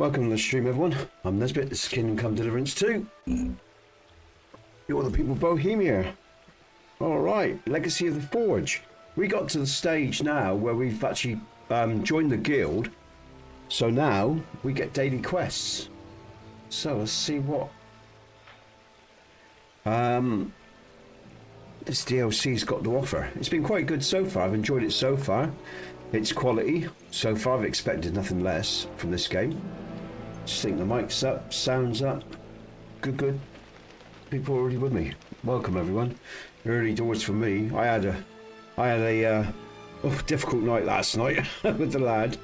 Welcome to the stream, everyone. I'm Nesbit. This is Kingdom Come Deliverance 2. You're the people of Bohemia. Alright, Legacy of the Forge. We got to the stage now where we've actually joined the guild. So now we get daily quests. So let's see what this DLC's got to offer. It's been quite good so far. I've enjoyed it so far. It's quality. So far I've expected nothing less from this game. Just think the mic's up, sound's up. Good. People already with me. Welcome everyone. Early doors for me. I had a difficult night last night with the lad.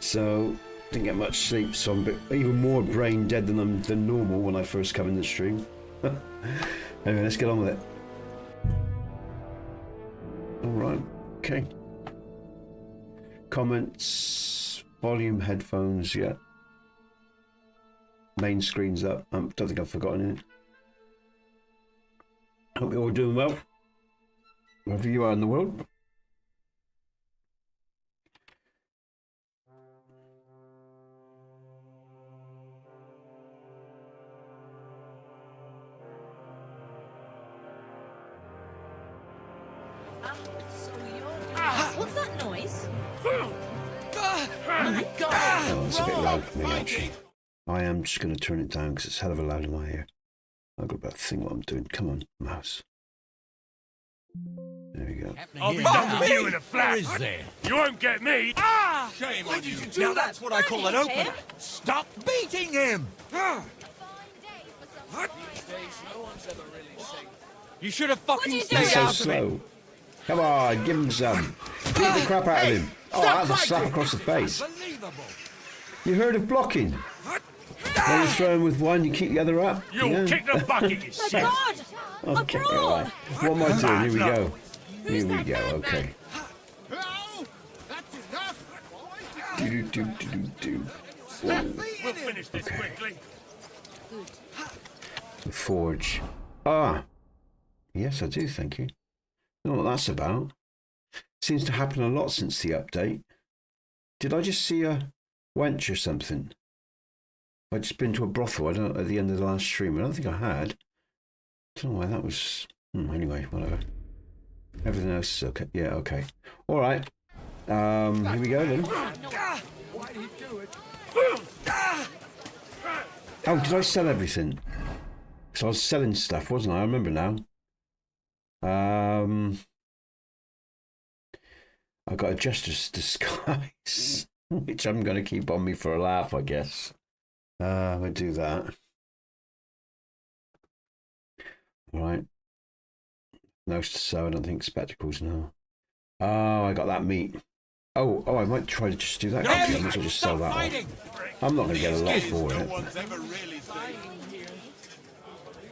So didn't get much sleep, so I'm even more brain dead than normal when I first come in the stream. Anyway, let's get on with it. Alright, okay. Comments, volume, headphones, yeah. Main screen's up. Don't think I've forgotten it. Hope you're all doing well, wherever you are in the world. What's that noise? My God! Oh, it's a bit loud for me, actually. I am just going to turn it down because it's hell of a loud in my ear. I've got about to think what I'm doing. Come on, mouse. There we go. I'll be done with you in a flash. You won't get me. Ah! Shame on you. Now that's what I call an opener. Stop beating him! You should have fucking stayed He's so out slow. of it. Come on, give him some. Beat the crap out of him. Oh, that's a slap across the face. You heard of blocking? When you throw him with one, you keep the other up? You'll kick the bucket, you shit. Okay, alright. What am I doing? Here we go. Here we go, okay. Do. We'll finish this quickly. The forge. Ah. Yes, I do, thank you. I don't know what that's about. Seems to happen a lot since the update. Did I just see a wench or something? I just been to a brothel, I don't know, at the end of the last stream. I don't think I had. I don't know why that was. Anyway, whatever. Everything else is okay. Yeah, okay. Alright. Here we go then. Oh, did I sell everything? Because I was selling stuff, wasn't I? I remember now. I got a jester's disguise, which I'm going to keep on me for a laugh, I guess. We'll do that. Right. Nose to sew, I don't think spectacles, no. Oh, I got that meat. Oh, I might try to just do that. Actually, I might as well just sell that off. I'm not going to get a lot for it.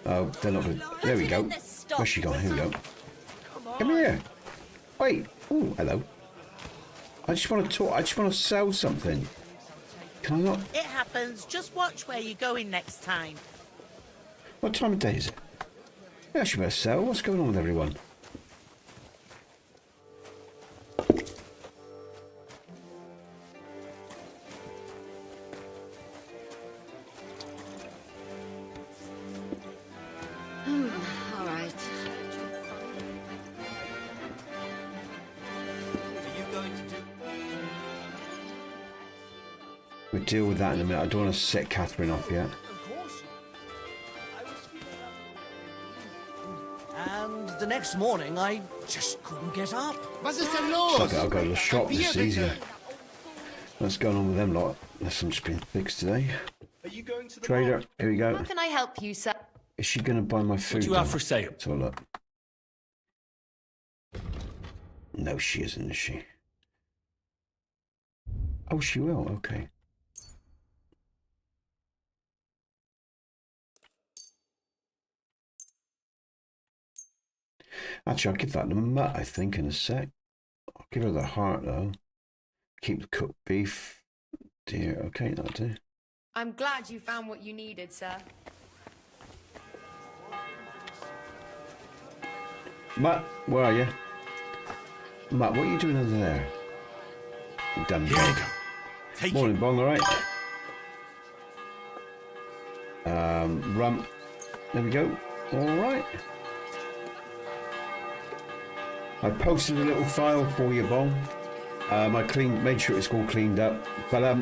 Oh, they're not going to. There we go. Where's she gone? Here we go. Come here. Wait. Oh, hello. I just want to talk. I just want to sell something. Can I not? It happens. Just watch where you're going next time. What time of day is it? Yeah, I should better sell. What's going on with everyone? All right. We'll deal with that in a minute. I don't want to set Catherine off yet. And the next morning, I just couldn't get up. Fuck it, I'll go to the shop. It's easier. What's going on with them lot? Unless I'm just being fixed today. Trader, here we go. How can I help you, sir? Is she going to buy my food? What do you have for sale? Let's have a look. No, she isn't, is she? Oh, she will. Okay. Actually, I'll give that to Mutt, I think, in a sec. I'll give her the heart, though. Keep the cooked beef. Dear, okay, that'll do. I'm glad you found what you needed, sir. Mutt, where are you? Mutt, what are you doing under there? You damn dog. Morning, Bong, alright? Rump. There we go. All right. I posted a little file for you, Bong. I made sure it's all cleaned up. But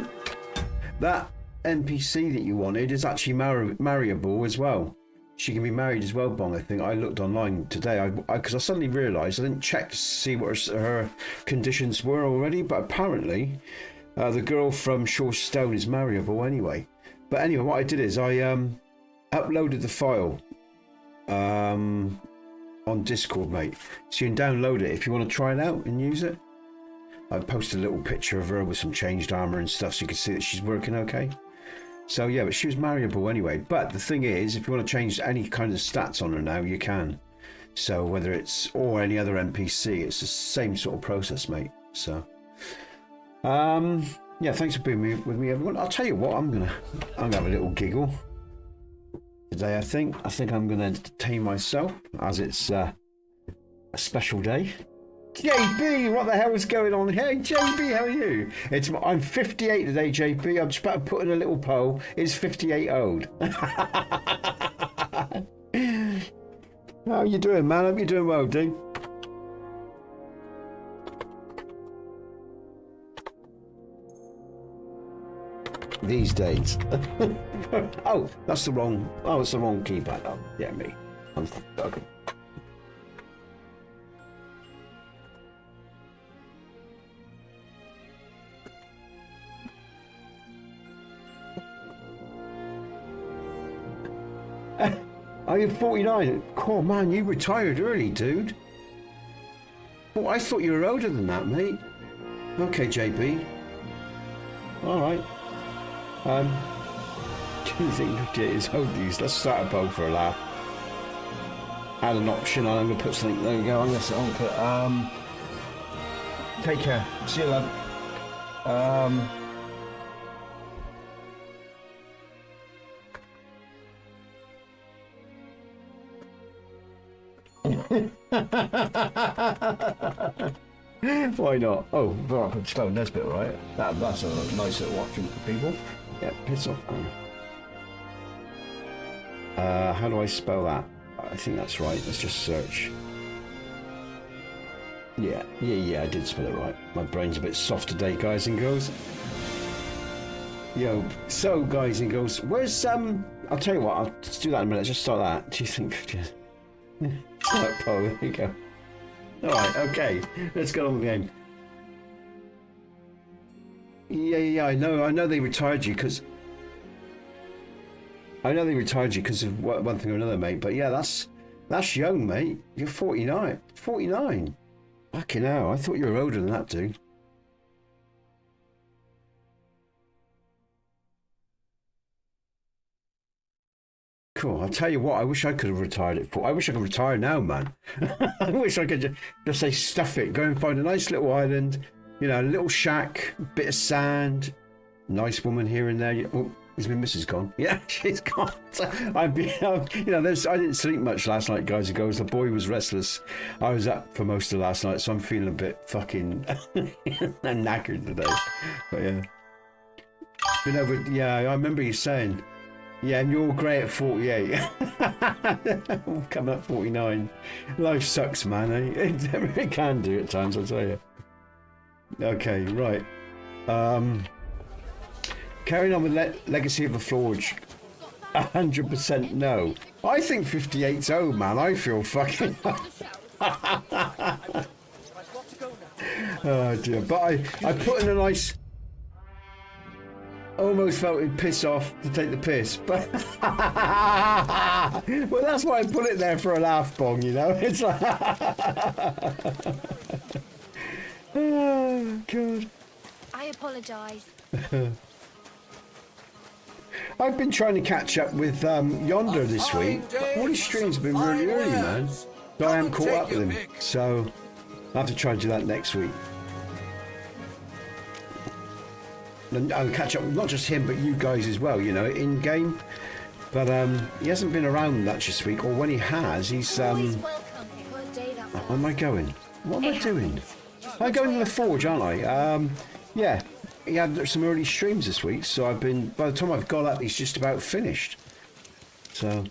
that NPC that you wanted is actually marryable as well. She can be married as well, Bong. I think I looked online today because I suddenly realised I didn't check to see what her conditions were already. But apparently, the girl from Shore Stone is marryable anyway. But anyway, what I did is I uploaded the file on Discord, mate. So you can download it if you want to try it out and use it. I posted a little picture of her with some changed armour and stuff so you can see that she's working okay. So yeah, but she was marryable anyway. But the thing is, if you want to change any kind of stats on her now, you can. So whether it's or any other NPC, it's the same sort of process, mate. So yeah, thanks for being with me, everyone. I'll tell you what, I'm gonna have a little giggle today. I think I'm gonna entertain myself as it's a special day. JB, what the hell is going on here? Hey, JB, how are you? I'm 58 today, JB. I'm just about to put in a little poll. Is 58 old? How you doing, man? Hope you're doing well, dude. These days. Oh, that's the wrong. Oh, it's the wrong keypad. Oh, yeah, me. I'm okay. Are you 49? Oh man, you retired early, dude. Oh, I thought you were older than that, mate. Okay, JB. All right. Do you think 58 is old these? Let's start a poll for a laugh. Add an option. I'm gonna put something. There we go. I'm gonna put. Take care. See you, love. Why not? Oh, right, I could spell Nesbit, right? That's a nice little option for people. Yeah, piss off. How do I spell that? I think that's right. Let's just search. Yeah, I did spell it right. My brain's a bit soft today, guys and girls. Yo, so guys and girls, where's I'll tell you what, I'll just do that in a minute. Just start that. Do you think? Start poll. There you go. All right, okay. Let's get on with the game. Yeah. I know they retired you because. I know they retired you because of one thing or another, mate. But yeah, that's young, mate. You're 49. 49. Fucking hell, I thought you were older than that, dude. Cool. I'll tell you what, I wish I could have retired it. I wish I could retire now, man. I wish I could just say, stuff it. Go and find a nice little island, you know, a little shack, bit of sand, nice woman here and there. Oh, is my missus gone? Yeah, she's gone. I didn't sleep much last night, guys and girls. The boy was restless. I was up for most of last night, so I'm feeling a bit fucking knackered today. But yeah. Been over, yeah, I remember you saying. Yeah, and you're great at 48. Coming up 49. Life sucks, man. It can do at times, I'll tell you. Okay, right. Carrying on with Legacy of the Forge. 100% no. I think 58's old, man. I feel fucking... Oh dear. But I put in a nice... Almost felt it'd piss off to take the piss, but well, that's why I put it there for a laugh, Bong. You know, it's like, oh god. I apologise. I've been trying to catch up with Yonder this week. All his streams have been really early, man. So I haven't caught up with him, so I'll have to try and do that next week. And I'll catch up with not just him but you guys as well, you know, in game. But he hasn't been around much this week, or when he has, he's where am I going? What am I doing? I'm going to the Forge, aren't I? Yeah, he had some early streams this week, so I've been, by the time I've got up, he's just about finished. So,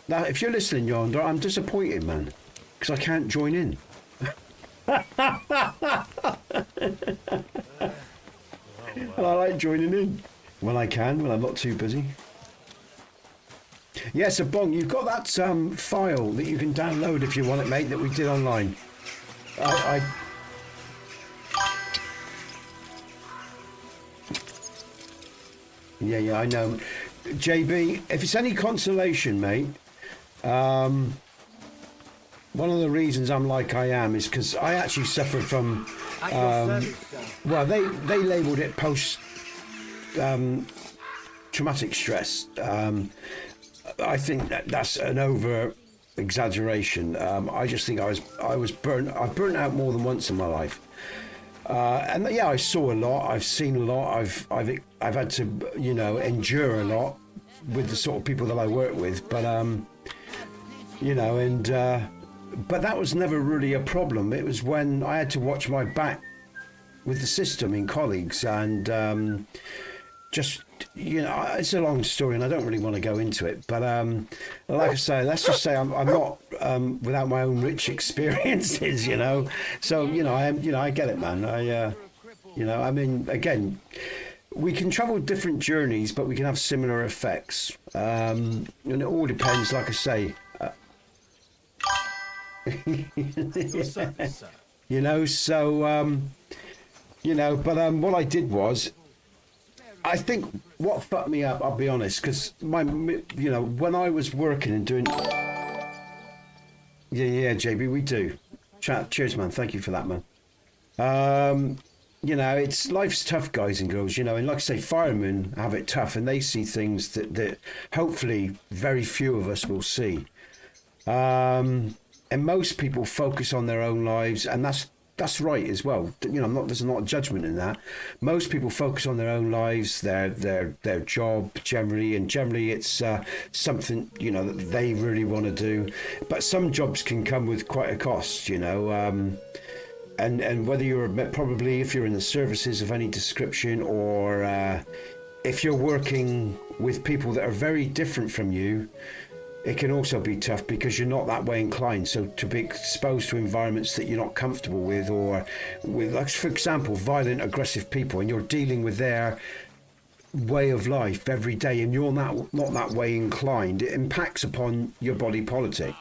now, if you're listening, Yonder, I'm disappointed, man, because I can't join in. And I like joining in when I can, when I'm not too busy. Yes, so Bong, you've got that file that you can download if you want it, mate, that we did online. Yeah, I know. JB, if it's any consolation, mate, one of the reasons I'm like I am is because I actually suffer from, well, they labelled it post traumatic stress. I think that's an over exaggeration. I just think I've burnt out more than once in my life. And yeah, I saw a lot. I've seen a lot. I've had to, you know, endure a lot with the sort of people that I work with. But you know, and but that was never really a problem. It was when I had to watch my back with the system in colleagues, and just, you know, it's a long story, and I don't really want to go into it. But like I say, let's just say I'm not without my own rich experiences, you know. So, you know, I get it, man. You know, I mean, again, we can travel different journeys, but we can have similar effects, and it all depends. Like I say, you know. So, you know, but what I did was, I think what fucked me up, I'll be honest, because you know, when I was working and doing, yeah, JB, we do. Cheers, man. Thank you for that, man. You know, life's tough, guys and girls. You know, and like I say, firemen have it tough, and they see things that hopefully very few of us will see. And most people focus on their own lives, and that's right as well. You know, there's not a judgment in that. Most people focus on their own lives, their job generally, and generally it's something, you know, that they really want to do. But some jobs can come with quite a cost, you know. And whether you're probably, if you're in the services of any description, or if you're working with people that are very different from you, it can also be tough because you're not that way inclined. So to be exposed to environments that you're not comfortable with, or with, like, for example, violent, aggressive people, and you're dealing with their way of life every day, and you're not that way inclined, it impacts upon your body politic.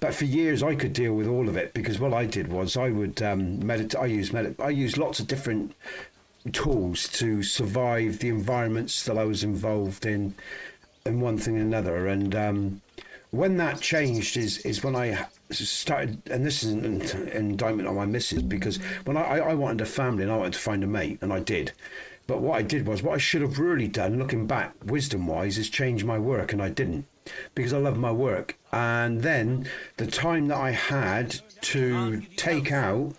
But for years I could deal with all of it, because what I did was I would meditate. I used lots of different tools to survive the environments that I was involved in one thing and another. And when that changed is when I started, and this is an indictment on my missus, because when I wanted a family and I wanted to find a mate, and I did. But what I did was, what I should have really done, looking back, wisdom-wise, is change my work, and I didn't, because I love my work. And then the time that I had to take out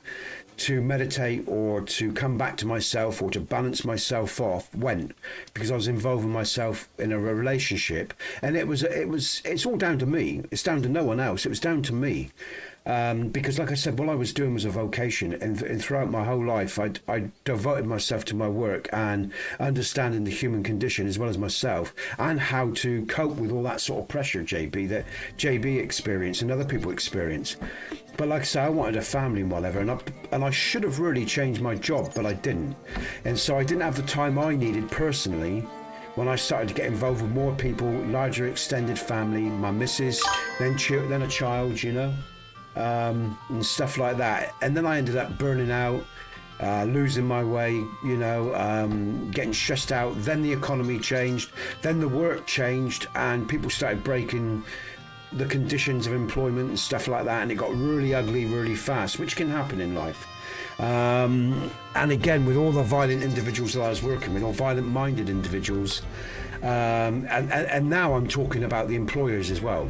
to meditate, or to come back to myself, or to balance myself off, went, because I was involving myself in a relationship, and it's all down to me. It's down to no one else. It was down to me. Because like I said, what I was doing was a vocation, and throughout my whole life I devoted myself to my work and understanding the human condition as well as myself, and how to cope with all that sort of pressure, JB, that JB experienced and other people experience. But like I say, I wanted a family and whatever, and I should have really changed my job, but I didn't. And so I didn't have the time I needed personally when I started to get involved with more people, larger extended family, my missus, then a child, you know. And stuff like that. And then I ended up burning out, losing my way, you know, getting stressed out. Then the economy changed, then the work changed, and people started breaking the conditions of employment and stuff like that, and it got really ugly really fast, which can happen in life. And again, with all the violent individuals that I was working with, or violent minded individuals, and now I'm talking about the employers as well.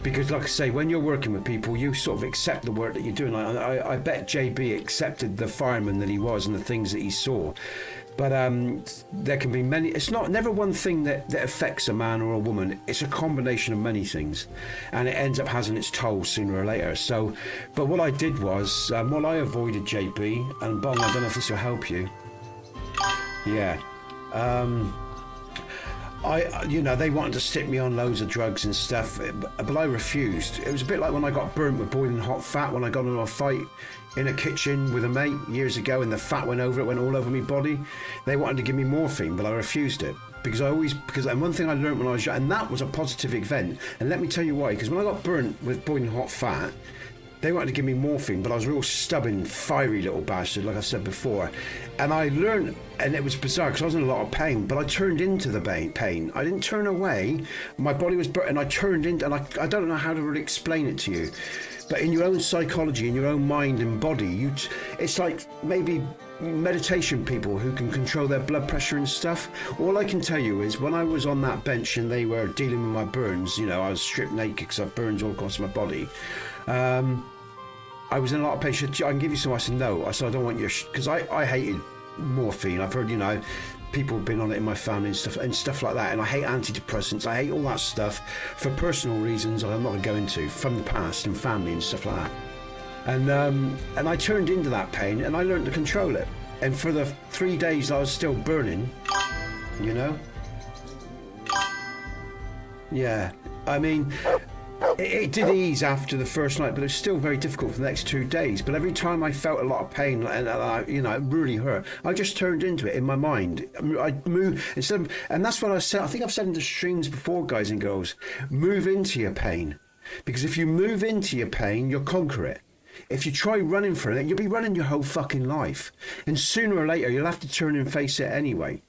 Because like I say, when you're working with people, you sort of accept the work that you're doing. I bet JB accepted the fireman that he was and the things that he saw. But there can be many. It's never one thing that affects a man or a woman. It's a combination of many things, and it ends up having its toll sooner or later. So, but what I did was, well, I avoided JB, and Bong, I don't know if this will help you. Yeah. you know, they wanted to stick me on loads of drugs and stuff, but I refused. It was a bit like when I got burnt with boiling hot fat when I got into a fight in a kitchen with a mate years ago, and the fat went all over my body. They wanted to give me morphine, but I refused it because and one thing I learned when I was young, and that was a positive event, and let me tell you why. Because when I got burnt with boiling hot fat, they wanted to give me morphine, but I was a real stubborn, fiery little bastard, like I said before. And I learned, and it was bizarre because I was in a lot of pain, but I turned into the pain. I didn't turn away. My body was burnt, and I turned into, and I don't know how to really explain it to you. But in your own psychology, in your own mind and body, it's like maybe meditation people who can control their blood pressure and stuff. All I can tell you is when I was on that bench and they were dealing with my burns, you know, I was stripped naked because I had burns all across my body. I was in a lot of pain. I can give you some. I said, no. I said, I don't want your because I hated morphine. I've heard, you know, people have been on it in my family and stuff like that. And I hate antidepressants. I hate all that stuff for personal reasons I'm not going to go into, from the past and family and stuff like that. And I turned into that pain and I learned to control it. And for the 3 days I was still burning, you know. Yeah, I mean, it did ease after the first night, but it was still very difficult for the next 2 days. But every time I felt a lot of pain, and you know, it really hurt, I just turned into it in my mind. I moved instead of, and that's what I said. I think I've said in the streams before, guys and girls, move into your pain, because if you move into your pain, you'll conquer it. If you try running from it, you'll be running your whole fucking life, and sooner or later you'll have to turn and face it anyway.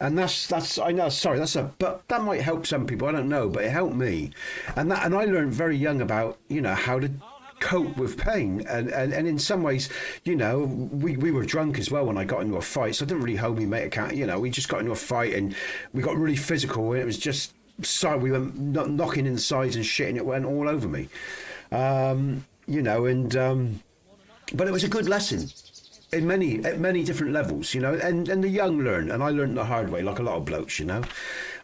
And that's I know, sorry, but that might help some people, I don't know, but it helped me. And I learned very young about, you know, how to cope with pain, and in some ways, you know, we were drunk as well when I got into a fight, so I didn't really hold me mate account. You know, we just got into a fight and we got really physical, and it was just we went knocking in the sides and shit, and it went all over me. You know, and but it was a good lesson at many different levels, you know, and the young learn, and I learned the hard way, like a lot of blokes, you know.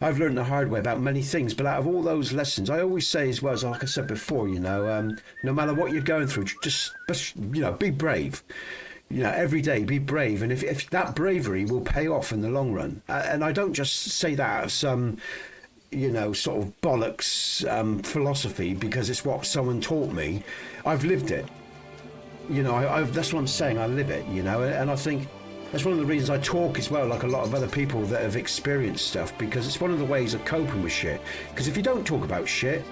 I've learned the hard way about many things, but out of all those lessons, I always say as well, as like I said before, you know, no matter what you're going through, just you know, be brave. You know, every day be brave, and if that bravery will pay off in the long run. And I don't just say that out of some, you know, sort of bollocks philosophy because it's what someone taught me. I've lived it. You know, that's what I'm saying. I live it, you know, and I think that's one of the reasons I talk as well, like a lot of other people that have experienced stuff, because it's one of the ways of coping with shit. Because if you don't talk about shit,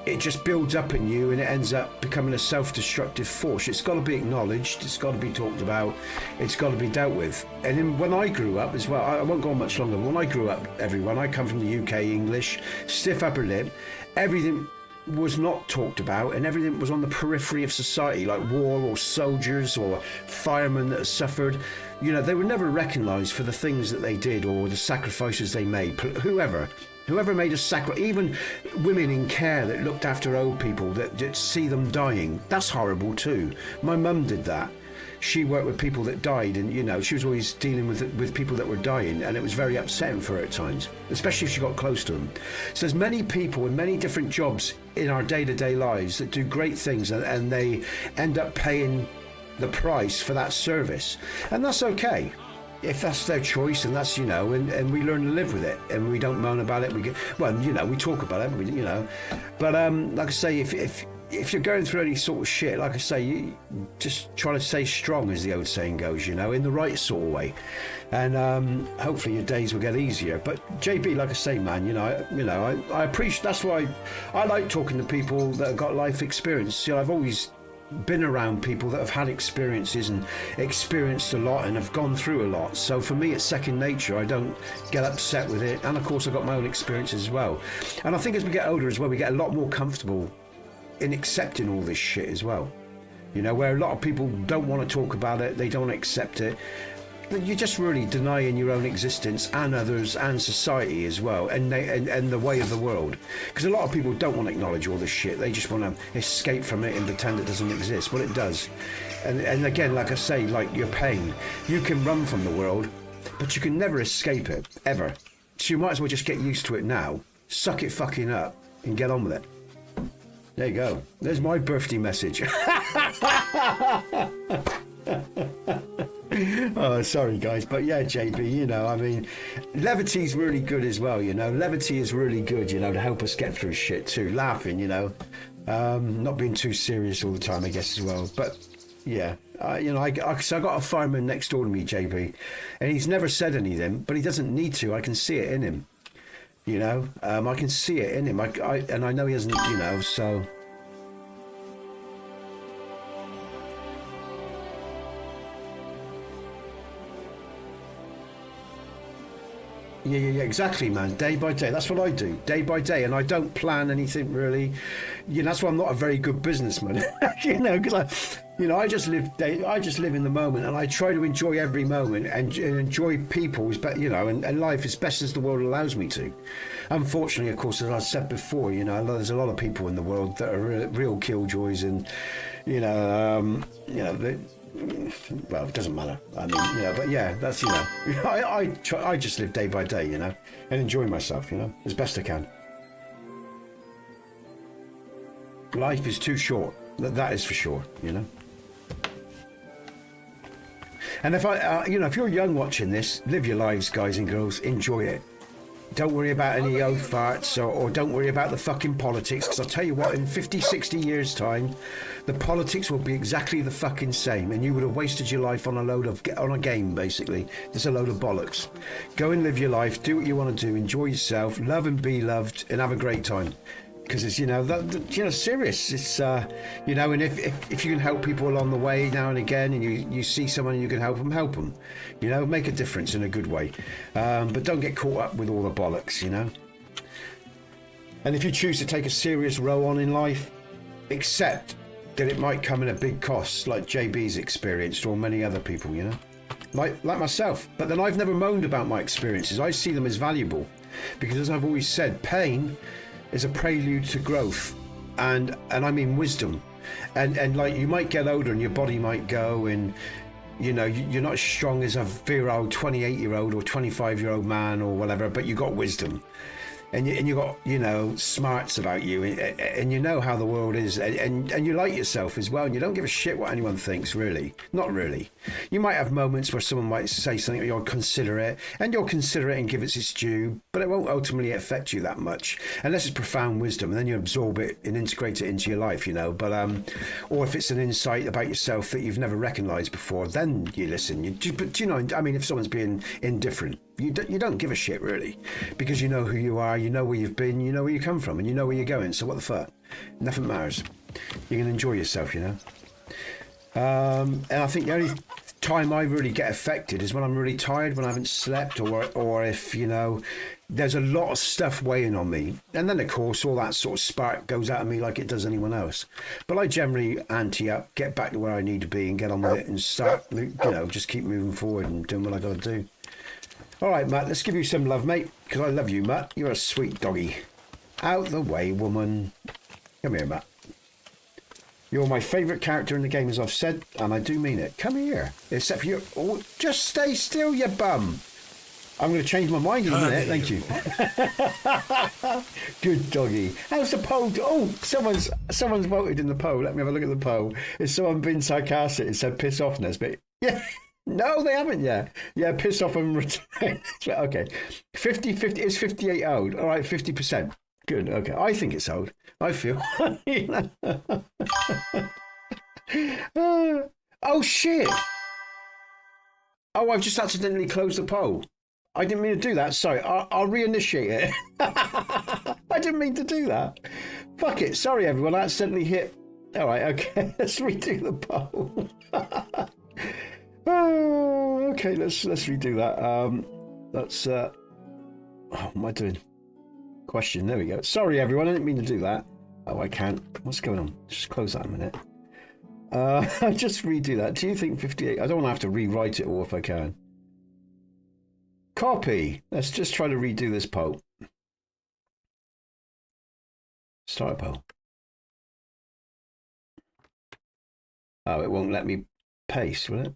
it just builds up in you and it ends up becoming a self-destructive force. It's got to be acknowledged, it's got to be talked about, it's got to be dealt with. And then when I grew up as well, I won't go on much longer, when I grew up, everyone, I come from the UK, English, stiff upper lip, everything was not talked about, and everything was on the periphery of society, like war or soldiers or firemen that suffered. You know, they were never recognised for the things that they did or the sacrifices they made. Whoever made a sacrifice, even women in care that looked after old people, that see them dying, that's horrible too. My mum did that. She worked with people that died, and you know, she was always dealing with people that were dying, and it was very upsetting for her at times, especially if she got close to them. So there's many people in many different jobs in our day-to-day lives that do great things, and they end up paying the price for that service, and that's okay. If that's their choice, and that's, you know, and we learn to live with it, and we don't moan about it. We get, well, you know, we talk about it, you know, but like I say, if you're going through any sort of shit, like I say, you just try to stay strong, as the old saying goes, you know, in the right sort of way, and hopefully your days will get easier. But JB, like I say, man, you know, I appreciate. That's why I like talking to people that have got life experience. You know, I've always been around people that have had experiences and experienced a lot and have gone through a lot. So for me, it's second nature. I don't get upset with it, and of course, I've got my own experiences as well. And I think as we get older as well, we get a lot more comfortable in accepting all this shit as well, you know, where a lot of people don't want to talk about it, they don't accept it, but you're just really denying your own existence and others and society as well, and the way of the world, because a lot of people don't want to acknowledge all this shit. They just want to escape from it and pretend it doesn't exist. Well, it does. And again, like I say, like your pain, you can run from the world, but you can never escape it, ever. So you might as well just get used to it now, suck it fucking up and get on with it. There you go. There's my birthday message. Oh, sorry guys, but yeah, JB, you know, I mean, levity's really good as well, you know. Levity is really good, you know, to help us get through shit too. Laughing, you know, not being too serious all the time, I guess, as well. But yeah, you know, so I got a fireman next door to me, JB, and he's never said anything, but he doesn't need to. I can see it in him, you know. I can see it in him. And I know he hasn't, you know, so. Yeah, exactly, man. Day by day. That's what I do, day by day, and I don't plan anything really. You know, that's why I'm not a very good businessman. You know, because I just live in the moment, and I try to enjoy every moment and enjoy people, you know, and life as best as the world allows me to. Unfortunately, of course, as I said before, you know, there's a lot of people in the world that are real killjoys, and you know, well, it doesn't matter. I mean, you know, but yeah, that's, you know, I just live day by day, you know, and enjoy myself, you know, as best I can. Life is too short. That is for sure, you know. And if you know, if you're young watching this, live your lives, guys and girls. Enjoy it. Don't worry about any old farts or don't worry about the fucking politics, because I'll tell you what, in 50, 60 years' time, the politics will be exactly the fucking same, and you would have wasted your life on a game, basically. There's a load of bollocks. Go and live your life, do what you want to do, enjoy yourself, love and be loved, and have a great time. Because it's, you know, serious. It's, you know, and if you can help people along the way now and again, and you see someone and you can help them, you know, make a difference in a good way. But don't get caught up with all the bollocks, you know. And if you choose to take a serious row on in life, accept that it might come at a big cost, like JB's experienced, or many other people, you know, like myself. But then I've never moaned about my experiences. I see them as valuable, because as I've always said, pain is a prelude to growth, and I mean wisdom, and like, you might get older and your body might go, and you know, you're not as strong as a virile 28-year-old or 25-year-old man or whatever, but you got wisdom, and you got, you know, smarts about you, and you know how the world is, and you like yourself as well, and you don't give a shit what anyone thinks, really. Not really. You might have moments where someone might say something, you'll consider it, and give it its due, but it won't ultimately affect you that much, unless it's profound wisdom, and then you absorb it and integrate it into your life, you know. But or if it's an insight about yourself that you've never recognized before, then you listen. But you know, I mean, if someone's being indifferent, you don't give a shit, really, because you know who you are, you know where you've been, you know where you come from, and you know where you're going. So what the fuck? Nothing matters. You can enjoy yourself, you know. And I think the only time I really get affected is when I'm really tired, when I haven't slept, or if, you know, there's a lot of stuff weighing on me, and then of course all that sort of spark goes out of me like it does anyone else. But I generally ante up, get back to where I need to be, and get on with it, and start, you know, just keep moving forward and doing what I got to do. All right, Matt, let's give you some love, mate, because I love you, Matt. You're a sweet doggy. Out the way, woman. Come here, Matt. You're my favourite character in the game, as I've said, and I do mean it. Come here. Except for you. Oh, just stay still, you bum. I'm going to change my mind in a minute. Thank you. Good doggy. How's the poll? Oh, someone's voted in the poll. Let me have a look at the poll. Has someone been sarcastic and said piss off, Nesbit? Yeah. No, they haven't yet. Yeah, piss off and return. Okay. 50-50 is 58 old. All right, 50%. Good. Okay. I think it's old. I feel. Oh, shit. Oh, I've just accidentally closed the poll. I didn't mean to do that. Sorry. I'll reinitiate it. I didn't mean to do that. Fuck it. Sorry, everyone. I accidentally hit. All right. Okay. Let's redo the poll. Oh, okay, let's redo that. That's what am I doing? Question. There we go. Sorry, everyone. I didn't mean to do that. Oh, I can't. What's going on? Just close that a minute. Just redo that. Do you think 58? I don't want to have to rewrite it all if I can. Copy. Let's just try to redo this poll. Start a poll. Oh, it won't let me paste, will it?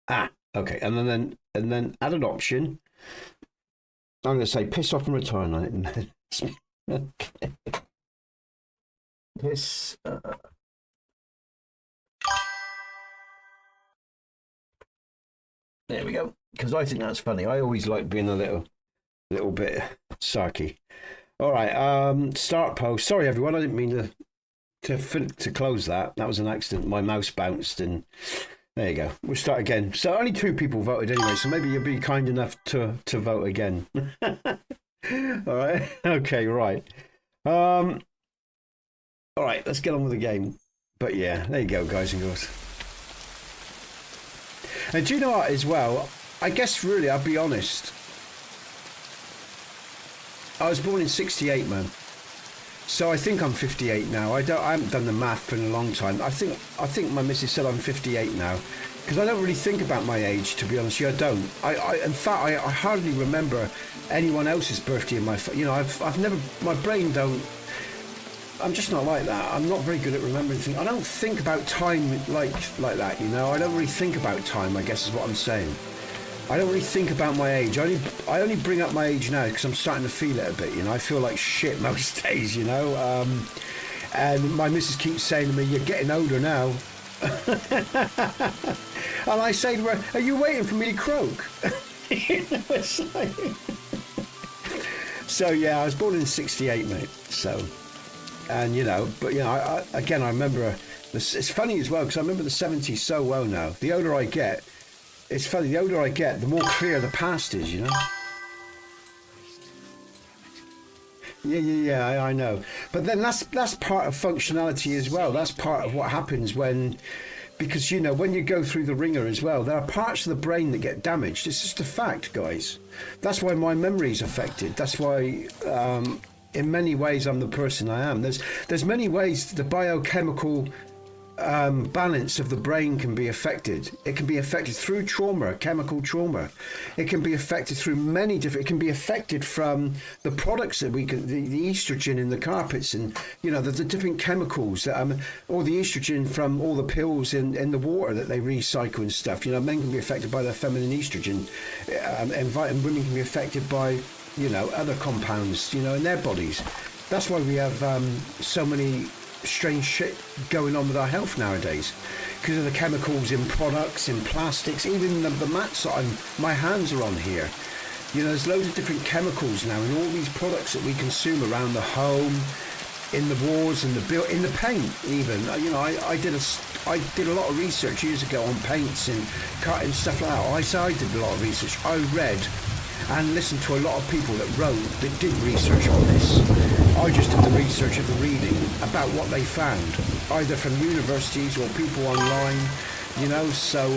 Ah, okay, and then add an option. I'm going to say piss off and return on it. And then okay. Piss. There we go. Because I think that's funny. I always like being a little bit sarky. All right. Start post. Sorry, everyone. I didn't mean to close that. That was an accident. My mouse bounced, and there you go. We'll start again. So only 2 people voted anyway. So maybe you'll be kind enough to vote again. All right. Okay. Right. All right. Let's get on with the game. But yeah, there you go, guys and girls. And do you know what, as well? I guess really, I'll be honest. I was born in '68, man. So I think I'm 58 now. I haven't done the math for a long time. I think my missus said I'm 58 now, because I don't really think about my age, to be honest. I don't. In fact, I hardly remember anyone else's birthday in my. I've never. My brain don't. I'm just not like that. I'm not very good at remembering things. I don't think about time like that, you know. I don't really think about time, I guess is what I'm saying. I don't really think about my age. I only bring up my age now because I'm starting to feel it a bit, you know. I feel like shit most days, you know. And my missus keeps saying to me, "You're getting older now." And I say to her, "Are you waiting for me to croak?" You know, it's like... So yeah, I was born in '68, mate. So... And, you know, but, you know, I remember, it's funny as well, because I remember the 70s so well now. The older I get, it's funny, the older I get, the more clear the past is, you know? Yeah, I know. But then that's part of functionality as well. That's part of what happens when, because, you know, when you go through the ringer as well, there are parts of the brain that get damaged. It's just a fact, guys. That's why my memory's affected. That's why... in many ways, I'm the person I am. There's many ways the biochemical balance of the brain can be affected. It can be affected through trauma, chemical trauma. It can be affected through many different. It can be affected from the products that we can, the estrogen in the carpets, and you know the different chemicals that or the estrogen from all the pills in the water that they recycle and stuff. You know, men can be affected by their feminine estrogen, and women can be affected by, you know, other compounds, you know, in their bodies. That's why we have so many strange shit going on with our health nowadays, because of the chemicals in products, in plastics, even the mats that my hands are on here. You know, there's loads of different chemicals now in all these products that we consume around the home, in the walls, in the paint even. You know, I did a lot of research years ago on paints and cutting stuff like that. I did a lot of research. I read and listened to a lot of people that did research on this. I just did the research of the reading about what they found, either from universities or people online, you know. So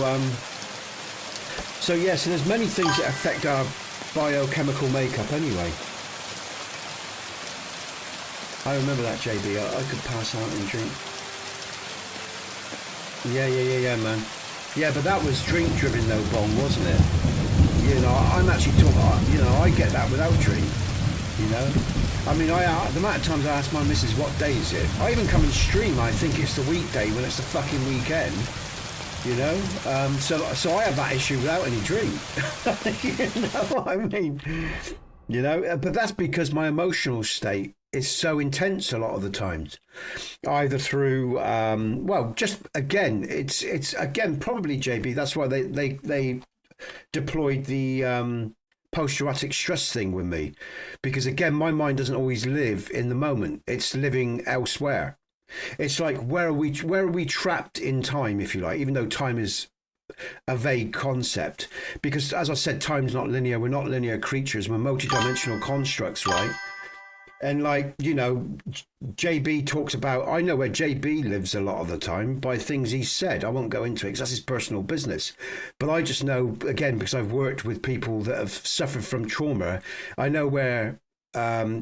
yeah, so there's many things that affect our biochemical makeup anyway. I remember that, JB. I could pass out and drink. Yeah, man. Yeah, but that was drink-driven though, Bong, wasn't it? You know, I'm actually talking, you know, I get that without drink, you know. I mean, the amount of times I ask my missus, what day is it? I even come and stream, I think it's the weekday when it's the fucking weekend, you know. So I have that issue without any drink. You know what I mean? You know, but that's because my emotional state is so intense a lot of the times, either through, well, just again, it's again, probably, JB, that's why they deployed the post-traumatic stress thing with me, because again, my mind doesn't always live in the moment. It's living elsewhere. It's like, where are we trapped in time, if you like, even though time is a vague concept, because as I said, time's not linear. We're not linear creatures. We're multi-dimensional constructs, right? And like, you know, JB talks about, I know where JB lives a lot of the time by things he said. I won't go into it because that's his personal business. But I just know, again, because I've worked with people that have suffered from trauma, I know where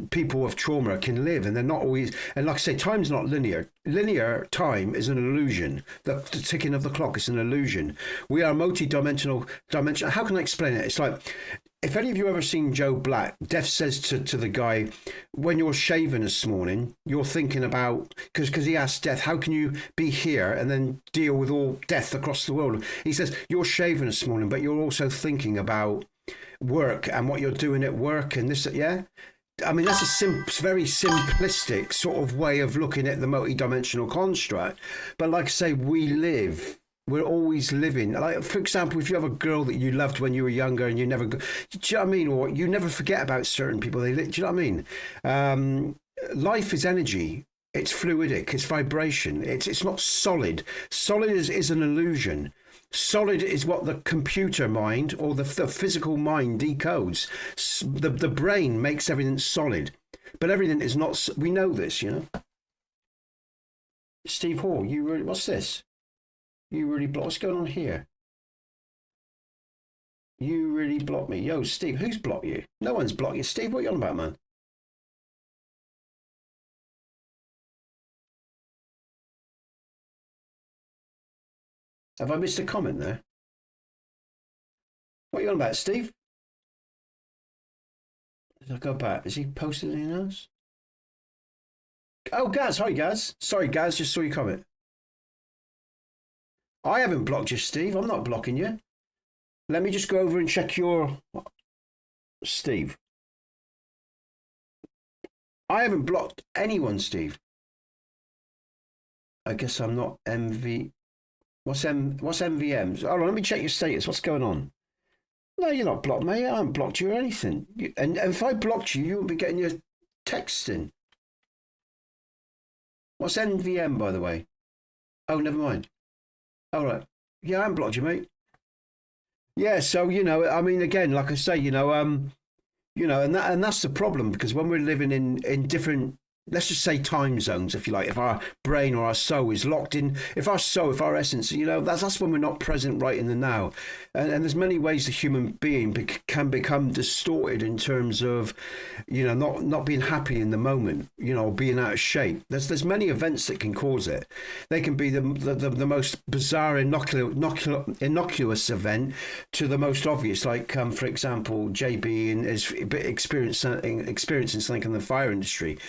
people with trauma can live, and they're not always, and like I say, time's not linear. Linear time is an illusion. The ticking of the clock is an illusion. We are multi-dimensional. How can I explain it? It's like, if any of you ever seen Joe Black, Death says to the guy, when you're shaving this morning, you're thinking about, because he asked Death, how can you be here and then deal with all death across the world? He says, you're shaving this morning, but you're also thinking about work and what you're doing at work and this, yeah? I mean, that's a very simplistic sort of way of looking at the multi-dimensional construct. But like I say, we live we're always living. Like, for example, if you have a girl that you loved when you were younger and you never, do you know what I mean? Or you never forget about certain people. Do you know what I mean? Life is energy. It's fluidic. It's vibration. It's not solid. Solid is an illusion. Solid is what the computer mind or the physical mind decodes. The brain makes everything solid, but everything is not. We know this, you know. Steve Hall, you really? What's this? You really blocked. What's going on here? You really blocked me. Yo, Steve, who's blocked you? No one's blocked you. Steve, what are you on about, man? Have I missed a comment there? What are you on about, Steve? Did I go back? Has he posted anything else? Oh, Gaz. Hi, Gaz. Sorry, Gaz. Just saw your comment. I haven't blocked you, Steve. I'm not blocking you. Let me just go over and check your... Steve. I haven't blocked anyone, Steve. I guess I'm not MV... What's MVMs? Hold on, let me check your status. What's going on? No, you're not blocked, mate. I haven't blocked you or anything. And if I blocked you, you wouldn't be getting your texts in. What's NVM, by the way? Oh, never mind. All right. Yeah, I haven't blocked you, mate. Yeah, so, you know, I mean, again, like I say, and that's the problem, because when we're living in different, let's just say time zones, if you like, if our brain or our soul is locked in, if our essence, that's when we're not present right in the now. And there's many ways the human being can become distorted in terms of, not being happy in the moment, being out of shape. There's many events that can cause it. They can be the most bizarre, innocuous event to the most obvious, like, for example, JB is experiencing something in the fire industry.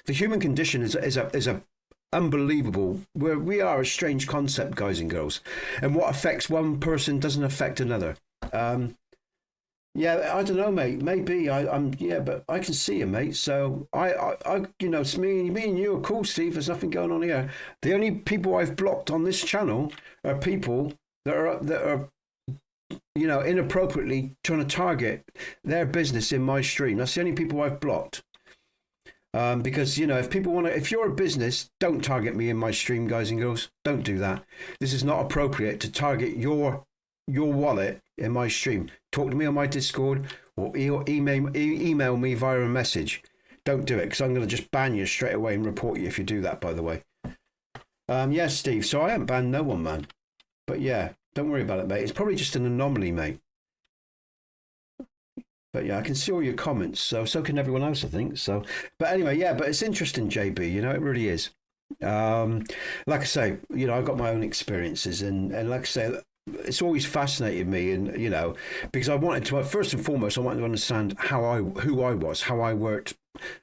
The human condition is a unbelievable. We are a strange concept, guys and girls, and what affects one person doesn't affect another. Yeah, I don't know, mate. Maybe I'm. Yeah, but I can see you, mate. So it's me and you are cool, Steve. There's nothing going on here. The only people I've blocked on this channel are people that are inappropriately trying to target their business in my stream. That's the only people I've blocked. Because if you're a business, don't target me in my stream, guys and girls. Don't do that. This is not appropriate to target your wallet in my stream. Talk to me on my Discord or email me via a message. Don't do it, because I'm going to just ban you straight away and report you if you do that, by the way. Yeah, Steve. So I haven't banned no one, man. But yeah, don't worry about it, mate. It's probably just an anomaly, mate. But yeah, I can see all your comments, so can everyone else, I think. So, but anyway, yeah, but it's interesting, JB, it really is. Like I say, I've got my own experiences, and like I say, it's always fascinated me, and because I wanted to, first and foremost, I wanted to understand who I was, how I worked,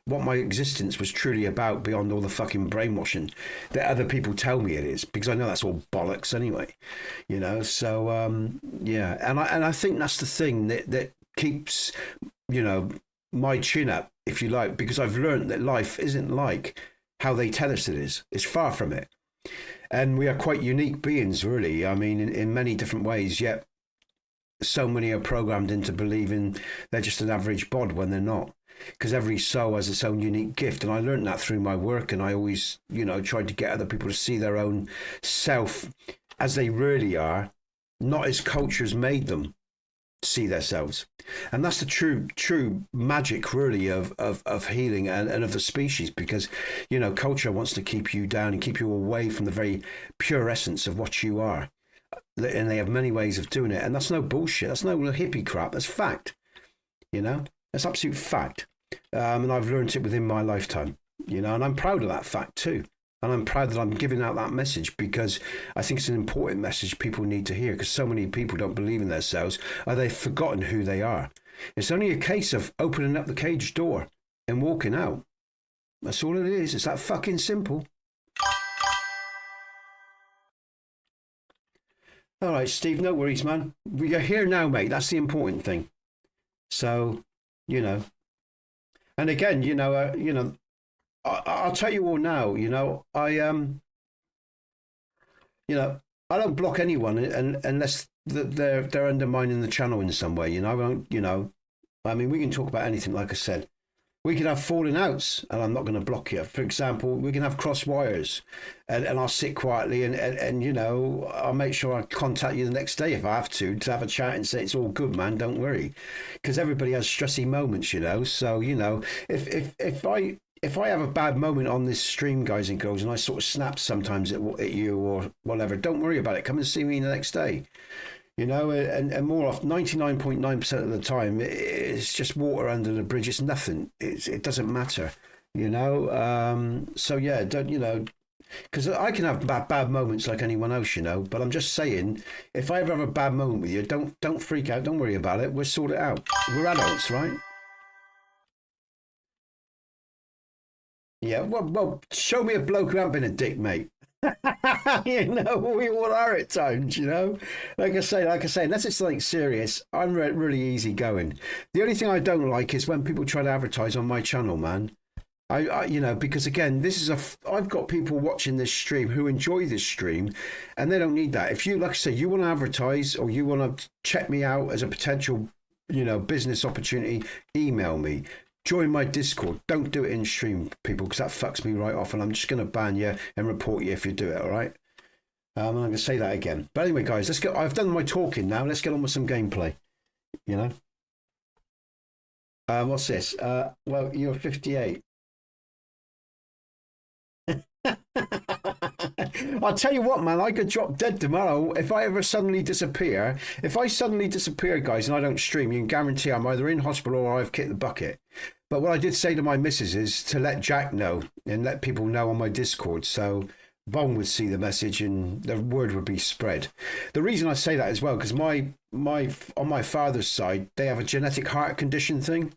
what my existence was truly about beyond all the fucking brainwashing that other people tell me it is, because I know that's all bollocks anyway, So yeah, and I think that's the thing that keeps my chin up, if you like, because I've learned that life isn't like how they tell us it is. It's far from it, and we are quite unique beings, really. I mean, in many different ways, yet so many are programmed into believing they're just an average bod when they're not, because every soul has its own unique gift. And I learned that through my work, and I always tried to get other people to see their own self as they really are, not as culture's made them see themselves. And that's the true magic, really, of healing and of the species, because culture wants to keep you down and keep you away from the very pure essence of what you are, and they have many ways of doing it. And that's no bullshit, that's no hippie crap, that's fact. That's absolute fact. And I've learned it within my lifetime, and I'm proud of that fact too. And I'm proud that I'm giving out that message, because I think it's an important message people need to hear, because so many people don't believe in themselves, or they've forgotten who they are. It's only a case of opening up the cage door and walking out. That's all it is. It's that fucking simple. All right, Steve, no worries, man. You're here now, mate. That's the important thing. So, and again, I'll tell you all now, I don't block anyone unless they're undermining the channel in some way. You know, I won't. You know, I mean, we can talk about anything. Like I said, we can have falling outs, and I'm not going to block you. For example, we can have cross wires, and I'll sit quietly, and you know, I'll make sure I contact you the next day if I have to have a chat and say it's all good, man. Don't worry, because everybody has stressy moments, you know. So you know, if I have a bad moment on this stream, guys and girls, and I sort of snap sometimes at you or whatever, don't worry about it. Come and see me the next day. You know, and more often, 99.9% of the time, it's just water under the bridge. It's nothing. It doesn't matter, you know. So yeah, don't, you know, because I can have bad moments like anyone else, you know. But I'm just saying, if I ever have a bad moment with you, don't freak out. Don't worry about it. We'll sort it out. We're adults, right? Yeah. Well, show me a bloke who hasn't been a dick, mate. You know, we all are at times, you know. Like I say, unless it's something serious, I'm really easy going. The only thing I don't like is when people try to advertise on my channel, man. I you know, because again, I've got people watching this stream who enjoy this stream, and they don't need that. If you, like I say, you want to advertise or you want to check me out as a potential, you know, business opportunity, email me. Join my Discord. Don't do it in stream, people, because that fucks me right off, and I'm just going to ban you and report you if you do it, all right? I'm going to say that again. But anyway, guys, let's go. I've done my talking now. Let's get on with some gameplay, you know? What's this? Well, you're 58. I'll tell you what, man, I could drop dead tomorrow if I ever suddenly disappear. If I suddenly disappear, guys, and I don't stream, you can guarantee I'm either in hospital or I've kicked the bucket. But what I did say to my missus is to let Jack know and let people know on my Discord, so Bon would see the message and the word would be spread. The reason I say that as well, because on my father's side, they have a genetic heart condition thing.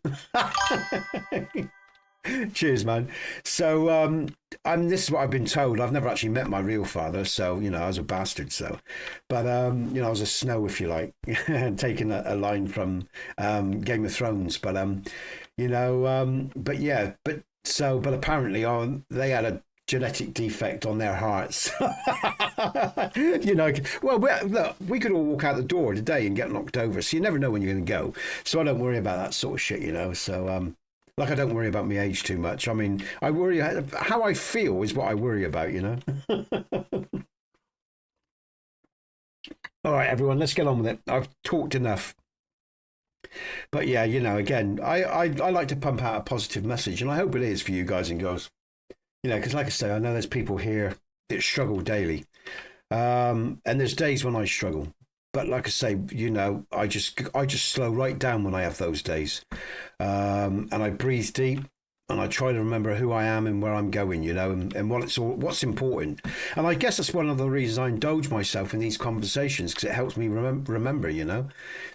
Cheers, man. So this is what I've been told. I've never actually met my real father, so you know, I was a bastard. So, but you know, I was a Snow, if you like, taking a line from Game of Thrones. But you know, but yeah, but apparently, they had a genetic defect on their hearts. You know, well, look, we could all walk out the door today and get knocked over, so you never know when you're going to go. So I don't worry about that sort of shit, you know. So like, I don't worry about my age too much. I mean, I worry how I feel is what I worry about, you know. All right, everyone, let's get on with it. I've talked enough. But yeah, you know, again, I like to pump out a positive message, and I hope it is for you guys and girls. You know, because like I say, I know there's people here that struggle daily. And there's days when I struggle. But like I say, you know, I just slow right down when I have those days. And I breathe deep and I try to remember who I am and where I'm going, you know, and what's important. And I guess that's one of the reasons I indulge myself in these conversations, because it helps me remember, you know.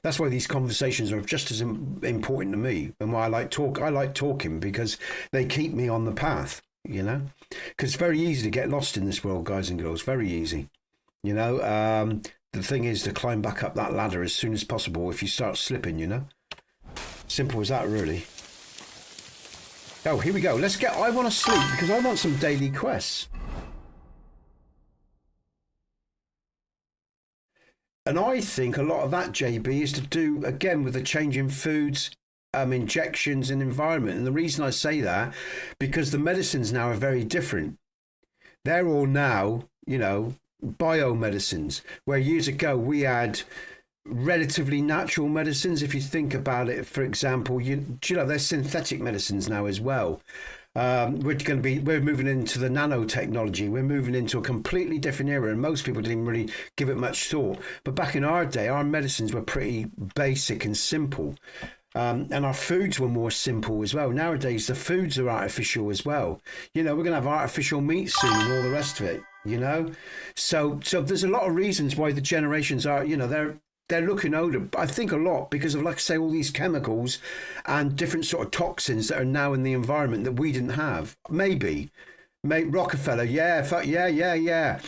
That's why these conversations are just as important to me, and why I like talking, because they keep me on the path, you know. Because it's very easy to get lost in this world, guys and girls, very easy, you know. The thing is to climb back up that ladder as soon as possible if you start slipping, you know. Simple as that, really. Oh, here we go. I want to sleep because I want some daily quests. And I think a lot of that, JB, is to do, again, with the change in foods, injections and environment. And the reason I say that, because the medicines now are very different. They're all now, you know, biomedicines, where years ago we had relatively natural medicines. If you think about it, for example, you know, there's synthetic medicines now as well. We're moving into the nanotechnology. We're moving into a completely different era, and most people didn't really give it much thought. But back in our day, our medicines were pretty basic and simple. And our foods were more simple as well. Nowadays, the foods are artificial as well. You know, we're going to have artificial meat soon and all the rest of it, you know. So there's a lot of reasons why the generations are, you know, they're looking older. I think a lot because of, like I say, all these chemicals and different sort of toxins that are now in the environment that we didn't have. Maybe Rockefeller, yeah.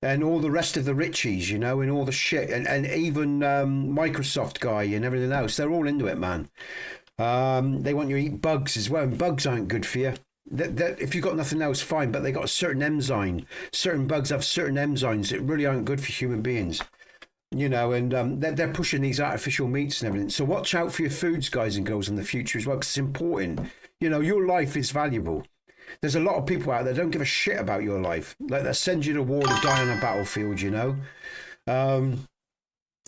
And all the rest of the richies, you know, and all the shit, and even Microsoft guy and everything else, they're all into it, man. They want you to eat bugs as well, and bugs aren't good for you. That if you've got nothing else, fine, but they got a certain enzyme. Certain bugs have certain enzymes that really aren't good for human beings. You know, and they're pushing these artificial meats and everything. So watch out for your foods, guys and girls, in the future as well, because it's important. You know, your life is valuable. There's a lot of people out there that don't give a shit about your life. Like, they'll send you to war to die on a battlefield, you know.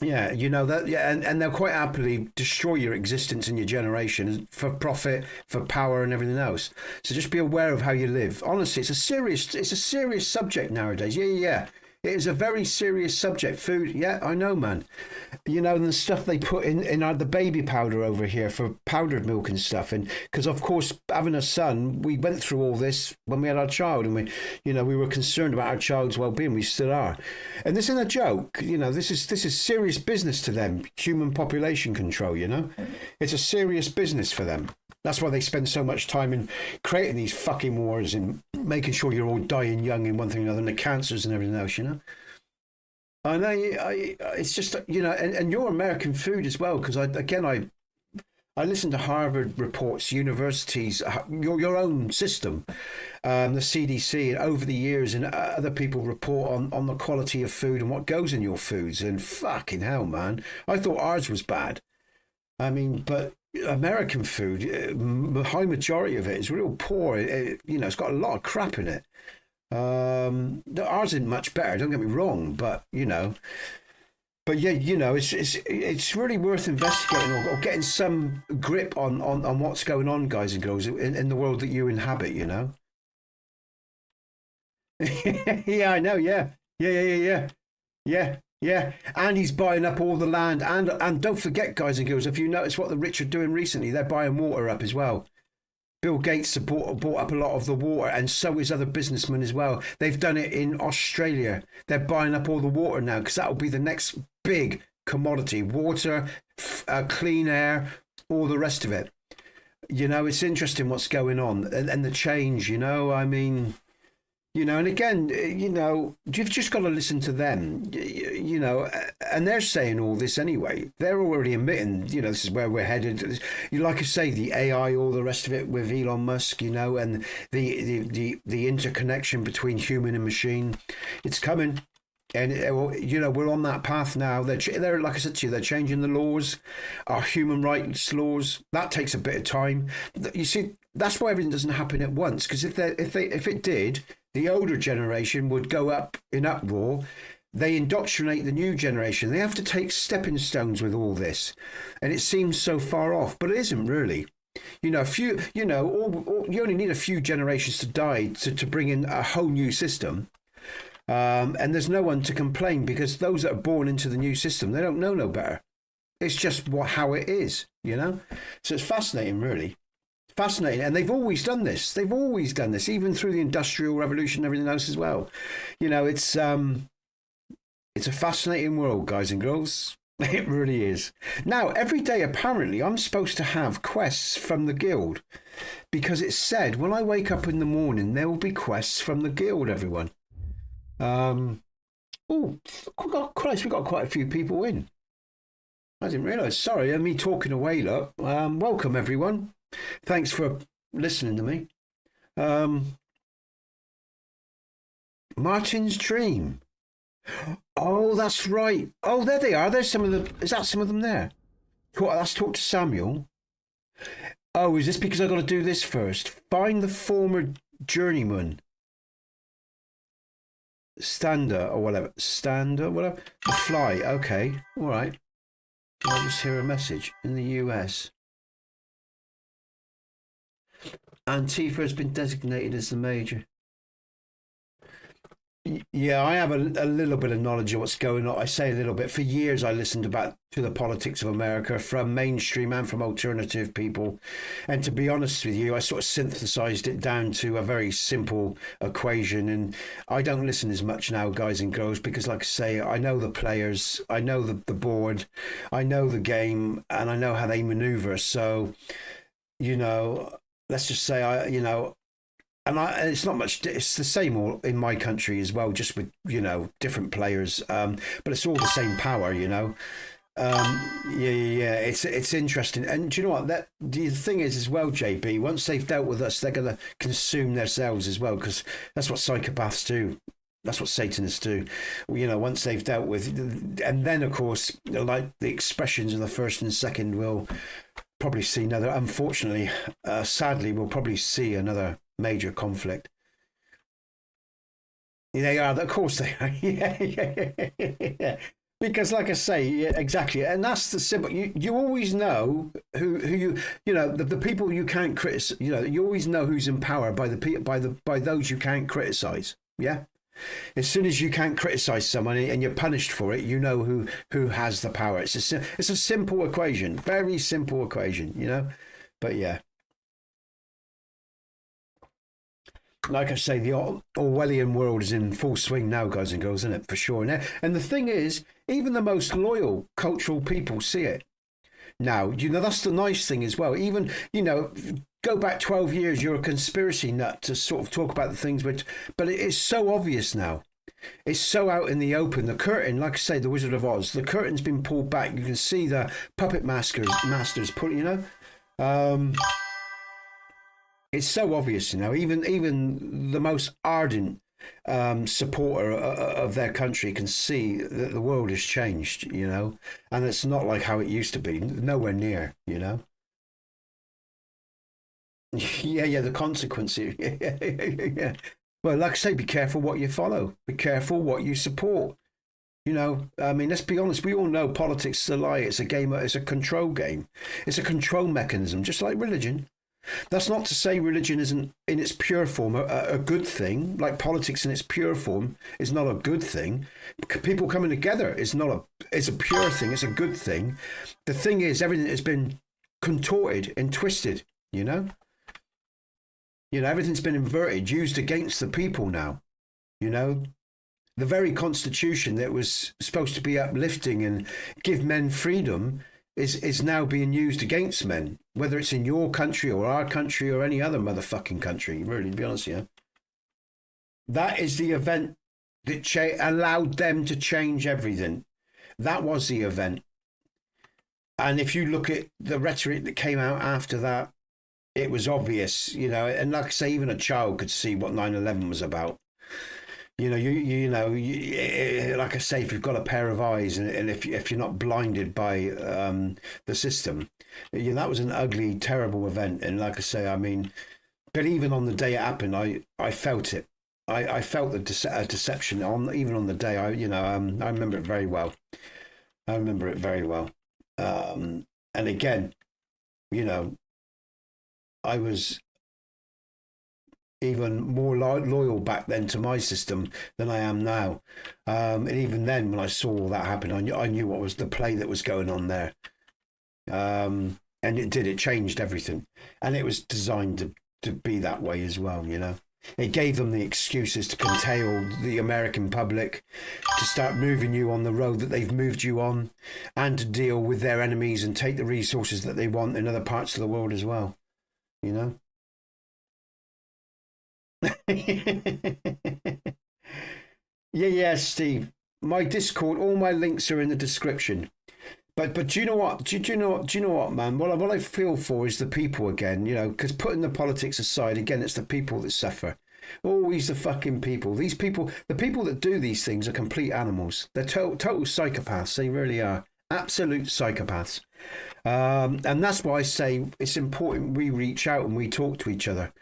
Yeah, you know that. Yeah, and they'll quite happily destroy your existence and your generation for profit, for power, and everything else. So just be aware of how you live. Honestly, it's a serious subject nowadays. Yeah. It is a very serious subject. Food, yeah, I know, man. You know, and the stuff they put in the baby powder over here for powdered milk and stuff. And because, of course, having a son, we went through all this when we had our child, and we were concerned about our child's well-being. We still are. And this isn't a joke. You know, this is serious business to them. Human population control. You know, it's a serious business for them. That's why they spend so much time in creating these fucking wars and making sure you're all dying young in one thing or another, and the cancers and everything else, you know. I know, it's just, you know, and your American food as well, because I listen to Harvard reports, universities, your own system, the CDC, and over the years, and other people report on the quality of food and what goes in your foods, and fucking hell, man, I thought ours was bad. I mean, but American food, the high majority of it is real poor. You know, it's got a lot of crap in it. Ours isn't much better, don't get me wrong, but you know, yeah, you know, it's really worth investigating or getting some grip on what's going on, guys and girls, in the world that you inhabit. You know. Yeah, I know. Yeah, and he's buying up all the land, and don't forget, guys and girls, if you notice what the rich are doing recently, they're buying water up as well. Bill Gates bought up a lot of the water, and so is other businessmen as well. They've done it in Australia. They're buying up all the water now, because that will be the next big commodity: water, clean air, all the rest of it. You know, it's interesting what's going on, and the change. You know, I mean. You know, and again, you know, you've just got to listen to them, you know, and they're saying all this anyway. They're already admitting, you know, this is where we're headed. Like I say, the AI, all the rest of it with Elon Musk, you know, and the interconnection between human and machine, it's coming. And, you know, we're on that path now. They're like I said to you, they're changing the laws, our human rights laws. That takes a bit of time. You see, that's why everything doesn't happen at once. Because if it did, the older generation would go up in uproar. They indoctrinate the new generation. They have to take stepping stones with all this. And it seems so far off, but it isn't really. You know, you only need a few generations to die to bring in a whole new system. And there's no one to complain, because those that are born into the new system, they don't know no better. It's just how it is, you know? So it's fascinating, really. Fascinating. And they've always done this. Even through the Industrial Revolution and everything else as well. You know, it's a fascinating world, guys and girls. It really is. Now, every day, apparently, I'm supposed to have quests from the guild, because it's said when I wake up in the morning, there will be quests from the guild, everyone. Oh, Christ, we got quite a few people in. I didn't realise. Sorry, me talking away, look. Welcome, everyone. Thanks for listening to me. Martin's Dream. Oh, that's right. Oh, there they are. There's some of them. Is that some of them there? Let's talk to Samuel. Oh, is this because I got to do this first? Find the former journeyman. Stander, whatever. The fly. Okay. All right. I'll just hear a message in the US. Antifa has been designated as the major. Yeah, I have a little bit of knowledge of what's going on. I say a little bit. For years, I listened to the politics of America from mainstream and from alternative people. And to be honest with you, I sort of synthesized it down to a very simple equation. And I don't listen as much now, guys and girls, because like I say, I know the players, I know the board, I know the game, and I know how they maneuver. So, you know, let's just say and it's not much. It's the same all in my country as well, just with different players. But it's all the same power, Yeah. It's interesting, and do you know what? That the thing is as well, JB. Once they've dealt with us, they're gonna consume themselves as well, because that's what psychopaths do. That's what Satanists do. You know, once they've dealt with, and then of course, like the expressions of the first and second, will probably see another. Unfortunately, sadly, we'll probably see another major conflict. They are, of course, they are. Yeah. Because, like I say, yeah, exactly, and that's the simple. You always know who you know the people you can't criticize. You know, you always know who's in power by those you can't criticize. Yeah, as soon as you can't criticize someone and you're punished for it, you know who has the power. It's a simple equation, very simple equation. You know, but yeah. Like I say, the Orwellian world is in full swing now, guys and girls, isn't it? For sure. And the thing is, even the most loyal cultural people see it. Now, you know, that's the nice thing as well. Even, you know, go back 12 years, you're a conspiracy nut to sort of talk about the things, but it is so obvious now. It's so out in the open. The curtain, like I say, the Wizard of Oz, the curtain's been pulled back. You can see the puppet masters put, you know. It's so obvious, you know. Even the most ardent supporter of their country can see that the world has changed, you know, and it's not like how it used to be. Nowhere near, you know. Yeah, the consequences. Yeah. Well, like I say, be careful what you follow. Be careful what you support. You know, I mean, let's be honest. We all know politics is a lie. It's a game. It's a control game. It's a control mechanism, just like religion. That's not to say religion isn't in its pure form a good thing. Like politics in its pure form is not a good thing. People coming together is not it's a pure thing. It's a good thing. The thing is, everything has been contorted and twisted. You know, everything's been inverted, used against the people now. You know, the very constitution that was supposed to be uplifting and give men freedom is now being used against men, whether it's in your country or our country or any other motherfucking country, really, to be honest, yeah. That is the event that allowed them to change everything. That was the event. And if you look at the rhetoric that came out after that, it was obvious, you know, and like I say, even a child could see what 9/11 was about. You know, like I say, if you've got a pair of eyes and if you're not blinded by the system, you know, that was an ugly, terrible event. And like I say, I mean, but even on the day it happened, I felt it. I felt the deception even on the day. I remember it very well. And again, you know, I was even more loyal back then to my system than I am now. And even then, when I saw all that happen, I knew what was the play that was going on there. And it changed everything. And it was designed to be that way as well, you know. It gave them the excuses to curtail the American public, to start moving you on the road that they've moved you on, and to deal with their enemies and take the resources that they want in other parts of the world as well, you know. Yeah, Steve. My Discord, all my links are in the description. But do you know what? Do you know what, man? What I feel for is the people again. You know, because putting the politics aside, again, it's the people that suffer. Always the fucking people. These people, the people that do these things, are complete animals. They're total psychopaths. They really are absolute psychopaths. And that's why I say it's important we reach out and we talk to each other.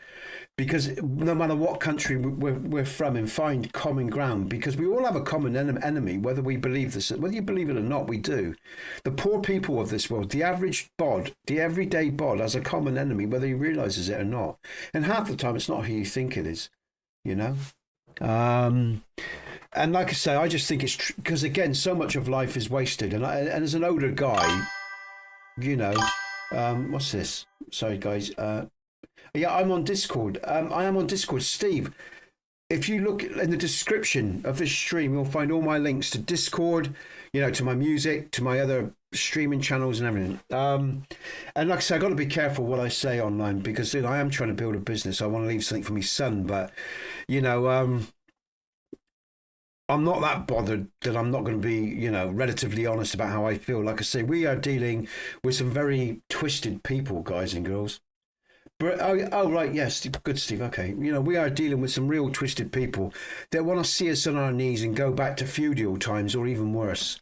Because no matter what country we're from, and find common ground, because we all have a common enemy, whether we believe this, whether you believe it or not, we do. The poor people of this world, the average bod, the everyday bod, has a common enemy, whether he realizes it or not. And half the time, it's not who you think it is, you know. And like I say, I just think it's because again, so much of life is wasted. And as an older guy, you know, what's this? Sorry, guys. Yeah, I'm on Discord. I am on Discord. Steve, if you look in the description of this stream, you'll find all my links to Discord, you know, to my music, to my other streaming channels and everything. And like I say, I've got to be careful what I say online because I am trying to build a business. I want to leave something for my son. But, you know, I'm not that bothered that I'm not going to be, you know, relatively honest about how I feel. Like I say, we are dealing with some very twisted people, guys and girls. But, oh, right, yes, good, Steve. Okay, you know, we are dealing with some real twisted people that want to see us on our knees and go back to feudal times or even worse.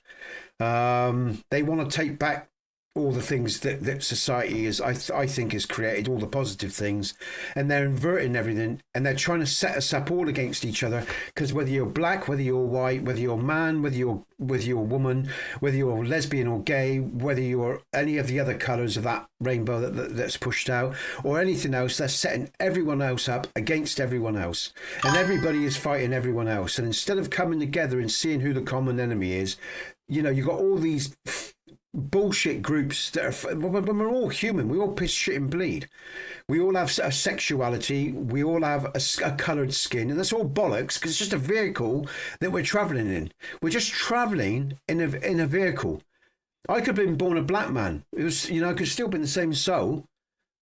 They want to take back all the things that society is, I think, has created, all the positive things, and they're inverting everything, and they're trying to set us up all against each other, because whether you're black, whether you're white, whether you're man, whether you're woman, whether you're lesbian or gay, whether you're any of the other colours of that rainbow that's pushed out, or anything else, they're setting everyone else up against everyone else, and everybody is fighting everyone else. And instead of coming together and seeing who the common enemy is, you know, you've got all these bullshit groups that are, when we're all human, we all piss, shit and bleed. We all have a sexuality, we all have a coloured skin, and that's all bollocks, because it's just a vehicle that we're travelling in. We're just travelling in a vehicle. I could have been born a black man. It was, you know, I could have still been the same soul,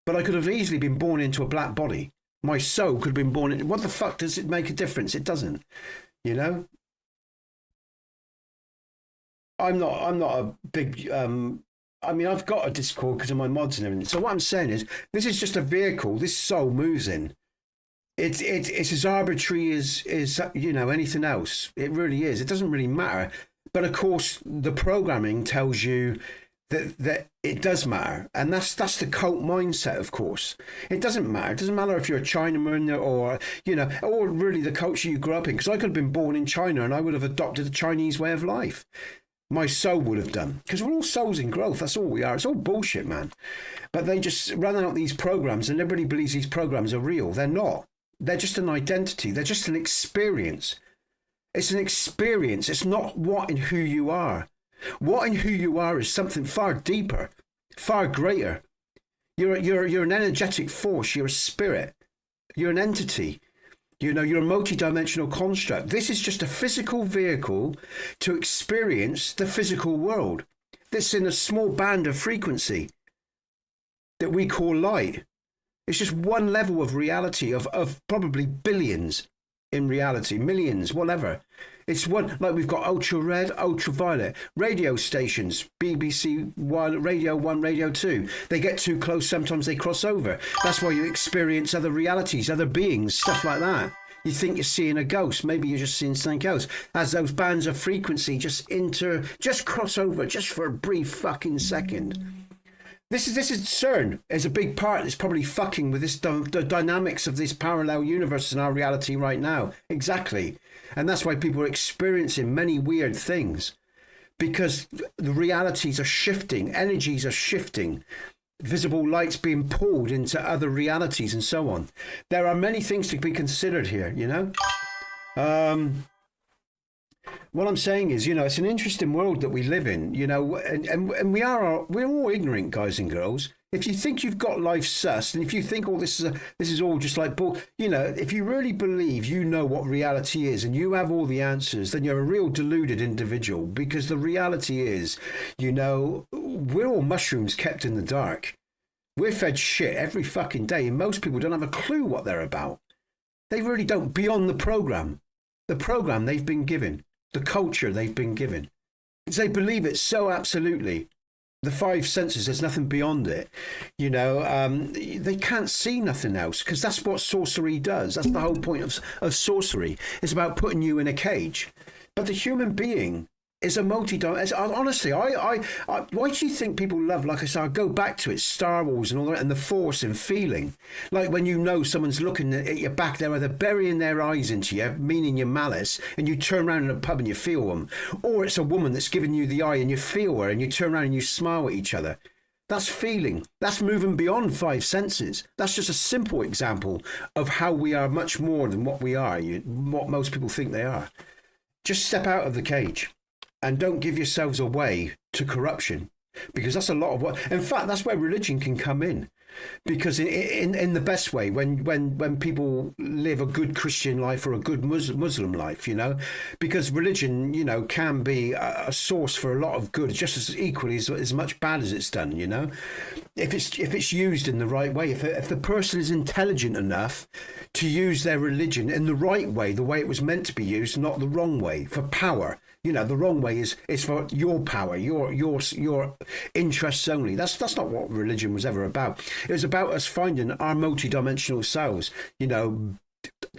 but I could have easily been born into a black body. My soul could have been born in, what the fuck does it make a difference? It doesn't, you know? I'm not a big, I mean, I've got a Discord because of my mods and everything. So what I'm saying is, this is just a vehicle. This soul moves in. It's as arbitrary as you know, anything else. It really is. It doesn't really matter. But of course, the programming tells you that it does matter, and that's the cult mindset. Of course, it doesn't matter. It doesn't matter if you're a Chinaman or, you know, or really the culture you grew up in. Because I could have been born in China and I would have adopted the Chinese way of life. My soul would have done, because we're all souls in growth. That's all we are. It's all bullshit, man. But they just run out these programs, and everybody believes these programs are real. They're not. They're just an identity. They're just an experience. It's an experience. It's not what and who you are. What and who you are is something far deeper, far greater. You're an energetic force. You're a spirit. You're an entity. You know, you're a multi-dimensional construct. This is just a physical vehicle to experience the physical world. This in a small band of frequency that we call light. It's just one level of reality of probably billions in reality, millions, whatever. It's one, like we've got ultra red, ultraviolet, radio stations, BBC One, Radio 1, Radio 2. They get too close, sometimes they cross over. That's why you experience other realities, other beings, stuff like that. You think you're seeing a ghost, maybe you're just seeing something else. As those bands of frequency just cross over just for a brief fucking second. This is CERN is a big part that's probably fucking with this the dynamics of this parallel universe in our reality right now. Exactly. And that's why people are experiencing many weird things, because the realities are shifting, energies are shifting, visible lights being pulled into other realities and so on. There are many things to be considered here, you know. What I'm saying is, you know, it's an interesting world that we live in, you know, and we're all ignorant, guys and girls. If you think you've got life sussed, and if you think all this is all just like bull, you know, if you really believe you know what reality is and you have all the answers, then you're a real deluded individual, because the reality is, you know, we're all mushrooms kept in the dark. We're fed shit every fucking day, and most people don't have a clue what they're about. They really don't, beyond the program they've been given, the culture they've been given. Because they believe it so absolutely. The five senses, there's nothing beyond it. You know, they can't see nothing else, because that's what sorcery does. That's the whole point of sorcery. It's about putting you in a cage. But the human being is a multi-dimensional. Honestly, I why do you think people love, like I said, I go back to it, Star Wars and all that, and the force and feeling. Like when you know someone's looking at your back, they're either burying their eyes into you, meaning your malice, and you turn around in a pub and you feel them. Or it's a woman that's giving you the eye and you feel her, and you turn around and you smile at each other. That's feeling. That's moving beyond five senses. That's just a simple example of how we are much more than what we are, what most people think they are. Just step out of the cage. And don't give yourselves away to corruption. because that's a lot of what. In fact, that's where religion can come in. Because in the best way, when people live a good Christian life or a good Muslim life, you know, because religion, you know, can be a source for a lot of good, just as equally as much bad as it's done, you know, if it's used in the right way, if the person is intelligent enough to use their religion in the right way, the way it was meant to be used, not the wrong way for power. You know, the wrong way is for your power, your interests only. That's not what religion was ever about. It was about us finding our multidimensional selves, you know,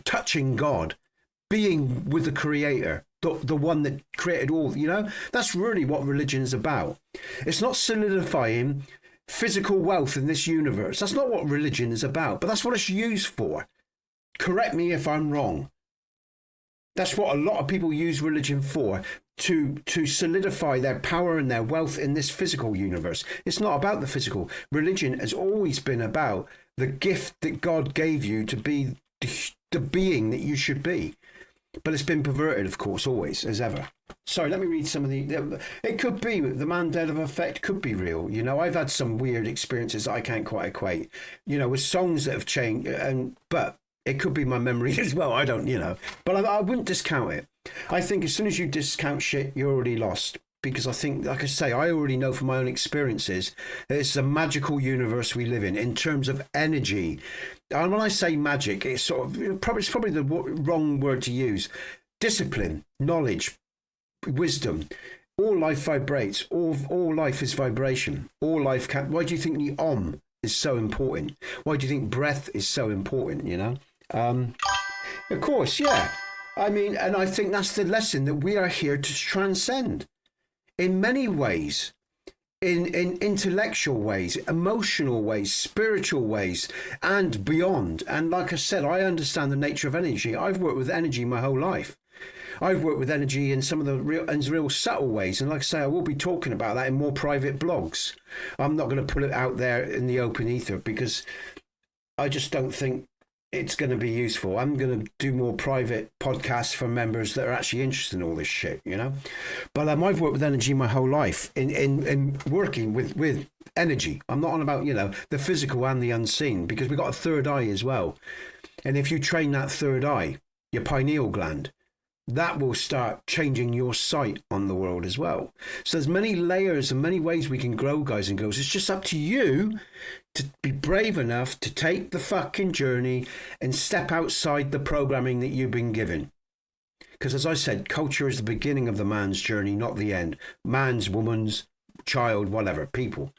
touching God, being with the Creator, the one that created all, you know. That's really what religion is about. It's not solidifying physical wealth in this universe. That's not what religion is about, but that's what it's used for. Correct me if I'm wrong. That's what a lot of people use religion for, to solidify their power and their wealth in this physical universe. It's not about the physical. Religion has always been about the gift that God gave you to be the being that you should be. But it's been perverted, of course, always, as ever. Sorry, let me read some of the... It could be, the Mandela effect could be real. You know, I've had some weird experiences that I can't quite equate, you know, with songs that have changed, but... It could be my memory as well. I don't, you know, but I wouldn't discount it. I think as soon as you discount shit, you're already lost. Because I think, like I say, I already know from my own experiences that it's a magical universe we live in terms of energy. And when I say magic, it's probably the wrong word to use. Discipline, knowledge, wisdom. All life vibrates. All life is vibration. All life can. Why do you think the Om is so important? Why do you think breath is so important? You know. Of course, yeah. I mean, and I think that's the lesson that we are here to transcend in many ways, in intellectual ways, emotional ways, spiritual ways, and beyond. And like I said, I understand the nature of energy. I've worked with energy my whole life. I've worked with energy in some of the real subtle ways. And like I say, I will be talking about that in more private blogs. I'm not going to put it out there in the open ether because I just don't think it's going to be useful. I'm going to do more private podcasts for members that are actually interested in all this shit, you know. But I've worked with energy my whole life in working with energy. I'm not on about, you know, the physical and the unseen, because we've got a third eye as well. And if you train that third eye, your pineal gland, that will start changing your sight on the world as well. So there's many layers and many ways we can grow, guys and girls. It's just up to you to be brave enough to take the fucking journey and step outside the programming that you've been given. Because as I said, culture is the beginning of the man's journey, not the end. Man's, woman's, child, whatever, people.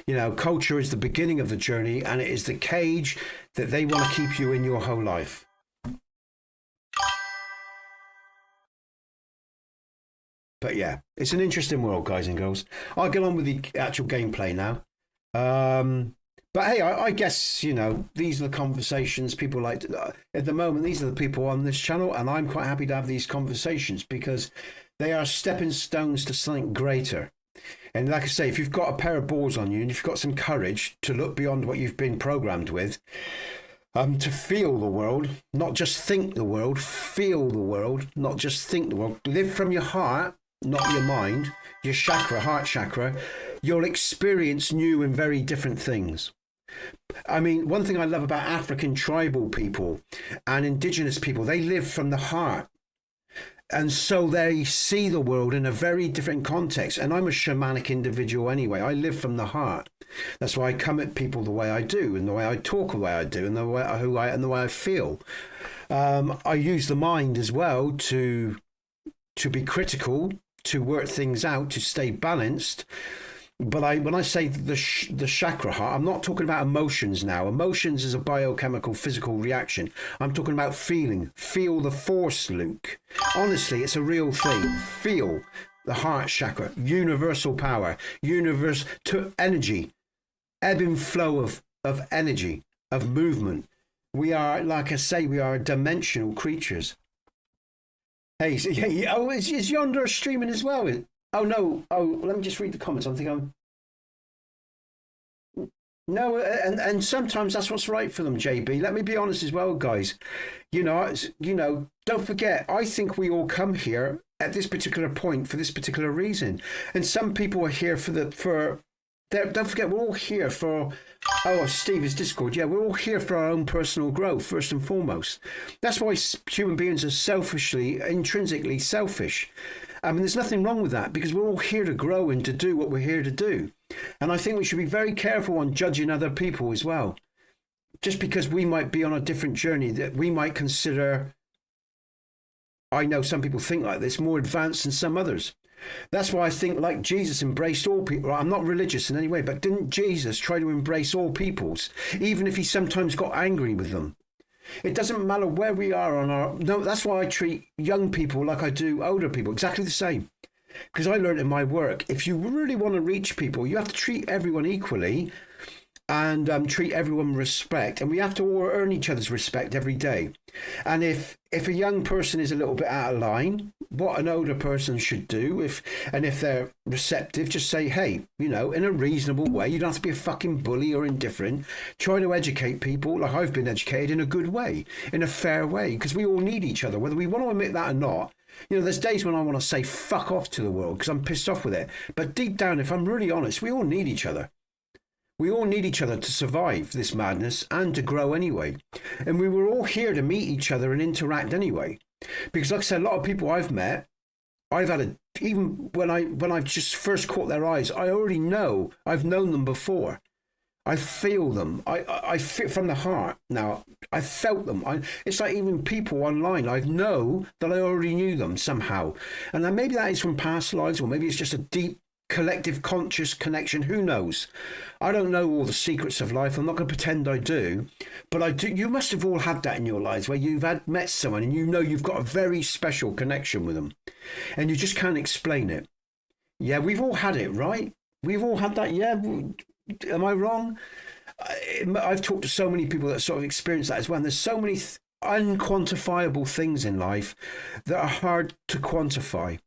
You know, culture is the beginning of the journey, and it is the cage that they want to keep you in your whole life. But yeah, it's an interesting world, guys and girls. I'll get on with the actual gameplay now. But hey, I guess, you know, these are the conversations people like to, at the moment, these are the people on this channel, and I'm quite happy to have these conversations because they are stepping stones to something greater. And like I say, if you've got a pair of balls on you and you've got some courage to look beyond what you've been programmed with, to feel the world, not just think the world, feel the world, not just think the world, live from your heart, not your mind, your chakra, heart chakra, you'll experience new and very different things. I mean, one thing I love about African tribal people and indigenous people, they live from the heart. And so they see the world in a very different context. And I'm a shamanic individual anyway. I live from the heart. That's why I come at people the way I do, and the way I talk the way I do, and the way the way I feel. I use the mind as well to be critical, to work things out, to stay balanced. But when I say the chakra heart, I'm not talking about emotions now. Emotions is a biochemical, physical reaction. I'm talking about feeling. Feel the force, Luke. Honestly, it's a real thing. Feel the heart chakra, universal power, universe to energy, ebb and flow of energy, of movement. We are, like I say, we are dimensional creatures. Hey, oh, is Yonder streaming as well? Oh, no. Oh, let me just read the comments. I'm thinking No, and sometimes that's what's right for them, JB. Let me be honest as well, guys. Don't forget, I think we all come here at this particular point for this particular reason. And some people are here don't forget, we're all here for, oh, Steve is Discord. Yeah, we're all here for our own personal growth, first and foremost. That's why human beings are intrinsically selfish. I mean, there's nothing wrong with that because we're all here to grow and to do what we're here to do. And I think we should be very careful on judging other people as well. Just because we might be on a different journey that we might consider, I know some people think like this, more advanced than some others. That's why I think like Jesus embraced all people. I'm not religious in any way, but didn't Jesus try to embrace all peoples, even if he sometimes got angry with them? It doesn't matter where we are on our... No, that's why I treat young people like I do older people, exactly the same. Because I learned in my work, if you really want to reach people, you have to treat everyone equally and treat everyone with respect. And we have to all earn each other's respect every day. And if a young person is a little bit out of line, what an older person should do, if they're receptive, just say, hey, in a reasonable way, you don't have to be a fucking bully or indifferent. Try to educate people like I've been educated in a good way, in a fair way, because we all need each other, whether we want to admit that or not. There's days when I want to say fuck off to the world because I'm pissed off with it. But deep down, if I'm really honest, we all need each other. We all need each other to survive this madness and to grow anyway. And we were all here to meet each other and interact anyway. Because like I said, a lot of people I've met, even when I've just first caught their eyes, I already know, I've known them before. I feel them. I feel from the heart now. I felt them. It's like even people online, I know that I already knew them somehow. And then maybe that is from past lives, or maybe it's just a deep collective conscious connection. Who knows? I don't know all the secrets of life. I'm not going to pretend I do. But I do. You must have all had that in your lives where you've met someone and you've got a very special connection with them. And you just can't explain it. Yeah, we've all had it, right? We've all had that, yeah. Am I wrong? I've talked to so many people that sort of experience that as well. And there's so many unquantifiable things in life that are hard to quantify.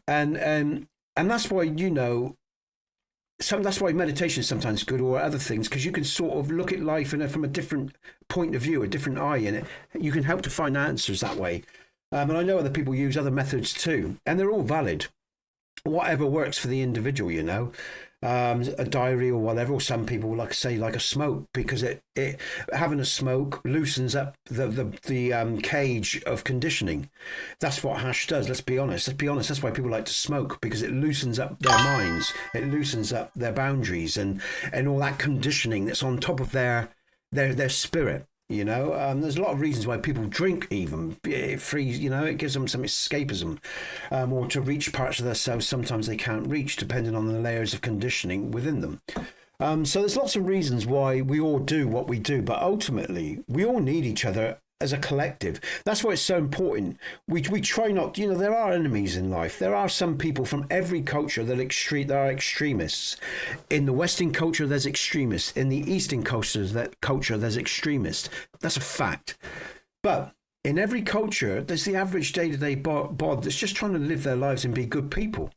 And that's why, that's why meditation is sometimes good, or other things, because you can sort of look at life from a different point of view, a different eye in it. You can help to find answers that way. And I know other people use other methods too, and they're all valid. Whatever works for the individual, a diary or whatever, or some people like say like a smoke, because it having a smoke loosens up the cage of conditioning. That's what hash does. Let's be honest. That's why people like to smoke, because it loosens up their minds, it loosens up their boundaries and all that conditioning that's on top of their spirit. There's a lot of reasons why people drink. Even it frees, it gives them some escapism, or to reach parts of themselves sometimes they can't reach, depending on the layers of conditioning within them. So there's lots of reasons why we all do what we do, but ultimately we all need each other as a collective. That's why it's so important. We try not, there are enemies in life. There are some people from every culture that are extremists. In the Western culture, there's extremists. In the Eastern culture, there's extremists. That's a fact. But in every culture, there's the average day-to-day bod that's just trying to live their lives and be good people.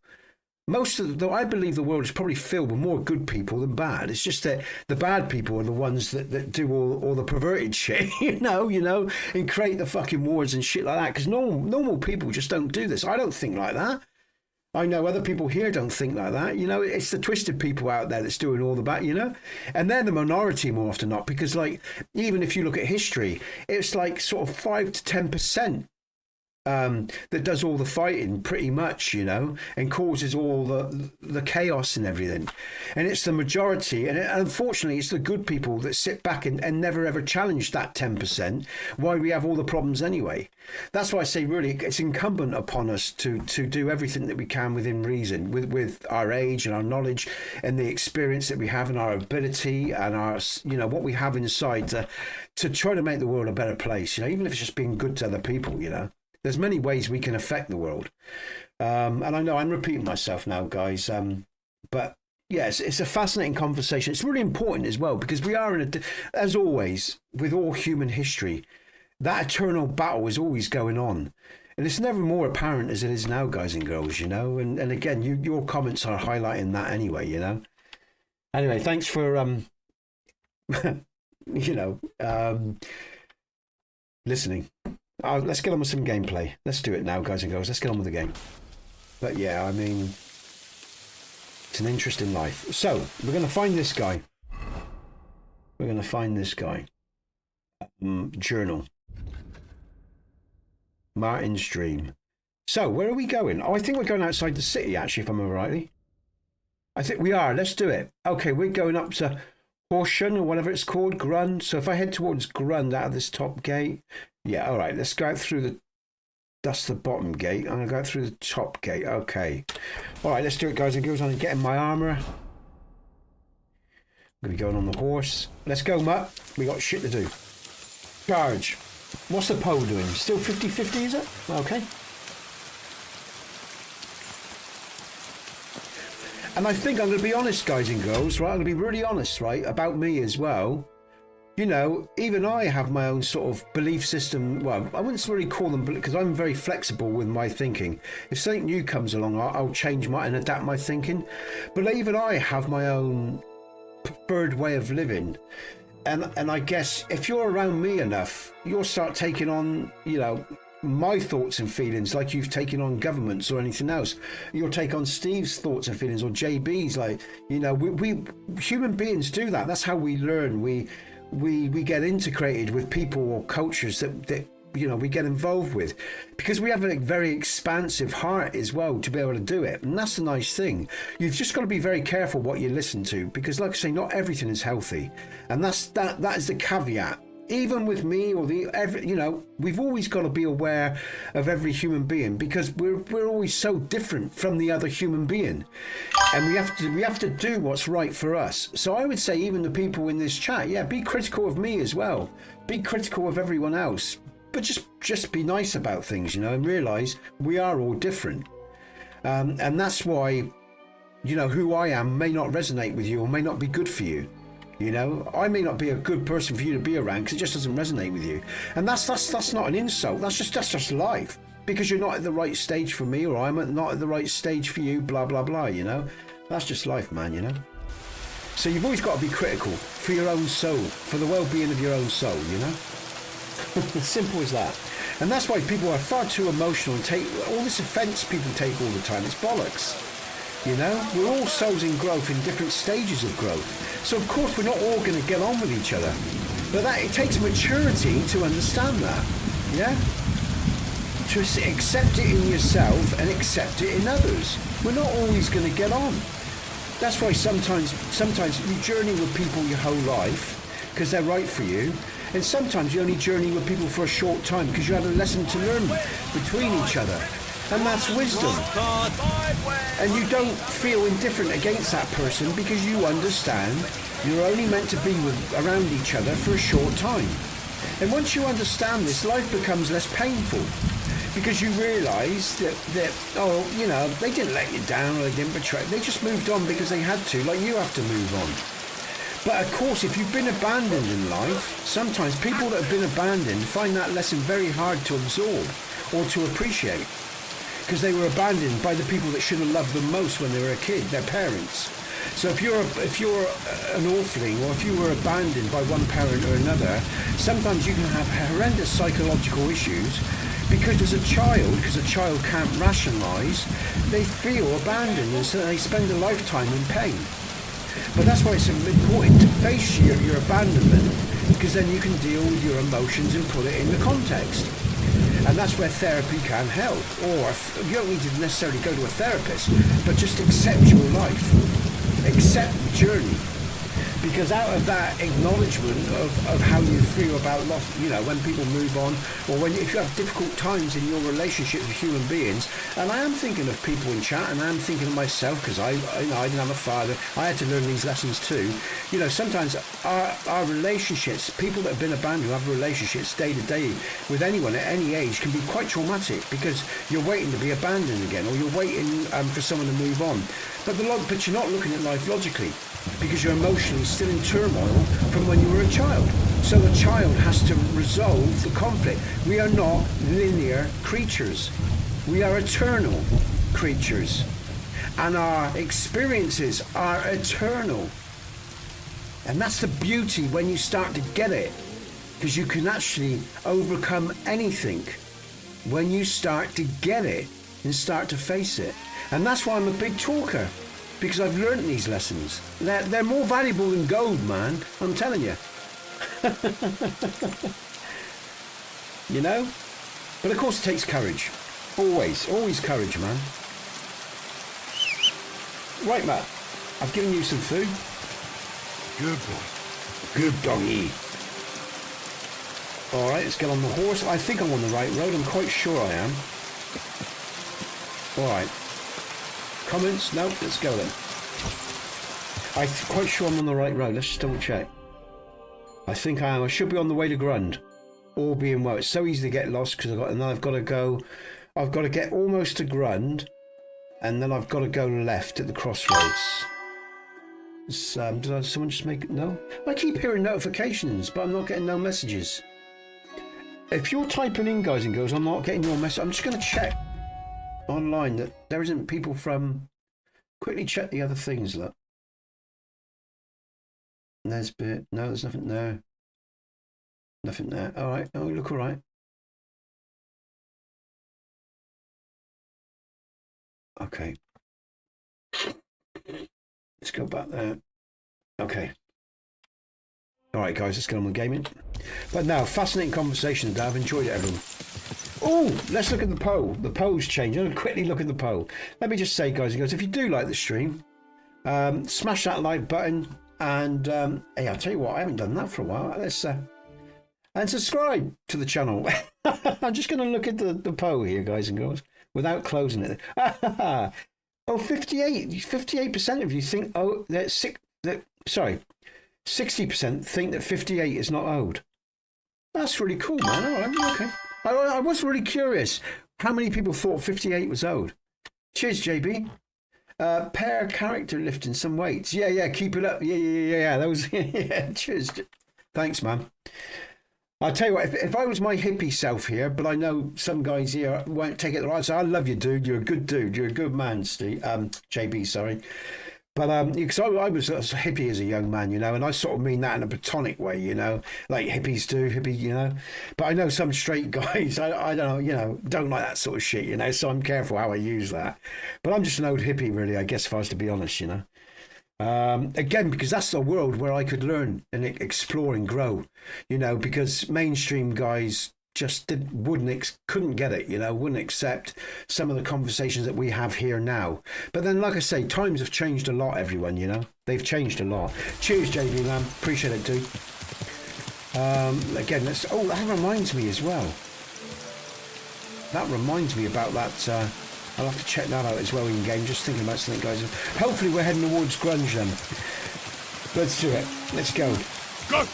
I believe the world is probably filled with more good people than bad. It's just that the bad people are the ones that do all the perverted shit, and create the fucking wars and shit like that. Because normal people just don't do this. I don't think like that. I know other people here don't think like that. It's the twisted people out there that's doing all the bad, and they're the minority more often not, because like, even if you look at history, it's like sort of 5 to 10%. That does all the fighting pretty much, and causes all the chaos and everything. And it's the majority, and unfortunately it's the good people that sit back and never ever challenge that 10%, why we have all the problems anyway. That's why I say really it's incumbent upon us to do everything that we can within reason, with our age and our knowledge and the experience that we have and our ability and our, what we have inside to try to make the world a better place, even if it's just being good to other people, There's many ways we can affect the world. And I know I'm repeating myself now, guys. But yes, it's a fascinating conversation. It's really important as well, because we are as always, with all human history, that eternal battle is always going on. And it's never more apparent as it is now, guys and girls, And again, your comments are highlighting that anyway, Anyway, thanks for you know, listening. Let's get on with some gameplay. Let's do it now, guys and girls. Let's get on with the game. But yeah, I mean, it's an interesting life. So we're going to find this guy. We're going to find this guy. Journal. Martin's Dream. So where are we going? Oh, I think we're going outside the city, actually, if I remember rightly. I think we are. Let's do it. Okay, we're going up to Horsham or whatever it's called, Grund. So if I head towards Grund out of this top gate. Yeah, all right. Let's go out through the... That's the bottom gate. I'm going to go out through the top gate. Okay. All right, let's do it, guys and girls. I'm getting my armour. I'm going to be going on the horse. Let's go, Mutt. We got shit to do. Charge. What's the pole doing? Still 50-50, is it? Okay. And I think I'm going to be honest, guys and girls, right? I'm going to be really honest, right, about me as well. You know, even I have my own sort of belief system. Well, I wouldn't really call them, because I'm very flexible with my thinking. If something new comes along, I'll change my and adapt my thinking. But even I have my own preferred way of living. And I guess if you're around me enough, you'll start taking on, you know, my thoughts and feelings like you've taken on governments or anything else. You'll take on Steve's thoughts and feelings or JB's. Like, you know, we human beings do that. That's how we learn. We get integrated with people or cultures that you know, we get involved with, because we have a very expansive heart as well to be able to do it. And that's the nice thing. You've just got to be very careful what you listen to, because like I say, not everything is healthy. And that is the caveat. Even with me or you know, we've always got to be aware of every human being, because we're always so different from the other human being, and we have to do what's right for us. So I would say even the people in this chat, yeah, be critical of me as well. Be critical of everyone else. But just be nice about things, you know, and realise we are all different. And that's why, you know, who I am may not resonate with you or may not be good for you. You know, I may not be a good person for you to be around because it just doesn't resonate with you. And that's not an insult. That's just life. Because you're not at the right stage for me, or I'm not at the right stage for you, blah, blah, blah, you know. That's just life, man, you know. So you've always got to be critical for your own soul, for the well-being of your own soul, you know. Simple as that. And that's why people are far too emotional and take all this offence people take all the time. It's bollocks. You know, we're all souls in growth, in different stages of growth. So of course we're not all going to get on with each other. But it takes maturity to understand that. Yeah? To accept it in yourself and accept it in others. We're not always going to get on. That's why sometimes you journey with people your whole life because they're right for you. And sometimes you only journey with people for a short time because you have a lesson to learn between each other. And that's wisdom. And you don't feel indifferent against that person because you understand you're only meant to be around each other for a short time. And once you understand this, life becomes less painful because you realise that, oh, you know, they didn't let you down or they didn't betray. They just moved on because they had to, like you have to move on. But of course, if you've been abandoned in life, sometimes people that have been abandoned find that lesson very hard to absorb or to appreciate, because they were abandoned by the people that should have loved them most when they were a kid, their parents. So if you're an orphaning, or if you were abandoned by one parent or another, sometimes you can have horrendous psychological issues because as a child can't rationalise, they feel abandoned, and so they spend a lifetime in pain. But that's why it's important to face your abandonment, because then you can deal with your emotions and put it in the context. And that's where therapy can help. Or you don't need to necessarily go to a therapist, but just accept your life. Accept the journey. Because out of that acknowledgement of how you feel about loss, you know, when people move on, or if you have difficult times in your relationship with human beings, and I am thinking of people in chat, and I am thinking of myself, because I didn't have a father, I had to learn these lessons too. You know, sometimes our relationships, people that have been abandoned, have relationships day to day with anyone at any age, can be quite traumatic, because you're waiting to be abandoned again, or you're waiting for someone to move on. But you're not looking at life logically, because you're emotionally still in turmoil from when you were a child. So the child has to resolve the conflict. We are not linear creatures. We are eternal creatures. And our experiences are eternal. And that's the beauty when you start to get it, because you can actually overcome anything when you start to get it and start to face it. And that's why I'm a big talker, because I've learned these lessons. They're more valuable than gold, man, I'm telling you. You know? But of course it takes courage. Always courage, man. Right, Matt, I've given you some food. Good boy. Good doggy. All right, let's get on the horse. I think I'm on the right road. I'm quite sure I am. All right. Comments? No, let's go then. I'm quite sure I'm on the right road. Let's just double check. I think I am. I should be on the way to Grund. All being well. It's so easy to get lost because I've got to go. I've got to get almost to Grund, and then I've got to go left at the crossroads. Did someone just make it? No? I keep hearing notifications, but I'm not getting no messages. If you're typing in, guys and girls, I'm not getting your message. I'm just going to check online that there isn't people from... Quickly check the other things, look. Nesbit. No, there's nothing there. Nothing there. All right. Oh, look all right. Okay. Let's go back there. Okay. All right, guys, let's get on with gaming. But now, fascinating conversation today. I've enjoyed it, everyone. Oh, let's look at the poll. The poll's changed. I'm going to quickly look at the poll. Let me just say, guys and girls, if you do like the stream, smash that like button. And, hey, I'll tell you what, I haven't done that for a while. Let's, and subscribe to the channel. I'm just going to look at the poll here, guys and girls, without closing it. Oh, 58% of you think, oh, sorry, 60% think that 58 is not owed. That's really cool, man. All right, okay. I was really curious how many people thought 58 was owed. Cheers, JB. Pair character lifting some weights. Yeah, keep it up. Yeah. That was, yeah, cheers. Thanks, man. I'll tell you what, if I was my hippie self here, but I know some guys here won't take it the right side. I love you, dude. You're a good dude. You're a good man, Steve. JB, sorry. But because I was a hippie as a young man, you know, and I sort of mean that in a platonic way, you know, like hippies do, you know. But I know some straight guys, I don't know, you know, don't like that sort of shit, you know, so I'm careful how I use that. But I'm just an old hippie, really, I guess, if I was to be honest, you know. Again, because that's the world where I could learn and explore and grow, you know, because mainstream guys just couldn't get it, you know, wouldn't accept some of the conversations that we have here now. But then, like I say, times have changed a lot, everyone, you know, they've changed a lot. Cheers, JB, man, appreciate it, dude. Again, that reminds me as well. That reminds me about that. I'll have to check that out as well in game. Just thinking about something, guys. Hopefully we're heading towards Grunge then. Let's do it. Let's go. Go!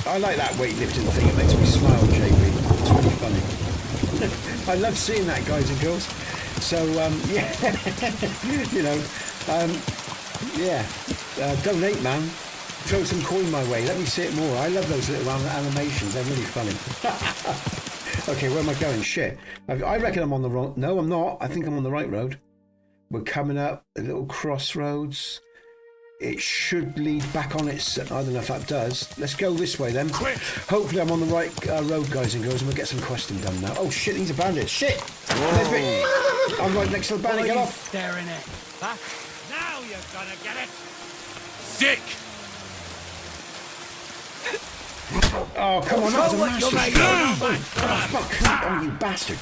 I like that weightlifting thing. It makes me smile, JB. It's really funny. I love seeing that, guys and girls. So, yeah. You know, yeah. Donate, man. Throw some coin my way. Let me see it more. I love those little animations. They're really funny. Okay, where am I going? Shit. I reckon I'm on the wrong... No, I'm not. I think I'm on the right road. We're coming up a little crossroads. It should lead back on its... I don't know if that does. Let's go this way then. Quick. Hopefully I'm on the right road, guys and girls, and we'll get some questing done now. Oh, shit, these are bandits. Shit! I'm right next to the bandit. Get off. Staring at. Huh? Now you're gonna get it! Sick! Oh, come on, that was a master stroke. Oh, fuck. Oh, you bastard.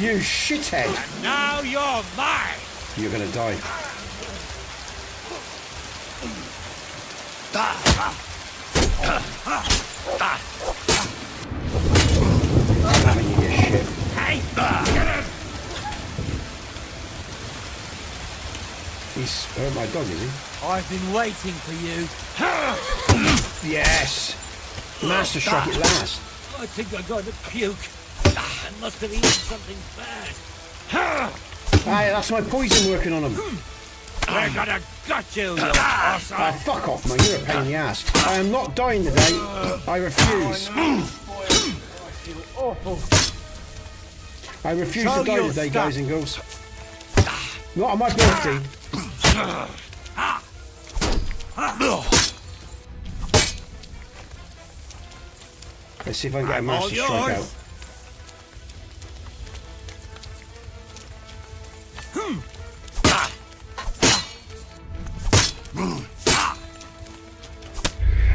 You shithead. And now you're mine! You're gonna die. I'm having you, you shit. Hey! Get him! He's hurt my dog, is he? I've been waiting for you. Yes! Master struck at last. I think I'm going to puke. I must have eaten something bad. Aye, that's my poison working on him. We're gonna gut you, you Ah, awesome! fuck off, man. You're a pain in the ass. I am not dying today. I refuse. I feel awful. I refuse to die today, guys and girls. Not on my birthday. Let's see if I can get a I'm all master strike yours. out.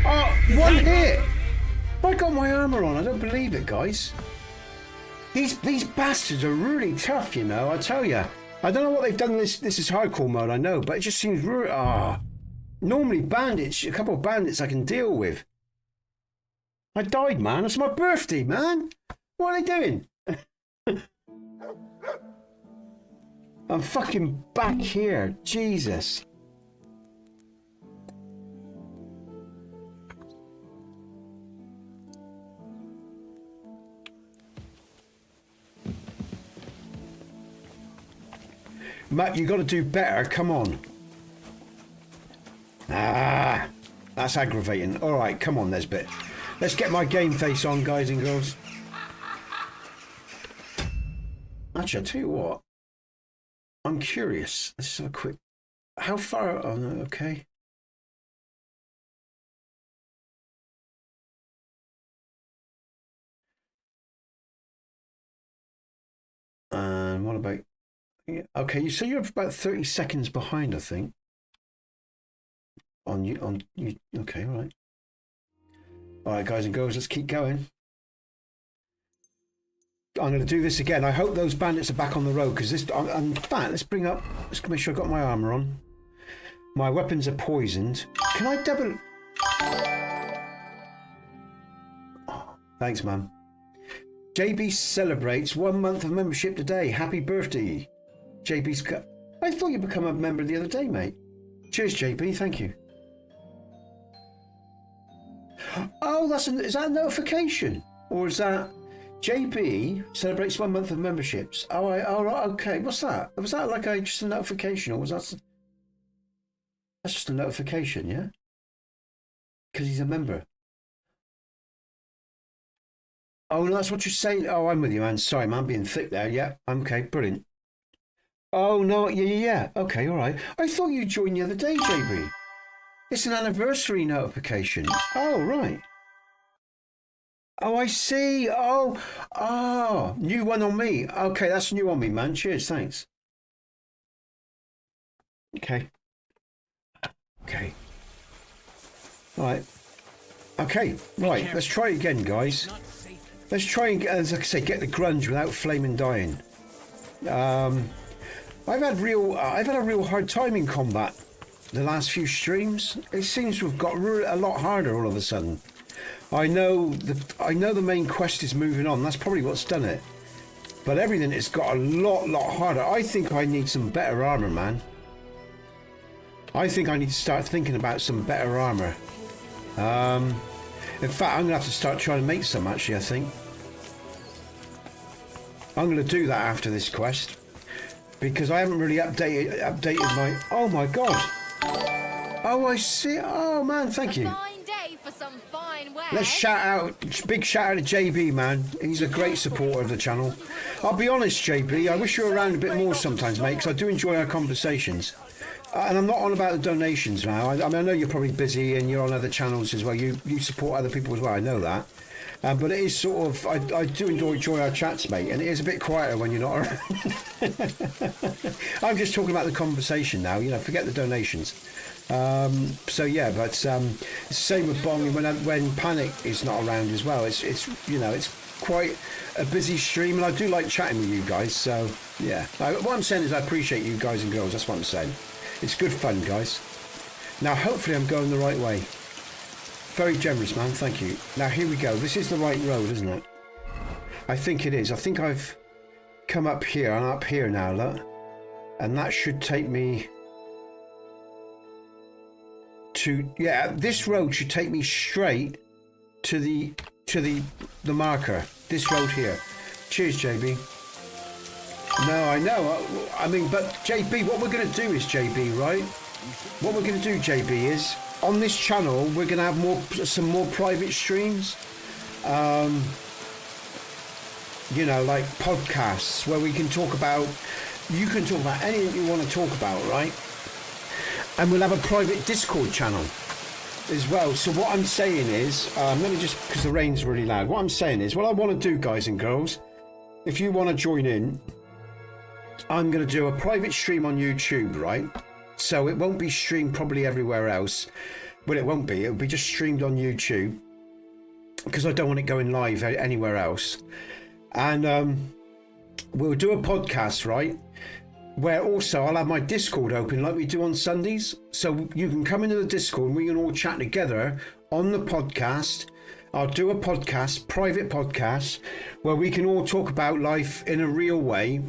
Oh, one hit! I got my armour on. I don't believe it, guys. These bastards are really tough, you know. I tell you. I don't know what they've done. This is hardcore mode, I know, but it just seems really. Normally bandits, a couple of bandits I can deal with. I died, man. It's my birthday, man. What are they doing? I'm fucking back here. Jesus. Matt, you got to do better. Come on. Ah, that's aggravating. All right, come on, Nesbit. Let's get my game face on, guys and girls. Actually, I'll tell you what. I'm curious. Let's have a quick... How far... Oh, no, okay. And what about... Yeah, okay, so you're about 30 seconds behind, I think. On you, okay, all right. All right, guys and girls, let's keep going. I'm going to do this again. I hope those bandits are back on the road because this. In fact, let's make sure I've got my armor on. My weapons are poisoned. Can I double? Oh, thanks, man. JB celebrates 1 month of membership today. Happy birthday, JB's. I thought you become a member the other day, mate. Cheers, JB. Thank you. Oh, is that a notification? Or is that JB celebrates 1 month of memberships? Oh, right, okay. What's that? Was that like just a notification, or was that's just a notification, yeah? Because he's a member. Oh, no, that's what you're saying. Oh, I'm with you, man. Sorry, man, being thick there. Yeah, okay, brilliant. Oh, no, yeah. Okay, all right. I thought you joined the other day, JB. It's an anniversary notification. Oh, right. Oh, I see. Oh, new one on me. Okay, that's new on me, man. Cheers, thanks. Okay. All right. Okay, right. Let's try again, guys. Let's try and, as I say, get the grunge without flaming dying. I've had a real hard time in combat. The last few streams, it seems to have got a lot harder all of a sudden. I know the main quest is moving on. That's probably what's done it. But everything has got a lot harder. I think I need some better armor, man. I think I need to start thinking about some better armor. In fact, I'm gonna have to start trying to make some. Actually, I think I'm gonna do that after this quest because I haven't really updated my. Oh my god. Oh, I see. Oh, man, thank you. Fine day for some fine wear. Let's big shout out to JB, man. He's a great supporter of the channel. I'll be honest, JB, I wish you were around a bit more sometimes, mate, because I do enjoy our conversations. And I'm not on about the donations now. I mean, I know you're probably busy and you're on other channels as well. You support other people as well, I know that. But it is sort of, I do enjoy our chats, mate, and it is a bit quieter when you're not around. I'm just talking about the conversation now, forget the donations. So yeah, but same with Bong when Panic is not around as well. It's quite a busy stream, and I do like chatting with you guys. So yeah, what I'm saying is I appreciate you guys and girls. That's what I'm saying. It's good fun, guys. Now hopefully I'm going the right way. Very generous, man. Thank you. Now here we go. This is the right road, isn't it? I think it is. I think I've come up here. I'm up here now, look, and that should take me to, yeah, this road should take me straight to the marker. This road here. Cheers, JB. No, I know. I mean, but JB, what we're going to do is, JB, right? What we're going to do, JB, is on this channel we're going to have some more private streams. Like podcasts where we can talk about. You can talk about anything you want to talk about, right? And we'll have a private Discord channel as well. So what I'm saying is, let me just, because the rain's really loud. What I'm saying is, what I want to do, guys and girls, if you want to join in, I'm going to do a private stream on YouTube, right? So it won't be streamed probably everywhere else. Well, it won't be. It'll be just streamed on YouTube because I don't want it going live anywhere else. And we'll do a podcast, right? Where also I'll have my Discord open like we do on Sundays. So you can come into the Discord and we can all chat together on the podcast. I'll do a podcast, private podcast, where we can all talk about life in a real way.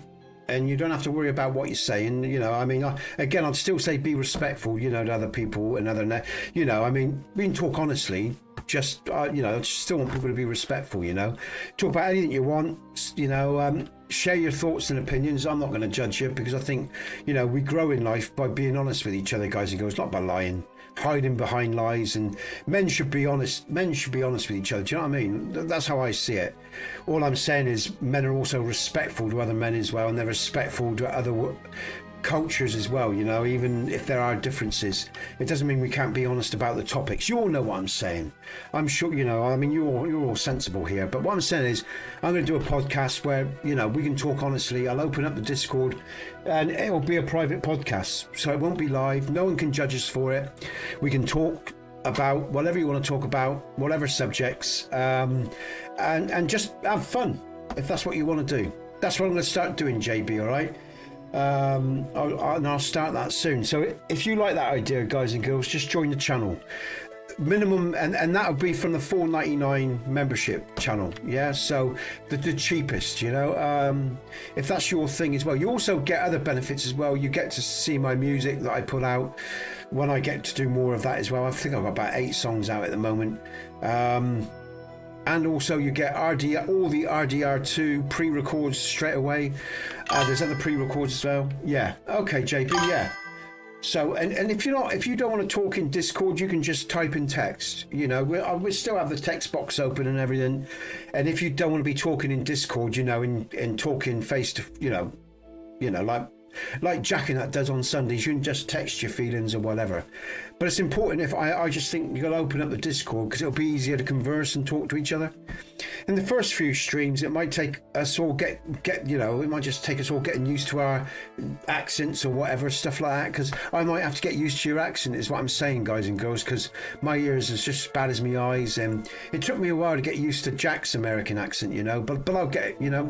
And you don't have to worry about what you're saying, you know. I mean, again, I'd still say be respectful, you know, to other people and other, you know. I mean, we can talk honestly. Just, you know, still want people to be respectful, you know. Talk about anything you want, you know. Share your thoughts and opinions. I'm not going to judge you because I think, you know, we grow in life by being honest with each other, guys and girls, not by lying, hiding behind lies. And men should be honest. Men should be honest with each other. Do you know what I mean? That's how I see it. All I'm saying is men are also respectful to other men as well, and they're respectful to other cultures as well, you know, even if there are differences. It doesn't mean we can't be honest about the topics. You all know what I'm saying. I'm sure, you know, I mean, you're all sensible here. But what I'm saying is I'm going to do a podcast where, you know, we can talk honestly. I'll open up the Discord and it'll be a private podcast. So it won't be live. No one can judge us for it. We can talk about whatever you want to talk about, whatever subjects, and just have fun if that's what you want to do. That's what I'm going to start doing, JB, all right? I'll start that soon. So if you like that idea, guys and girls, just join the channel. Minimum, and that'll be from the $4.99 membership channel. Yeah, so the cheapest, you know. If that's your thing as well, you also get other benefits as well. You get to see my music that I put out when I get to do more of that as well. I think I've got about 8 songs out at the moment. And also you get all the RDR2 pre-records straight away. There's other pre-records as well. Yeah. Okay, JB. Yeah. So, and if you don't want to talk in Discord, you can just type in text. You know, we still have the text box open and everything. And if you don't want to be talking in Discord, you know, in talking face to, you know, like Jack and that does on Sundays, you can just text your feelings or whatever. But it's important, if I just think you've got to open up the Discord because it'll be easier to converse and talk to each other. In the first few streams, it might take us all you know, it might just take us all getting used to our accents or whatever, stuff like that, because I might have to get used to your accent is what I'm saying, guys and girls, because my ears is just as bad as my eyes, and it took me a while to get used to Jack's American accent, you know, but I'll get it, you know.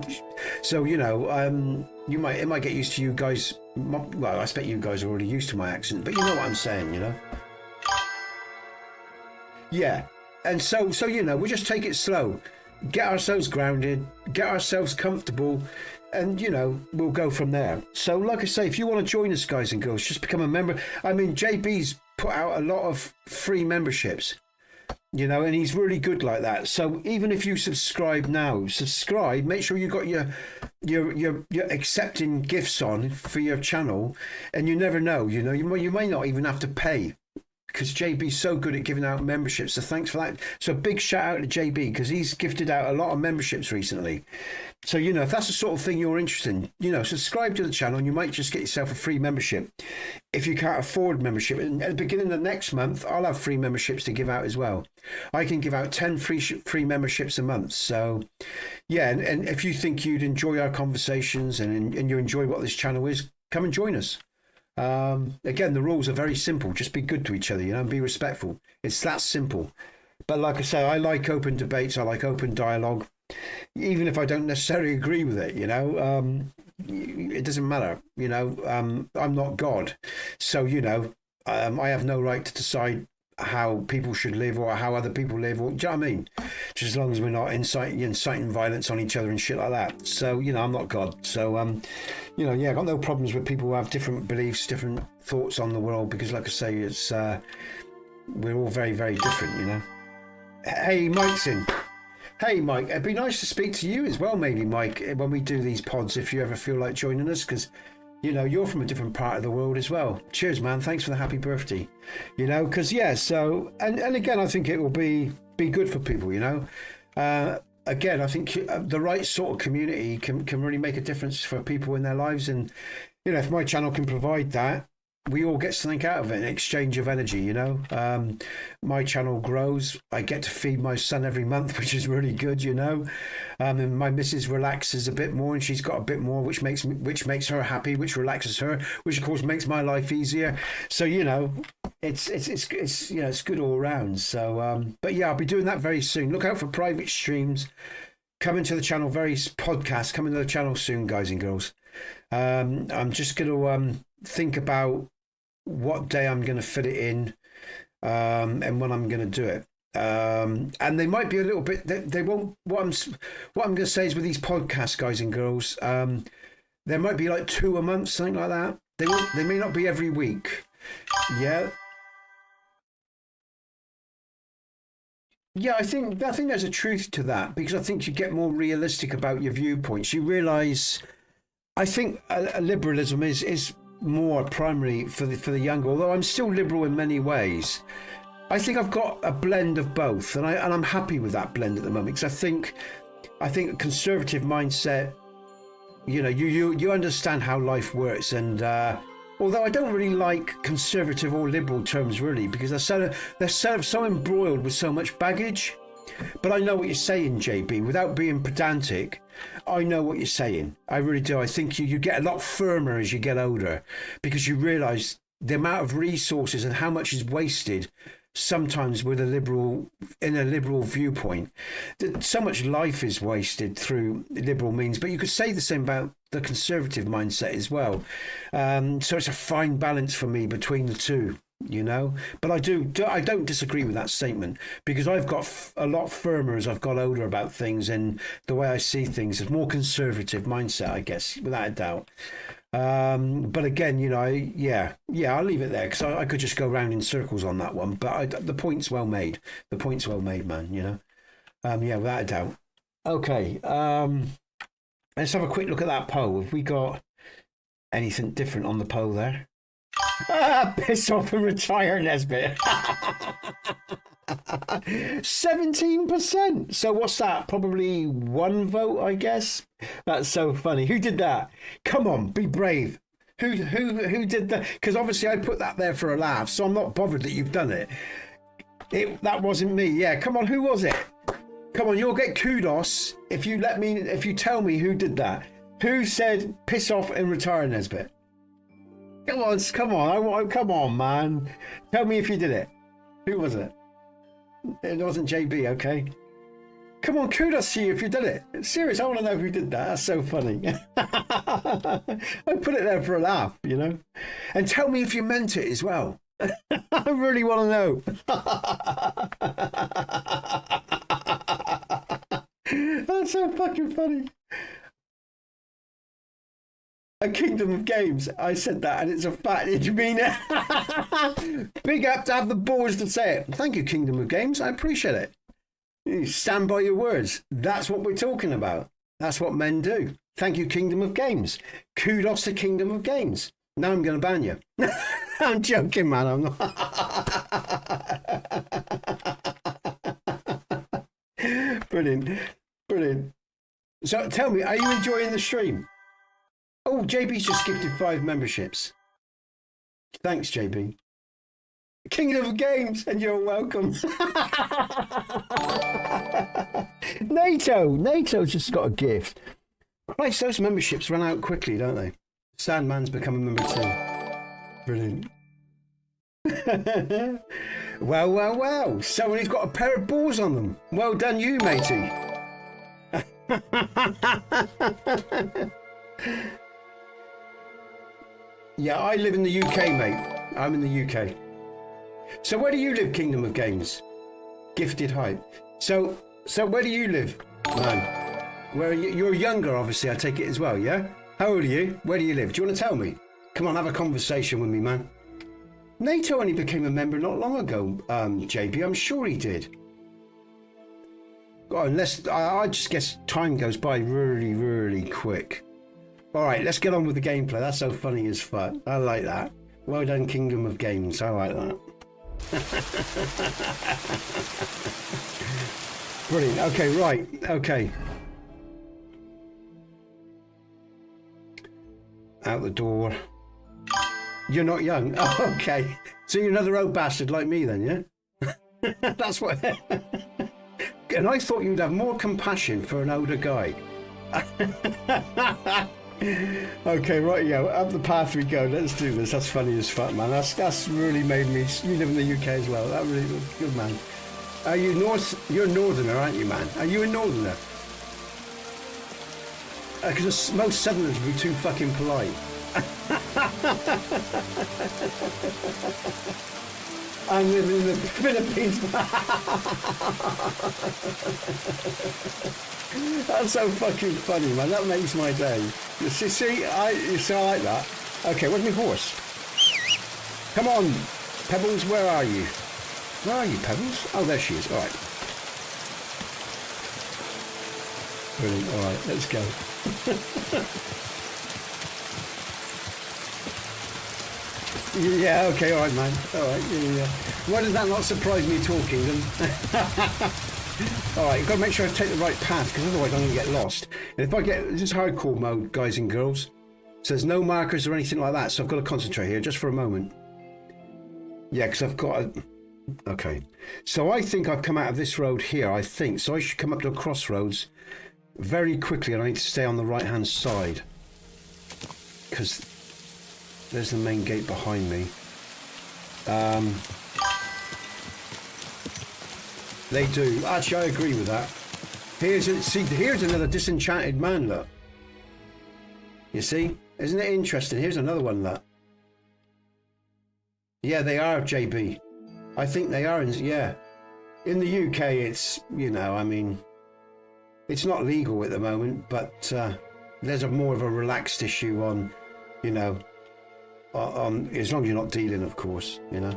So, you know, it might get used to you guys. Well, I expect you guys are already used to my accent, but you know what I'm saying, you know. Yeah, and so you know, we'll just take it slow, get ourselves grounded, get ourselves comfortable, and you know, we'll go from there. So like I say, if you want to join us, guys and girls, just become a member. I mean, JB's put out a lot of free memberships, you know, and he's really good like that. So even if you subscribe now, make sure you got your accepting gifts on for your channel, and you never know, you know, you may not even have to pay, because JB's so good at giving out memberships. So thanks for that. So big shout out to JB, because he's gifted out a lot of memberships recently. So, you know, if that's the sort of thing you're interested in, you know, subscribe to the channel and you might just get yourself a free membership. If you can't afford membership, and at the beginning of next month, I'll have free memberships to give out as well. I can give out 10 free memberships a month. So, yeah, and if you think you'd enjoy our conversations and you enjoy what this channel is, come and join us. Again, the rules are very simple. Just be good to each other, you know, and be respectful. It's that simple. But like I say, I like open debates. I like open dialogue, even if I don't necessarily agree with it, you know. It doesn't matter, you know. I'm not God, so, you know, I have no right to decide how people should live or how other people live, or, do you know what I mean? Just as long as we're not inciting violence on each other and shit like that. So, you know, I'm not God. So, you know, yeah, I've got no problems with people who have different beliefs, different thoughts on the world, because like I say, it's we're all very, very different, you know. Hey, Mike's in. Hey, Mike, it'd be nice to speak to you as well, maybe, Mike, when we do these pods, if you ever feel like joining us, because, you know, you're from a different part of the world as well. Cheers, man. Thanks for the happy birthday. You know, because, yeah, so, and again, I think it will be good for people, you know. Again, I think the right sort of community can really make a difference for people in their lives. And, you know, if my channel can provide that, we all get something out of it, an exchange of energy, you know. My channel grows. I get to feed my son every month, which is really good, you know. And my missus relaxes a bit more, and she's got a bit more, which makes her happy, which relaxes her, which of course makes my life easier. So you know, it's you know, it's good all around. So but yeah, I'll be doing that very soon. Look out for private streams coming to the channel, podcast coming to the channel soon, guys and girls. I'm just going to think about what day I'm going to fit it in, and when I'm going to do it. And they might be a little bit. They won't. What I'm going to say is with these podcasts, guys and girls, there might be like 2 a month, something like that. They may not be every week. Yeah. Yeah, I think there's a truth to that, because I think you get more realistic about your viewpoints. You realise, I think liberalism is more primary for the younger, although I'm still liberal in many ways. I think I've got a blend of both, and I'm happy with that blend at the moment, because I think a conservative mindset, you know, you understand how life works, and although I don't really like conservative or liberal terms really, because they're so embroiled with so much baggage. But I know what you're saying, JB. Without being pedantic, I know what you're saying. I really do. I think you get a lot firmer as you get older, because you realise the amount of resources and how much is wasted sometimes with a liberal viewpoint. So much life is wasted through liberal means, but you could say the same about the conservative mindset as well. So it's a fine balance for me between the two, you know. But I don't disagree with that statement, because I've got a lot firmer as I've got older about things, and the way I see things is more conservative mindset, I guess, without a doubt. But again, you know, I'll leave it there, because I could just go around in circles on that one. But the point's well made. The point's well made, man. You know, yeah, without a doubt. Okay, let's have a quick look at that poll. Have we got anything different on the poll there? Piss off and retire, Nesbit. 17%. So what's that? Probably 1 vote, I guess. That's so funny. Who did that? Come on, be brave. Who did that? Because obviously I put that there for a laugh, so I'm not bothered that you've done it. That wasn't me. Yeah, come on. Who was it? Come on, you'll get kudos if you tell me who did that. Who said piss off and retire, Nesbit? Come on, come on, man. Tell me if you did it. Who was it? It wasn't JB, okay? Come on, kudos to you if you did it. Serious, I want to know who did that. That's so funny. I put it there for a laugh, you know? And tell me if you meant it as well. I really want to know. That's so fucking funny. A Kingdom of Games. I said that, and it's a fact. Did you mean it? Big up to have the balls to say it. Thank you, Kingdom of Games. I appreciate it. You stand by your words. That's what we're talking about. That's what men do. Thank you, Kingdom of Games. Kudos to Kingdom of Games. Now I'm going to ban you. I'm joking, man. I'm not. Brilliant. Brilliant. So tell me, are you enjoying the stream? Oh, JB's just gifted 5 memberships. Thanks, JB. Kingdom of Games, and you're welcome. NATO's just got a gift. Christ, those memberships run out quickly, don't they? Sandman's become a member too. Brilliant. Well. Somebody's got a pair of balls on them. Well done you, matey. Yeah, I live in the UK, mate. I'm in the UK. So where do you live, Kingdom of Games? Gifted height. So where do you live, man? Where are you? You're younger, obviously, I take it as well, yeah? How old are you? Where do you live? Do you want to tell me? Come on, have a conversation with me, man. NATO only became a member not long ago, JB. I'm sure he did. God, unless, I just guess time goes by really, really quick. All right, let's get on with the gameplay. That's so funny as fuck. I like that. Well done, Kingdom of Games. I like that. Brilliant. Okay, right. Okay. Out the door. You're not young. Oh, okay. So you're another old bastard like me then, yeah? That's what... And I thought you'd have more compassion for an older guy. Okay, right, yeah, up the path we go. Let's do this. That's funny as fuck, man. That's really made me... You live in the UK as well. That really was good, man. Are you You're a northerner, aren't you, man? Are you a northerner? Because most southerners would be too fucking polite. I'm living in the Philippines. That's so fucking funny, man. That makes my day. You see, I like that. Okay, where's my horse? Come on, Pebbles, where are you? Where are you, Pebbles? Oh, there she is. All right. Brilliant. All right, let's go. Yeah, okay, all right, man. All right, yeah. Why does that not surprise me talking then? All right, you've got to make sure I take the right path, because otherwise I'm going to get lost. And if I get... This is hardcore mode, guys and girls. So there's no markers or anything like that, so I've got to concentrate here just for a moment. Yeah, because I've got a... Okay. So I think I've come out of this road here, I think. So I should come up to a crossroads very quickly, and I need to stay on the right-hand side. Because... There's the main gate behind me. They do. Actually, I agree with that. Here's another disenchanted man, look. You see? Isn't it interesting? Here's another one, look. Yeah, they are, JB. I think they are, yeah. In the UK, it's, you know, I mean, it's not legal at the moment, but there's more of a relaxed issue on, you know, on as long as you're not dealing, of course, you know.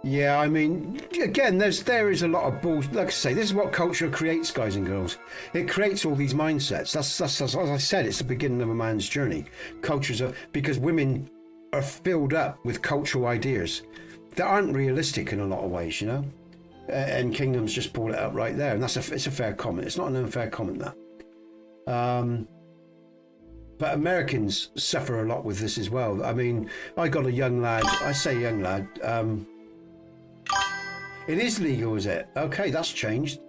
Yeah, I mean, again, there is a lot of bullshit. Like I say, this is what culture creates, guys and girls. It creates all these mindsets. That's as I said, it's the beginning of a man's journey. Cultures are, because women are filled up with cultural ideas that aren't realistic in a lot of ways, you know. And Kingdom's just brought it up right there, and it's a fair comment. It's not an unfair comment, that. But Americans suffer a lot with this as well. I mean, I got a young lad. I say young lad. It is legal, is it? Okay, that's changed.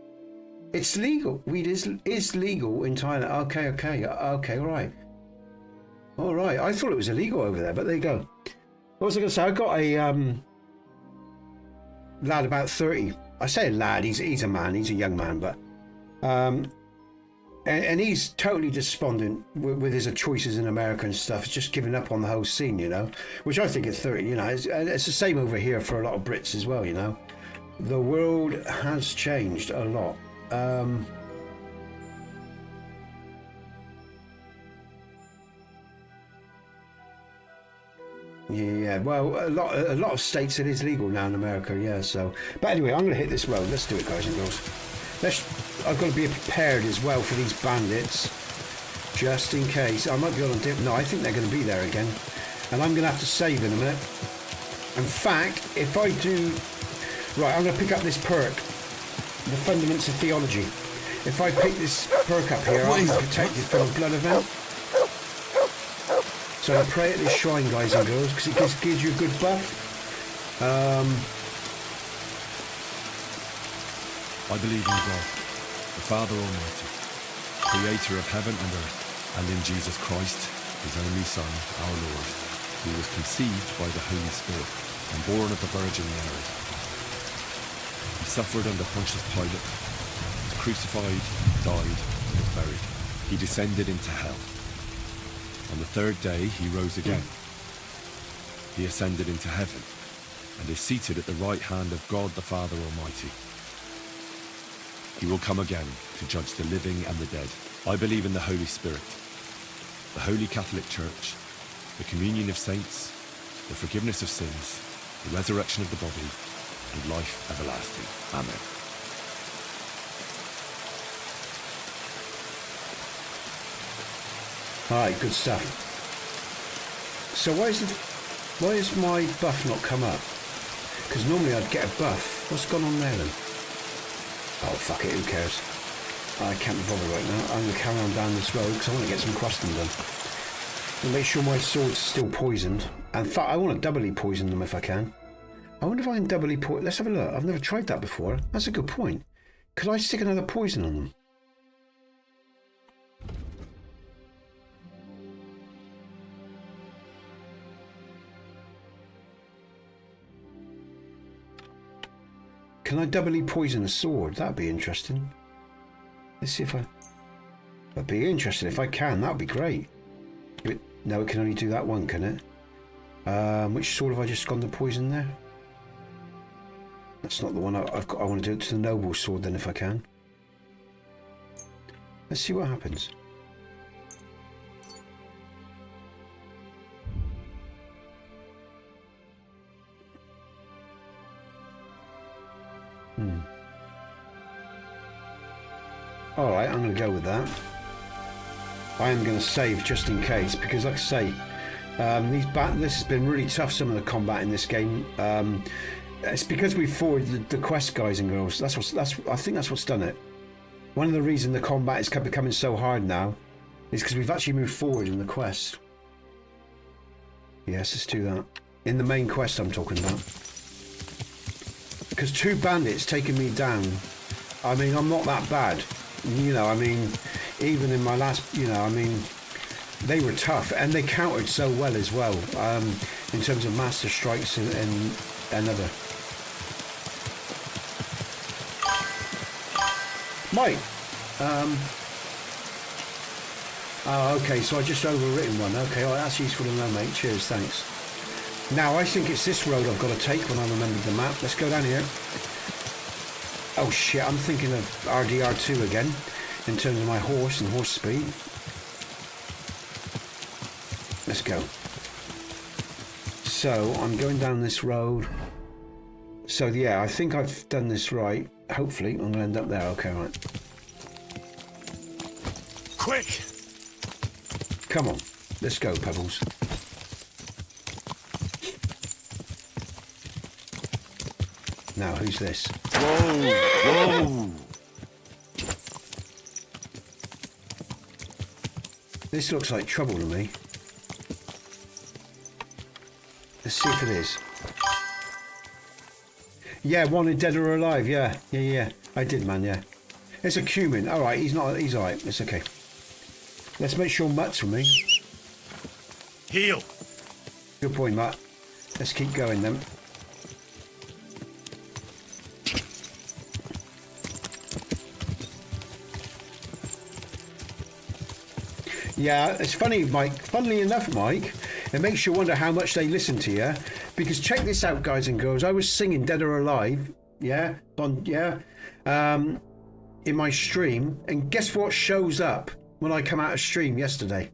It's legal. Weed is legal in Thailand. Okay, all right. I thought it was illegal over there, but there you go. What was I going to say? I got a lad about 30. I say a lad. He's a man. He's a young man, but and he's totally despondent with his choices in America and stuff. It's just giving up on the whole scene, you know, which I think at 30, you know, it's the same over here for a lot of Brits as well, you know. The world has changed a lot. Yeah, well, a lot of states it is legal now in America, yeah, so. But anyway, I'm going to hit this road. Let's do it, guys and girls. I've got to be prepared as well for these bandits, just in case. I might be on a dip. No, I think they're going to be there again, and I'm going to have to save in a minute. In fact, if I do, right, I'm going to pick up this perk, the Fundaments of Theology. If I pick this perk up here, I'm protected from a blood event. So I pray at this shrine, guys and girls, because it gives you a good buff. I believe in God, the Father Almighty, creator of heaven and earth, and in Jesus Christ, his only Son, our Lord, who was conceived by the Holy Spirit and born of the Virgin Mary. He suffered under Pontius Pilate, was crucified, died, and was buried. He descended into hell. On the third day, he rose again. He ascended into heaven and is seated at the right hand of God the Father Almighty. He will come again to judge the living and the dead. I believe in the Holy Spirit, the Holy Catholic Church, the communion of saints, the forgiveness of sins, the resurrection of the body, and life everlasting. Amen. Alright, good stuff. So why has my buff not come up? Because normally I'd get a buff. What's gone on there then? Oh, fuck it, who cares? I can't be bothered right now. I'm going to carry on down this road because I want to get some questing done. And make sure my sword's still poisoned. In fact, I want to doubly poison them if I can. I wonder if I can doubly poison... Let's have a look. I've never tried that before. That's a good point. Could I stick another poison on them? Can I doubly poison a sword? That'd be interesting. Let's see if I... That'd be interesting. If I can, that'd be great. No, it can only do that one, can it? Which sword have I just gone to poison there? That's not the one I've got. I want to do it to the noble sword then if I can. Let's see what happens. Alright, I'm going to go with that. I am going to save just in case, because like I say, this has been really tough, some of the combat in this game. It's because we forwarded the quest, guys and girls. I think that's what's done it. One of the reasons the combat is becoming so hard now is because we've actually moved forward in the quest. Yes, let's do that. In the main quest I'm talking about. Because 2 bandits taking me down, I mean, I'm not that bad. You know, I mean, even in my last, you know, I mean, they were tough and they countered so well as well, in terms of master strikes and other. Mike, oh, okay, so I just overwritten one. Okay, oh, that's useful to know, mate. Cheers, thanks. Now, I think it's this road I've got to take when I remembered the map. Let's go down here. Oh shit, I'm thinking of RDR2 again, in terms of my horse and horse speed. Let's go. So, I'm going down this road. So yeah, I think I've done this right. Hopefully, I'm going to end up there. Okay, right. Quick! Come on, let's go, Pebbles. Now, who's this? Whoa! Whoa! This looks like trouble to me. Let's see if it is. Yeah, wanted dead or alive. Yeah. I did, man. Yeah. It's a cumin. All right, he's not. He's all right. It's okay. Let's make sure Mutt's with me. Heal. Good point, Mutt. Let's keep going then. Yeah, it's funny, Mike. Funnily enough, Mike, it makes you wonder how much they listen to you. Because check this out, guys and girls. I was singing Dead or Alive, in my stream. And guess what shows up when I come out of stream yesterday?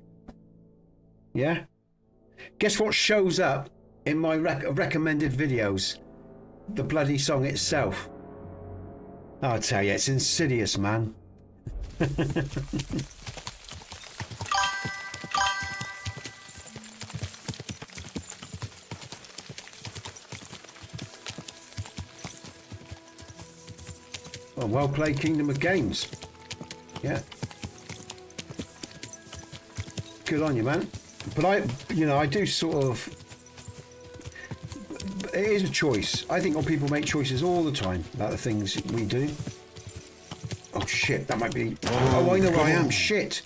Yeah? Guess what shows up in my recommended videos? The bloody song itself. I'll tell you, it's insidious, man. Oh, well played, Kingdom of Games. Yeah. Good on you, man. But I do sort of... It is a choice. I think people make choices all the time about the things we do. Oh, shit, that might be... Oh, I know where I am. Shit.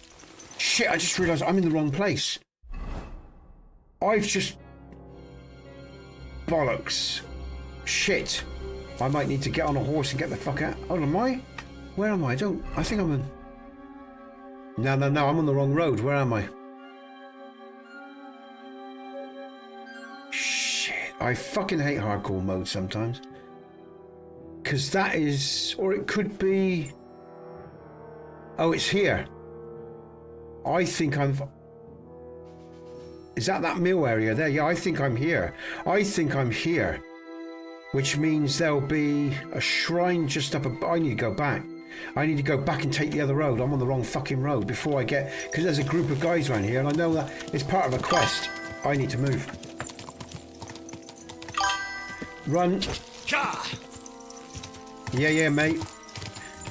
Shit, I just realised I'm in the wrong place. I've just... Bollocks. Shit. I might need to get on a horse and get the fuck out. Oh, am I? Where am I? I think I'm in... No, I'm on the wrong road. Where am I? Shit. I fucking hate hardcore mode sometimes. Because that is... Or it could be... Oh, it's here. I think I'm... Is that mill area there? Yeah, I think I'm here. Which means there'll be a shrine just up... I need to go back. I need to go back and take the other road. I'm on the wrong fucking road before I get... Because there's a group of guys around here and I know that it's part of a quest. I need to move. Run. Yeah, mate.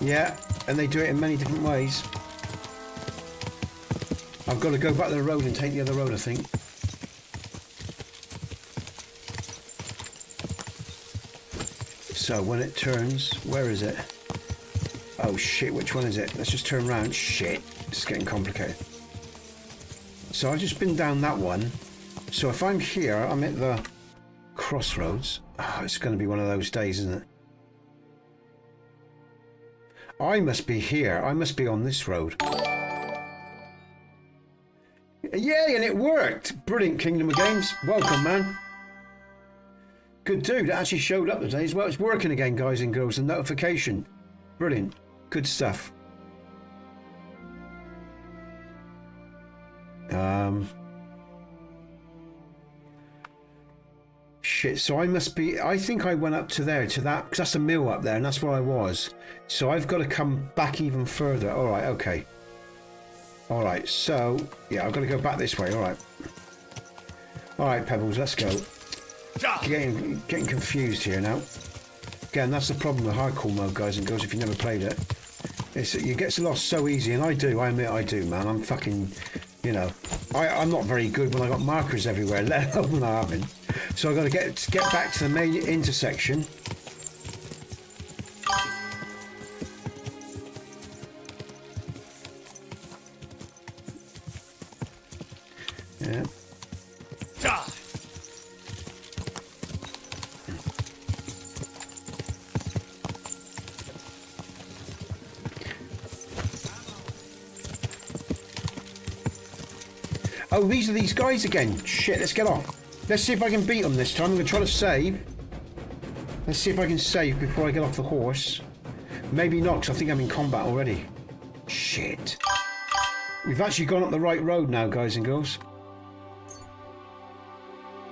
Yeah, and they do it in many different ways. I've got to go back to the road and take the other road, I think. So when it turns, where is it? Oh shit, which one is it? Let's just turn around. Shit, it's getting complicated. So I've just been down that one. So if I'm here, I'm at the crossroads. Oh, it's going to be one of those days, isn't it? I must be here. I must be on this road. Yay, and it worked! Brilliant, Kingdom of Games. Welcome, man. Good dude. It actually showed up today as well. It's working again, guys and girls. The notification. Brilliant. Good stuff. Shit, so I must be... I think I went up to there, to that... Because that's a mill up there, and that's where I was. So I've got to come back even further. Alright, okay. Alright, so... Yeah, I've got to go back this way, alright. Alright, Pebbles, let's go. Getting confused here now. Again, that's the problem with hardcore mode, guys and girls, if you've never played it. You get lost so easy, and I admit I do, man. I'm fucking... You know, I'm not very good when I got markers everywhere, let alone when I haven't. So I've got to get back to the main intersection. Yeah. Oh, these are these guys again. Shit, let's get off. Let's see if I can beat them this time. I'm going to try to save. Let's see if I can save before I get off the horse. Maybe not, because I think I'm in combat already. Shit. We've actually gone up the right road now, guys and girls.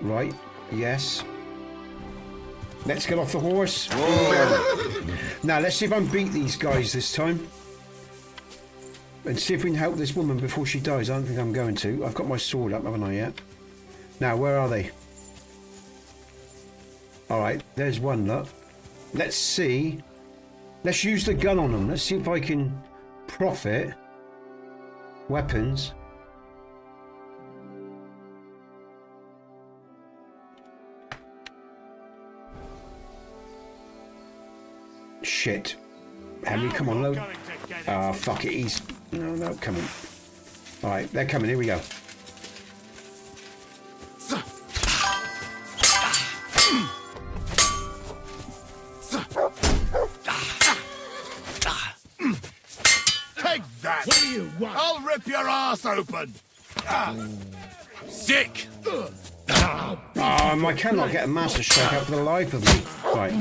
Right. Yes. Let's get off the horse. Now, let's see if I can beat these guys this time. And see if we can help this woman before she dies. I don't think I'm going to. I've got my sword up, haven't I, yet? Now, where are they? Alright, there's one, look. Let's see. Let's use the gun on them. Let's see if I can profit. Weapons. Shit. Henry, come on, load. Ah, fuck it, he's... No, coming. Alright, they're coming, here we go. Take that! What do you want? I'll rip your ass open! Sick! I cannot get a master stroke out for the life of me. Right.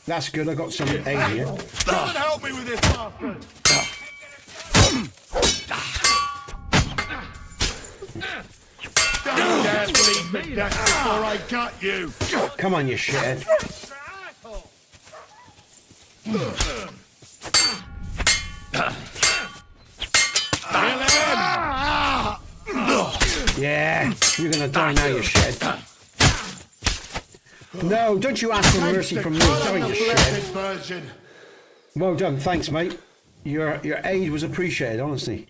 That's good, I got some aid here. Come and help me with this bastard! Don't dare bleed me death before I cut you! Come on, you shithead. Yeah, you're gonna die now, you shithead. No, don't you ask for mercy from me, don't you shithead. Well done, thanks, mate. Your aid was appreciated, honestly.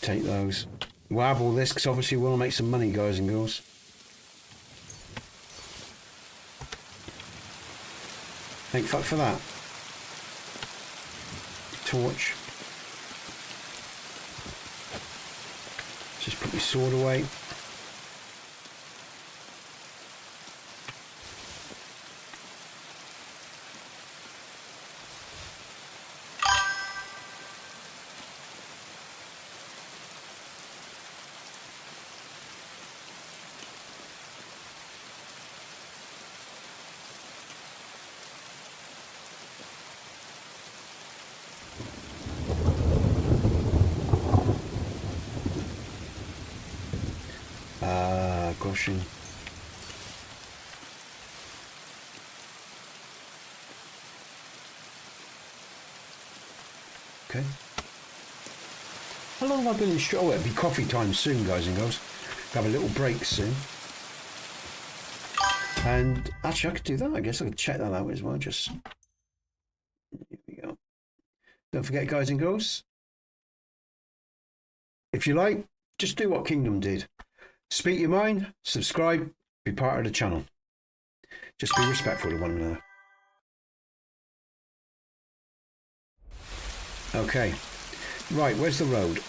Take those. We'll have all this because obviously we want to make some money, guys and girls. Thank fuck for that. Torch. Just put my sword away. Goshing. Okay. How long have I been in Oh, it'll be coffee time soon, guys and girls. Have a little break soon. And actually, I could do that. I guess I could check that out as well. Just here we go. Don't forget, guys and girls, if you like, just do what Kingdom did. Speak your mind, subscribe, be part of the channel. Just be respectful to one another. Okay. Right, where's the road?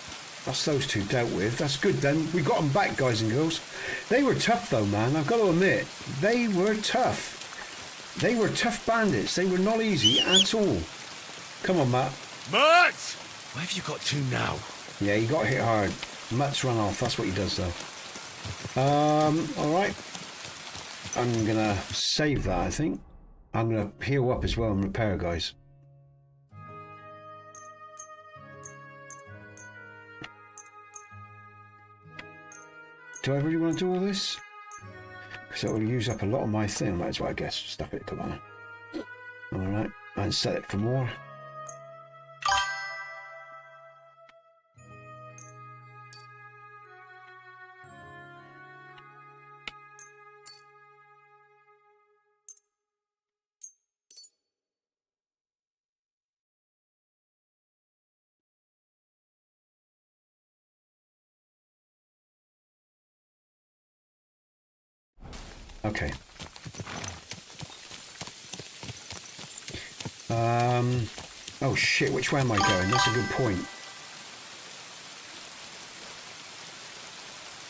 That's those two dealt with. That's good then. We got them back, guys and girls. They were tough though, man. I've got to admit, they were tough. They were tough bandits. They were not easy at all. Come on, Matt. Mutt! Where have you got to now? Yeah, he got hit hard. Matt's run off. That's what he does though. All right. I'm going to save that, I think. I'm going to heal up as well and repair, guys. Do I really want to do all this? Because it will use up a lot of my thing. I might as well, I guess. Stuff it. Come on. Alright. And set it for more. Okay. Oh shit, which way am I going? That's a good point.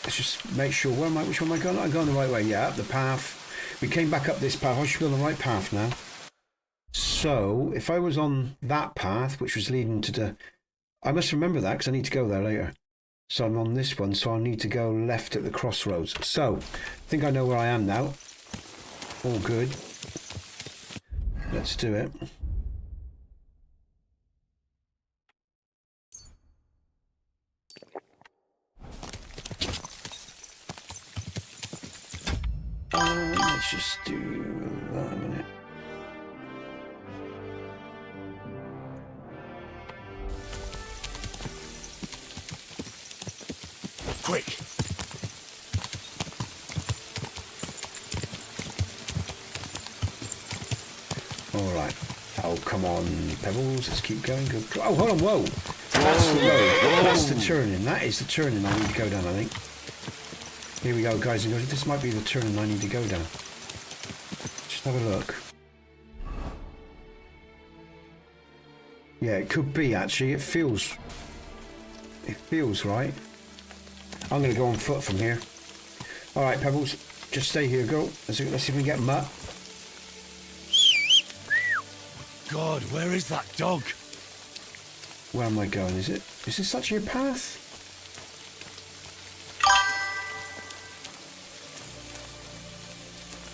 Let's just make sure, which way am I going? I'm going the right way, yeah, up the path. We came back up this path. I should be on the right path now. So, if I was on that path, which was leading to the... I must remember that, because I need to go there later. So I'm on this one, so I need to go left at the crossroads. So, I think I know where I am now. All good. Let's do it. Let's just do that a minute. Quick! Alright. Oh, come on, Pebbles. Let's keep going. Good. Oh, hold on. Whoa. That's the road. That's the turning. That is the turning I need to go down, I think. Here we go, guys and girls. This might be the turning I need to go down. Just have a look. Yeah, it could be, actually. It feels right. I'm going to go on foot from here. Alright, Pebbles. Just stay here, girl. Let's see if we can get Mutt. God, where is that dog? Where am I going? Is this actually a path?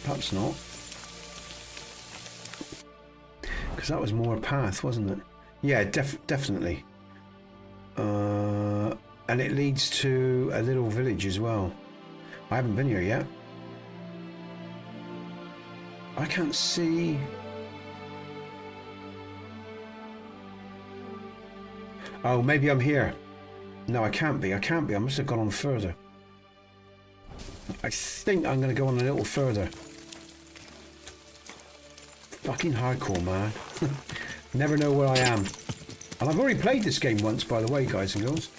Perhaps not. Because that was more a path, wasn't it? Yeah, definitely. And it leads to a little village as well. I haven't been here yet. I can't see... Oh, maybe I'm here. No, I can't be. I must have gone on further. I think I'm going to go on a little further. Fucking hardcore, man. Never know where I am. And I've already played this game once, by the way, guys and girls.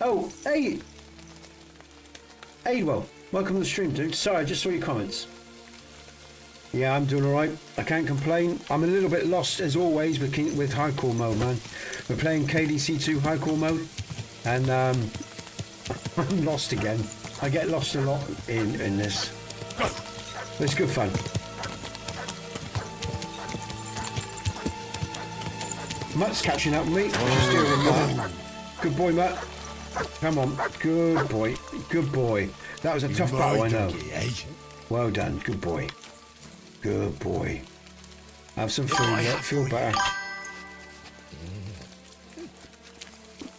Oh, hey! Well, welcome to the stream, dude. Sorry, I just saw your comments. Yeah, I'm doing alright. I can't complain. I'm a little bit lost, as always, with hardcore mode, man. We're playing KDC 2 hardcore mode. And, I'm lost again. I get lost a lot in this. But it's good fun. Mutt's catching up with me. Just doing Mutt. Good boy, Mutt. Come on. Good boy. Good boy. That was a tough battle, I know. Well done. Good boy. Good boy. Have some food, mate. Feel better.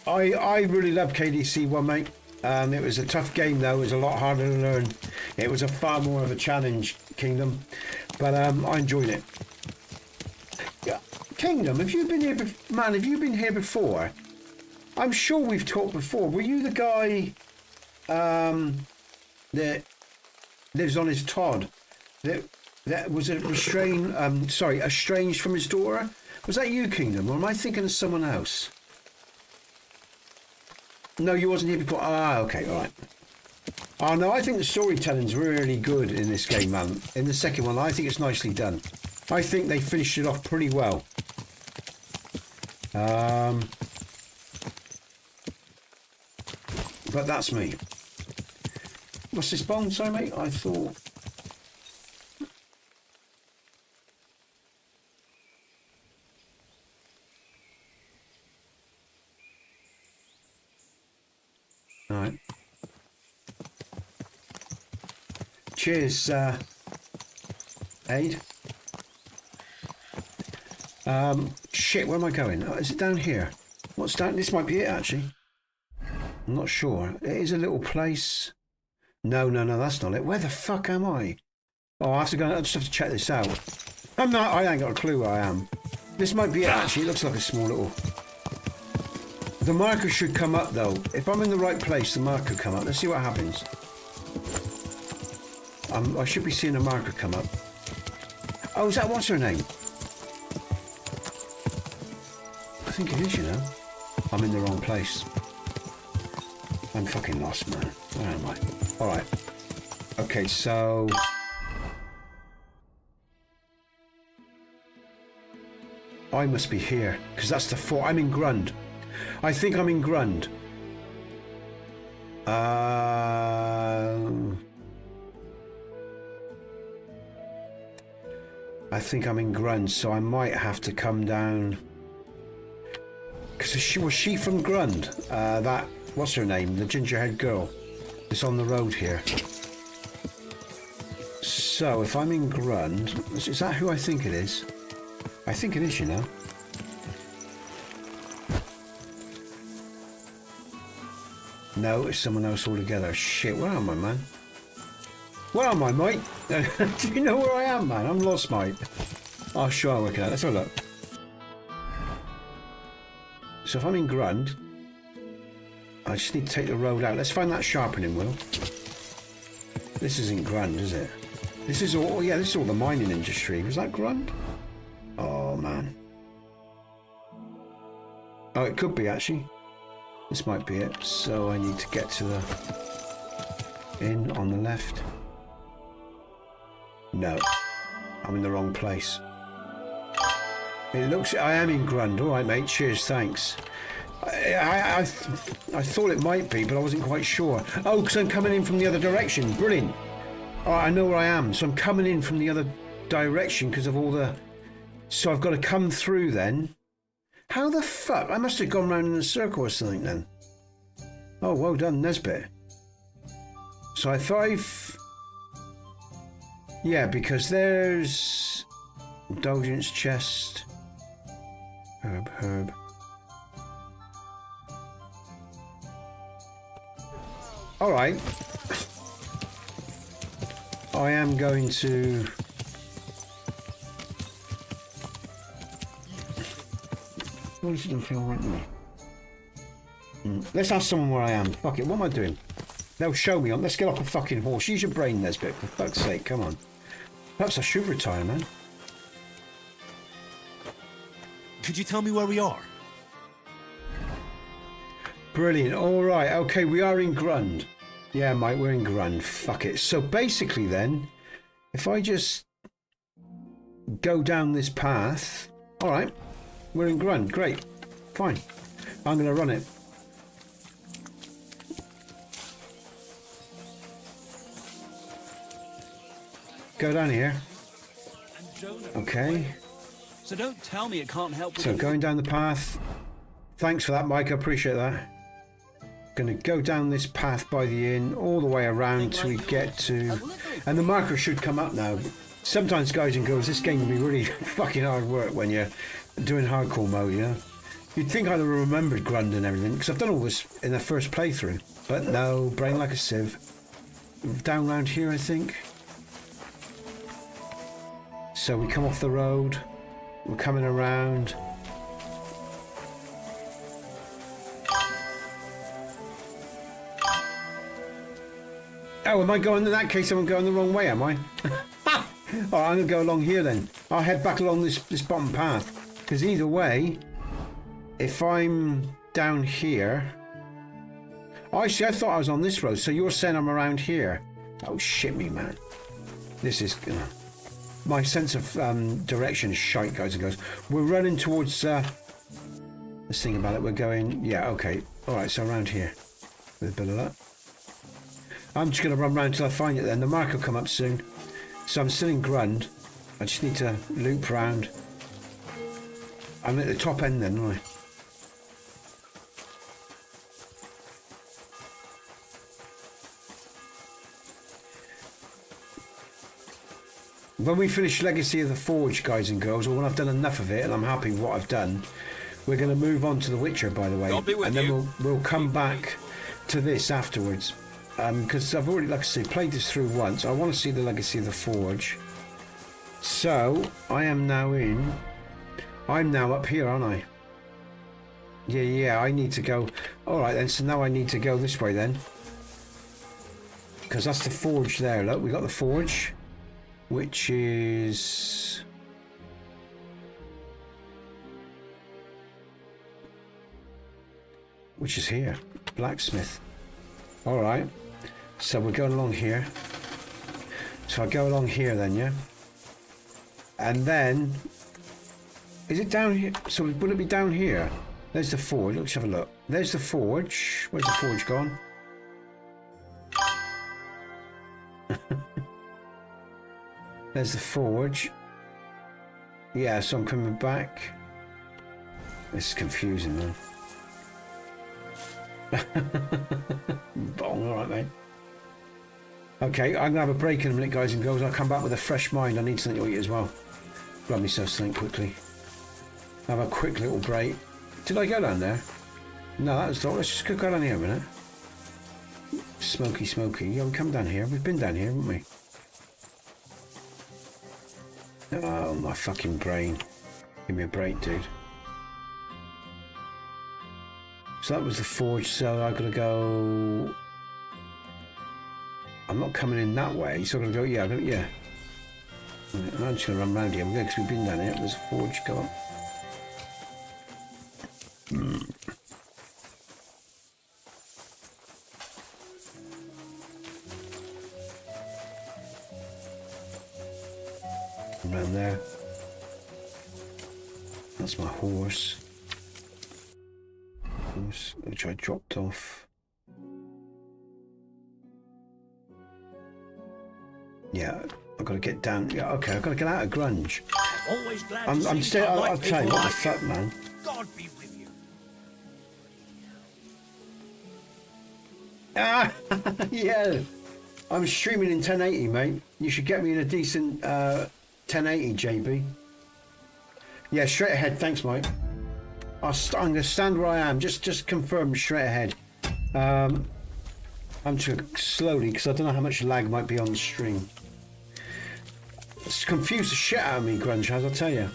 I really loved KDC 1, mate. It was a tough game, though. It was a lot harder to learn. It was a far more of a challenge, Kingdom. But I enjoyed it. Yeah. Kingdom, have you been here, man? Have you been here before? I'm sure we've talked before. Were you the guy that lives on his Todd. That was a estranged from his daughter. Was that you, Kingdom, or am I thinking of someone else? No, you wasn't here before. Ah, okay, all right. Oh no, I think the storytelling's really good in this game, man. In the second one, I think it's nicely done. I think they finished it off pretty well. But that's me. What's this bond, sorry mate? I thought... Alright. Cheers, Aid. Shit, where am I going? Is it down here? What's down? This might be it, actually. I'm not sure. It is a little place. No, that's not it. Where the fuck am I? Oh, I just have to check this out. I ain't got a clue where I am. This might be it, actually. It looks like a small little... The marker should come up, though. If I'm in the right place, the marker could come up. Let's see what happens. I should be seeing a marker come up. Oh, is that... What's her name? I think it is, you know. I'm in the wrong place. I'm fucking lost, man. Where am I? Alright. Okay, so... I must be here, because that's the fort. I'm in Grund. I think I'm in Grund. I think I'm in Grund, so I might have to come down... Because was she from Grund? That... What's her name? The ginger-haired girl. It's on the road here. So, if I'm in Grund... Is that who I think it is? I think it is, you know. No, it's someone else altogether. Shit, where am I, man? Where am I, mate? Do you know where I am, man? I'm lost, mate. Oh, sure, I'll work it out. Let's have a look. So if I'm in Grund, I just need to take the road out. Let's find that sharpening wheel. This isn't Grund, is it? This is all, yeah, this is all the mining industry. Was that Grund? Oh, man. Oh, it could be, actually. This might be it. So I need to get to the inn on the left. No. I'm in the wrong place. It looks... I am in Grund. All right, mate. Cheers. Thanks. I thought it might be, but I wasn't quite sure. Oh, because I'm coming in from the other direction. Brilliant. All right, I know where I am. So I'm coming in from the other direction because of all the... So I've got to come through then. How the fuck? I must have gone round in a circle or something then. Oh, well done, Nesbit. So if I've... Yeah, because there's... Indulgence chest. Herb. Alright. I am going to... What doesn't feel right to me? Let's ask someone where I am. Fuck it, what am I doing? They'll show me on. Let's get off a fucking horse. Use your brain, Nesbit, for fuck's sake, come on. Perhaps I should retire, man. Could you tell me where we are? Brilliant. All right. Okay, we are in Grund. Yeah, mate, we're in Grund. Fuck it. So basically then, if I just go down this path... All right. We're in Grund. Great. Fine. I'm going to run it. Go down here. Okay. So don't tell me it can't help. So going down the path. Thanks for that, Mike. I appreciate that. Going to go down this path by the inn, all the way around till we get to... And the marker should come up now. Sometimes, guys and girls, this game can be really fucking hard work when you're doing hardcore mode, you know? You'd think I'd have remembered Grund and everything, because I've done all this in the first playthrough. But no, brain like a sieve. Down round here, I think. So we come off the road. We're coming around. Oh, am I going, in that case I'm going the wrong way, am I? Oh, I'm going to go along here then. I'll head back along this bottom path. Because either way, if I'm down here... Oh, actually, I thought I was on this road, so you're saying I'm around here. Oh, shit me, man. This is... my sense of direction is shite, guys and girls. We're running towards... let's think about it. We're going... Yeah, okay. Alright, so around here. With a bit of luck. I'm just going to run around till I find it then. The mark will come up soon. So I'm still in Grund. I just need to loop around. I'm at the top end then, aren't I? When we finish Legacy of the Forge, guys and girls, or when I've done enough of it and I'm happy with what I've done, we're going to move on to The Witcher, by the way. And then we'll come back to this afterwards. Because I've already, like I say, played this through once. I want to see the Legacy of the Forge. So, I'm now up here, aren't I? Yeah, I need to go. Alright then, so now I need to go this way then. Because that's the Forge there, look. We got the Forge. Which is... here. Blacksmith. Alright. So we're going along here. So I go along here then, yeah? And then... Is it down here? So will it be down here? There's the Forge. Let's have a look. There's the Forge. Where's the Forge gone? There's the Forge. Yeah, so I'm coming back. This is confusing, man. Bong, alright, mate. Okay, I'm going to have a break in a minute, guys and girls. I'll come back with a fresh mind. I need something to eat as well. Grab myself something quickly. Have a quick little break. Did I go down there? No, that was not. Let's just go down here a minute. Smoky. Yeah, we come down here. We've been down here, haven't we? Oh, my fucking brain. Give me a break, dude. So that was the Forge, so I've got to go... I'm not coming in that way, so I'm going to go... Yeah, yeah. I'm just going to run around here. Because we've been down here. There's a Forge, go on. Around there. That's my horse. Which I dropped off. Yeah, I've got to get down. Yeah, okay, I've got to get out of Grunge. Always glad I'm still. I'll tell you what the fuck, man. God be with you. Ah, yeah. I'm streaming in 1080, mate. You should get me in a decent 1080, JB. Yeah, straight ahead. Thanks, mate. I'm going to stand where I am. Just confirm straight ahead. I'm too slowly because I don't know how much lag might be on the stream. It's confused the shit out of me, Grunge has, I'll tell you.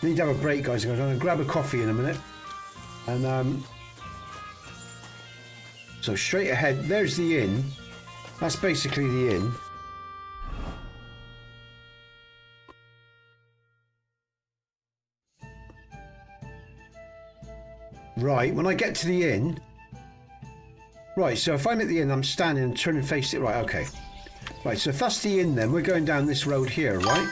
I need to have a break, guys. I'm going to grab a coffee in a minute. And so straight ahead, there's the inn. That's basically the inn. Right, when I get to the inn... Right, so if I'm at the inn, I'm standing and turning face it. Right, okay. Right, so if that's the inn then, we're going down this road here, right?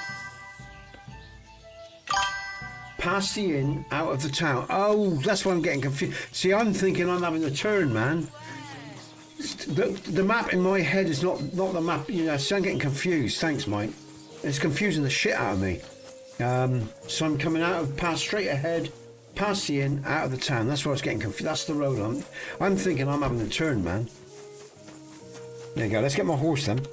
Past the inn, out of the town. Oh, that's why I'm getting confused. See, I'm thinking I'm having a turn, man. The map in my head is not the map, you know, so I'm getting confused. Thanks, Mike. It's confusing the shit out of me. So I'm coming out of past straight ahead, past the inn, out of the town. That's where I was getting confused. That's the road I'm thinking I'm having a turn, man. There you go. Let's get my horse then.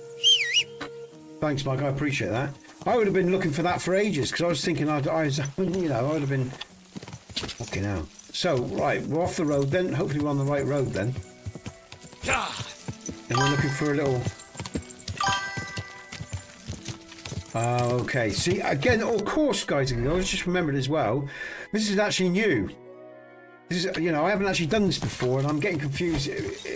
Thanks, Mike. I appreciate that. I would have been looking for that for ages because I was thinking I was, you know, I would have been. Fucking hell. So, right, we're off the road then. Hopefully, we're on the right road then. And we're looking for a little. Okay. See, again, of course, guys and girls, just remembered as well. This is actually new. This is, you know, I haven't actually done this before, and I'm getting confused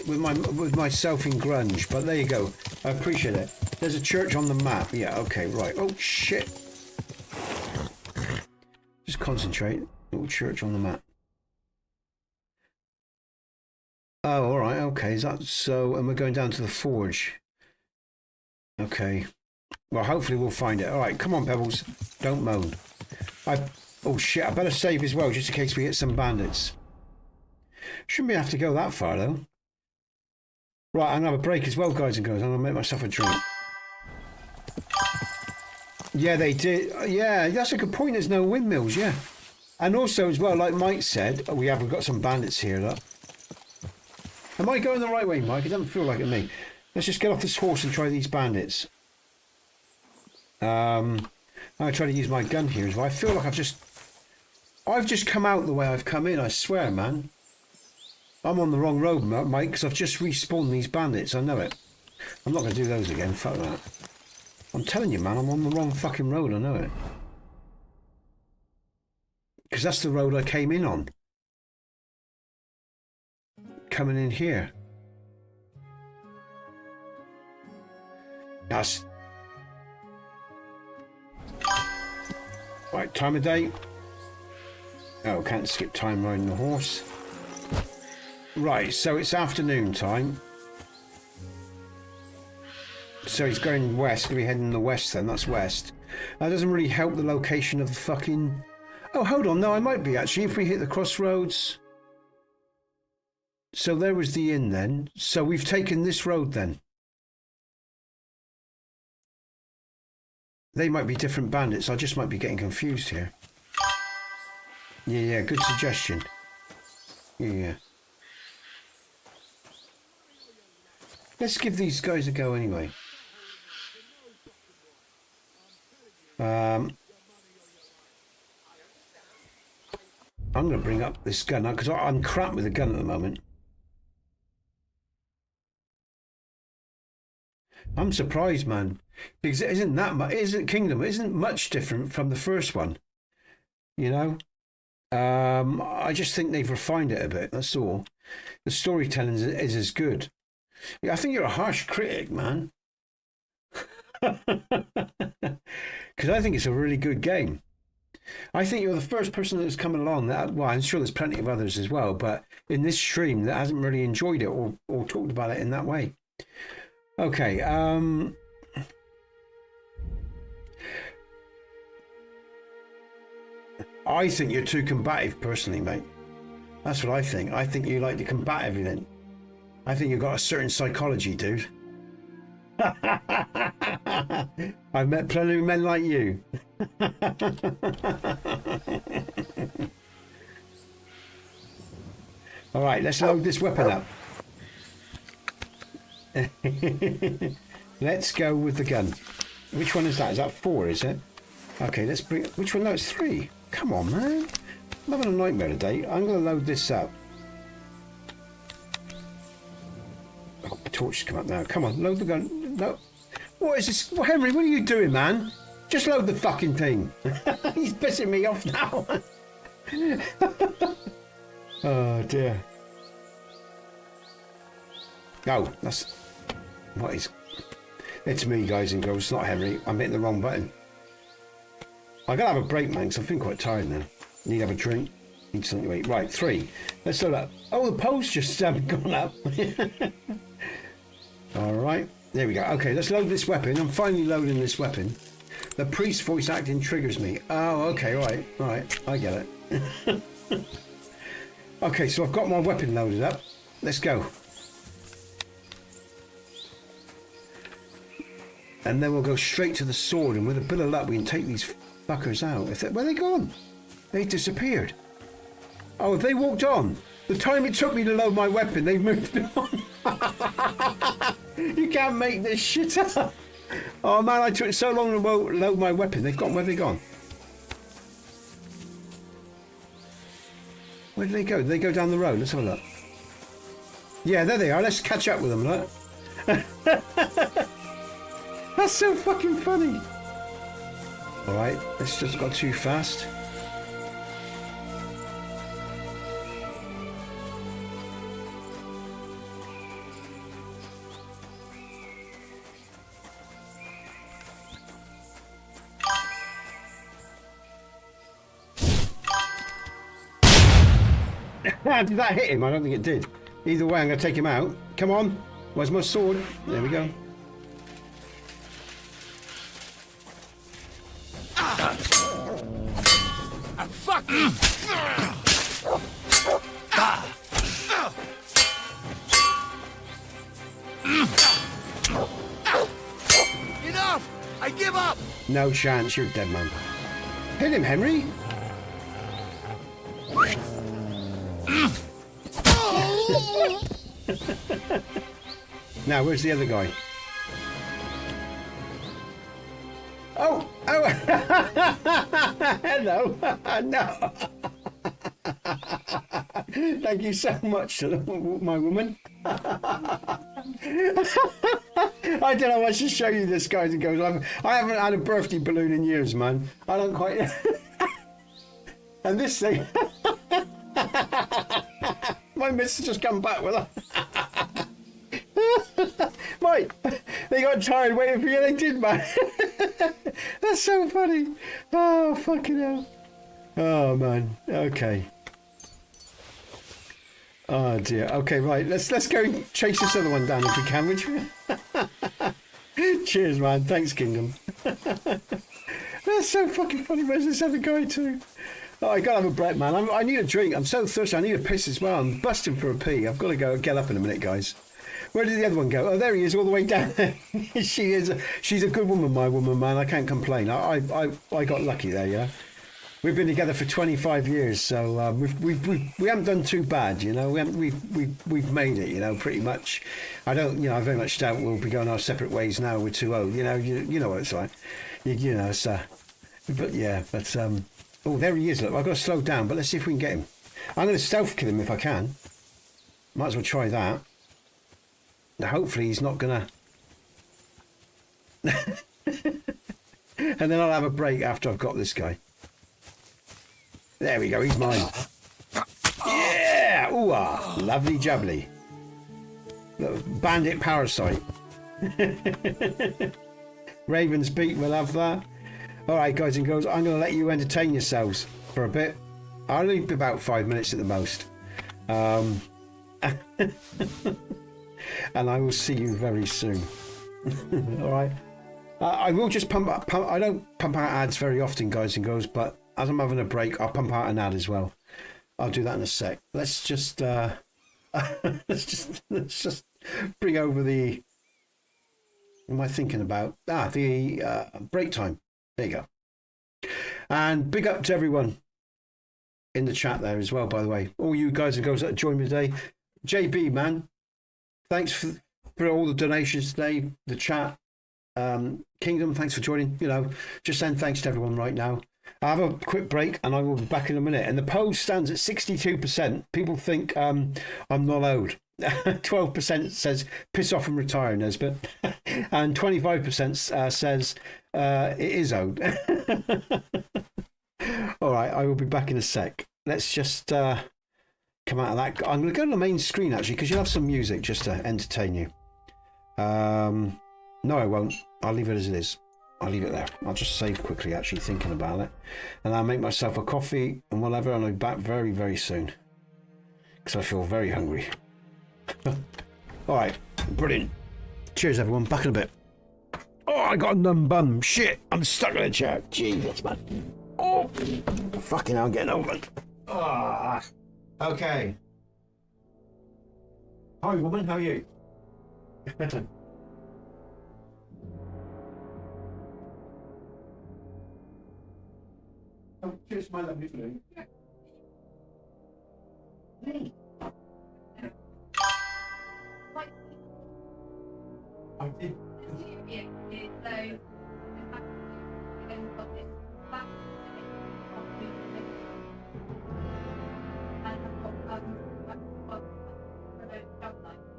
with myself in grunge. But there you go. I appreciate it. There's a church on the map. Yeah. Okay. Right. Oh shit. Just concentrate. Little church on the map. Oh, all right. Okay. Is that so? And we're going down to the forge. Okay. Well, hopefully we'll find it. All right. Come on, Pebbles. Don't moan. Oh shit. I better save as well, just in case we hit some bandits. Shouldn't we have to go that far though? Right, I'm gonna have a break as well, guys and girls. I'm gonna make myself a drink. Yeah, they did. Yeah, that's a good point. There's no windmills. Yeah, and also as well, like Mike said, we've got some bandits here. Look. Am I going the right way, Mike? It doesn't feel like it to me. Let's just get off this horse and try these bandits. I'm gonna try to use my gun here as well. I feel like I've just come out the way I've come in. I swear, man. I'm on the wrong road, Mike, because I've just respawned these bandits. I know it. I'm not going to do those again. Fuck that. I'm telling you, man, I'm on the wrong fucking road. I know it. Because that's the road I came in on. Coming in here. That's... Right, time of day. Oh, can't skip time riding the horse. Right, so it's afternoon time. So he's going west, going to be heading the west then, that's west. That doesn't really help the location of the fucking... Oh, hold on, no, I might be actually, if we hit the crossroads. So there was the inn then. So we've taken this road then. They might be different bandits, I just might be getting confused here. Yeah, good suggestion. Yeah. Let's give these guys a go anyway. I'm going to bring up this gun now because I'm crap with a gun at the moment. I'm surprised, man, because it isn't that much. Isn't Kingdom? It isn't much different from the first one. You know. I just think they've refined it a bit. That's all. The storytelling is as good. Yeah, I think you're a harsh critic, man. Because I think it's a really good game. I think you're the first person that's come along that, well, I'm sure there's plenty of others as well, but in this stream that hasn't really enjoyed it or talked about it in that way. Okay, I think you're too combative personally, mate. That's what I think. I think you like to combat everything. I think you've got a certain psychology, dude. I've met plenty of men like you. All right, let's load this weapon up. Let's go with the gun. Which one is that? Is that 4, is it? Okay, let's bring... Which one? No, it's 3. Come on, man. I'm having a nightmare today. I'm going to load this up. Oh, the torch has come up now. Come on, load the gun. No. What is this? Well, Henry, what are you doing, man? Just load the fucking thing. He's pissing me off now. Oh, dear. Oh, that's... What is... It's me, guys and girls. It's not Henry. I'm hitting the wrong button. I gotta have a break, man, because I'm feeling quite tired now. Need to have a drink. Need something to eat. Right, 3. Let's load up. Oh, the pole's just gone up. All right. There we go. Okay, let's load this weapon. I'm finally loading this weapon. The priest voice acting triggers me. Oh, okay, right. All right. I get it. Okay, so I've got my weapon loaded up. Let's go. And then we'll go straight to the sword, and with a bit of luck we can take these fuckers out. Where are they gone? They disappeared. Oh, they walked on. The time it took me to load my weapon, they've moved on. You can't make this shit up. Oh man, I took so long to load my weapon. They've gone. Where have they gone? Where did they go? Did they go down the road? Let's have a look. Yeah, there they are. Let's catch up with them, look. That's so fucking funny. Alright, this just got too fast. Did that hit him? I don't think it did. Either way, I'm going to take him out. Come on. Where's my sword? There we go. Fuck you! Enough! I give up! No chance. You're dead, man. Hit him, Henry. Now, where's the other guy? Oh! Oh! Hello! No! Thank you so much, my woman. I don't know what to show you this, guys and girls. I haven't had a birthday balloon in years, man. I don't quite... And this thing... My missus just come back with her. Mate, they got tired waiting for you. They did, man. That's so funny. Oh, fucking hell. Oh, man. Okay. Oh, dear. Okay, right. Let's go and chase this other one down if we can, would you? Cheers, man. Thanks, Kingdom. That's so fucking funny. Where's this other guy too? Oh, I gotta have a breath, man. I need a drink. I'm so thirsty. I need a piss as well. I'm busting for a pee. I've got to go get up in a minute, guys. Where did the other one go? Oh, there he is, all the way down there. She's a good woman, my woman, man. I can't complain. I got lucky there, yeah. We've been together for 25 years, so we haven't done too bad, you know. We've made it, you know, pretty much. I very much doubt we'll be going our separate ways now. We're too old, you know. You know what it's like, you know. It's oh, there he is. Look, I've got to slow down, but let's see if we can get him. I'm going to stealth kill him if I can. Might as well try that. Now, hopefully he's not going to... And then I'll have a break after I've got this guy. There we go, he's mine. Yeah! Ooh, lovely jubbly. Little bandit parasite. Raven's beat, we'll have that. Alright, guys and girls, I'm going to let you entertain yourselves for a bit. I'll only be about 5 minutes at the most. And I will see you very soon. Alright. I will just pump. I don't pump out ads very often, guys and girls, but as I'm having a break, I'll pump out an ad as well. I'll do that in a sec. Let's just let's just bring over the... What am I thinking about? The break time. There you go. And big up to everyone in the chat there as well, by the way. All you guys and girls that joined me today. JB, man, thanks for all the donations today, the chat. Kingdom, thanks for joining. You know, just saying thanks to everyone right now. I'll have a quick break and I will be back in a minute. And the poll stands at 62%. People think I'm not old. 12% says piss off and retire, Nesbit. And 25% says it is old. All right, I will be back in a sec. Let's just come out of that. I'm going to go to the main screen actually, because you'll have some music just to entertain you. No, I won't. I'll leave it as it is. I'll leave it there. I'll just save quickly, actually, thinking about it. And I'll make myself a coffee and whatever, and I'll be back very, very soon. Because I feel very hungry. All right. Brilliant. Cheers, everyone. Back in a bit. Oh, I got a numb bum. Shit. I'm stuck in a chair. Jesus, man. Oh, fucking hell, I'm getting over it. Ah. Okay. Hi, woman. How are you? Oh, cheers, my lovely blue. Me. I did.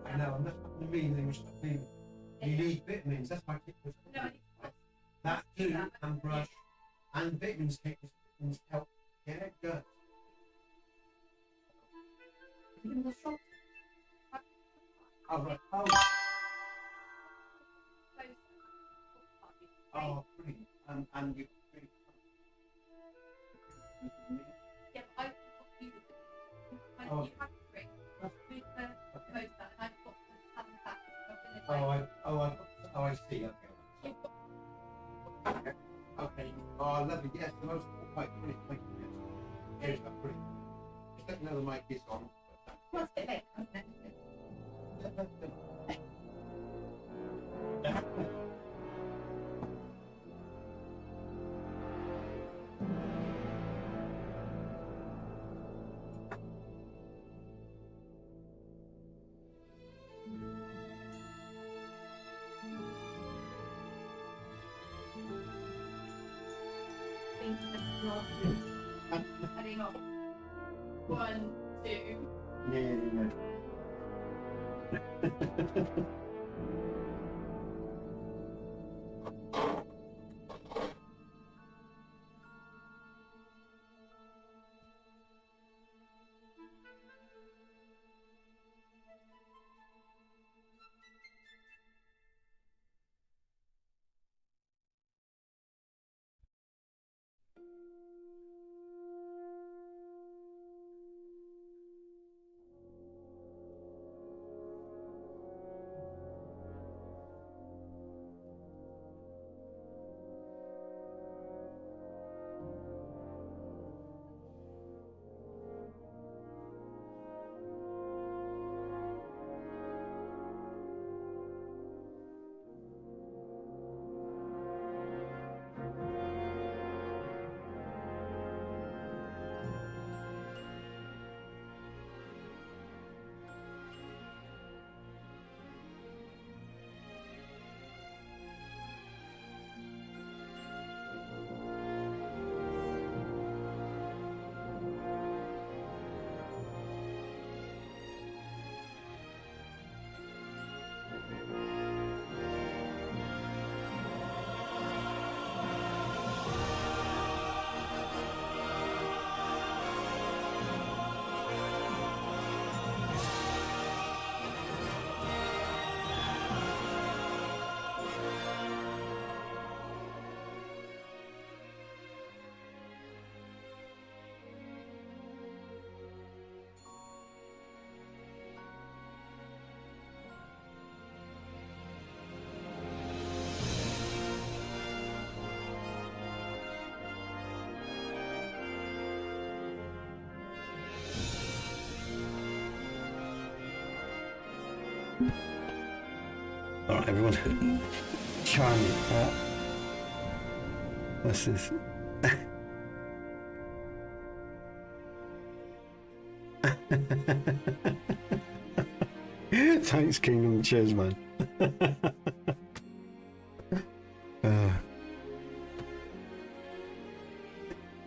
I know, and that's what the mean thing was. You need vitamins, that's why kids that too, and brush, and vitamins help. Yeah, good. Oh, right. Oh, brilliant. And you really... Yeah, I Oh. I see. Okay. Okay. Oh, lovely. Yes, the most quite pretty. Thank you. Here's that pretty. Just let me know the mic is on. What's it like? Heading off. 1, 2. Yeah. All right, everyone. Charming. What's this? Thanks, Kingdom. Cheers, man.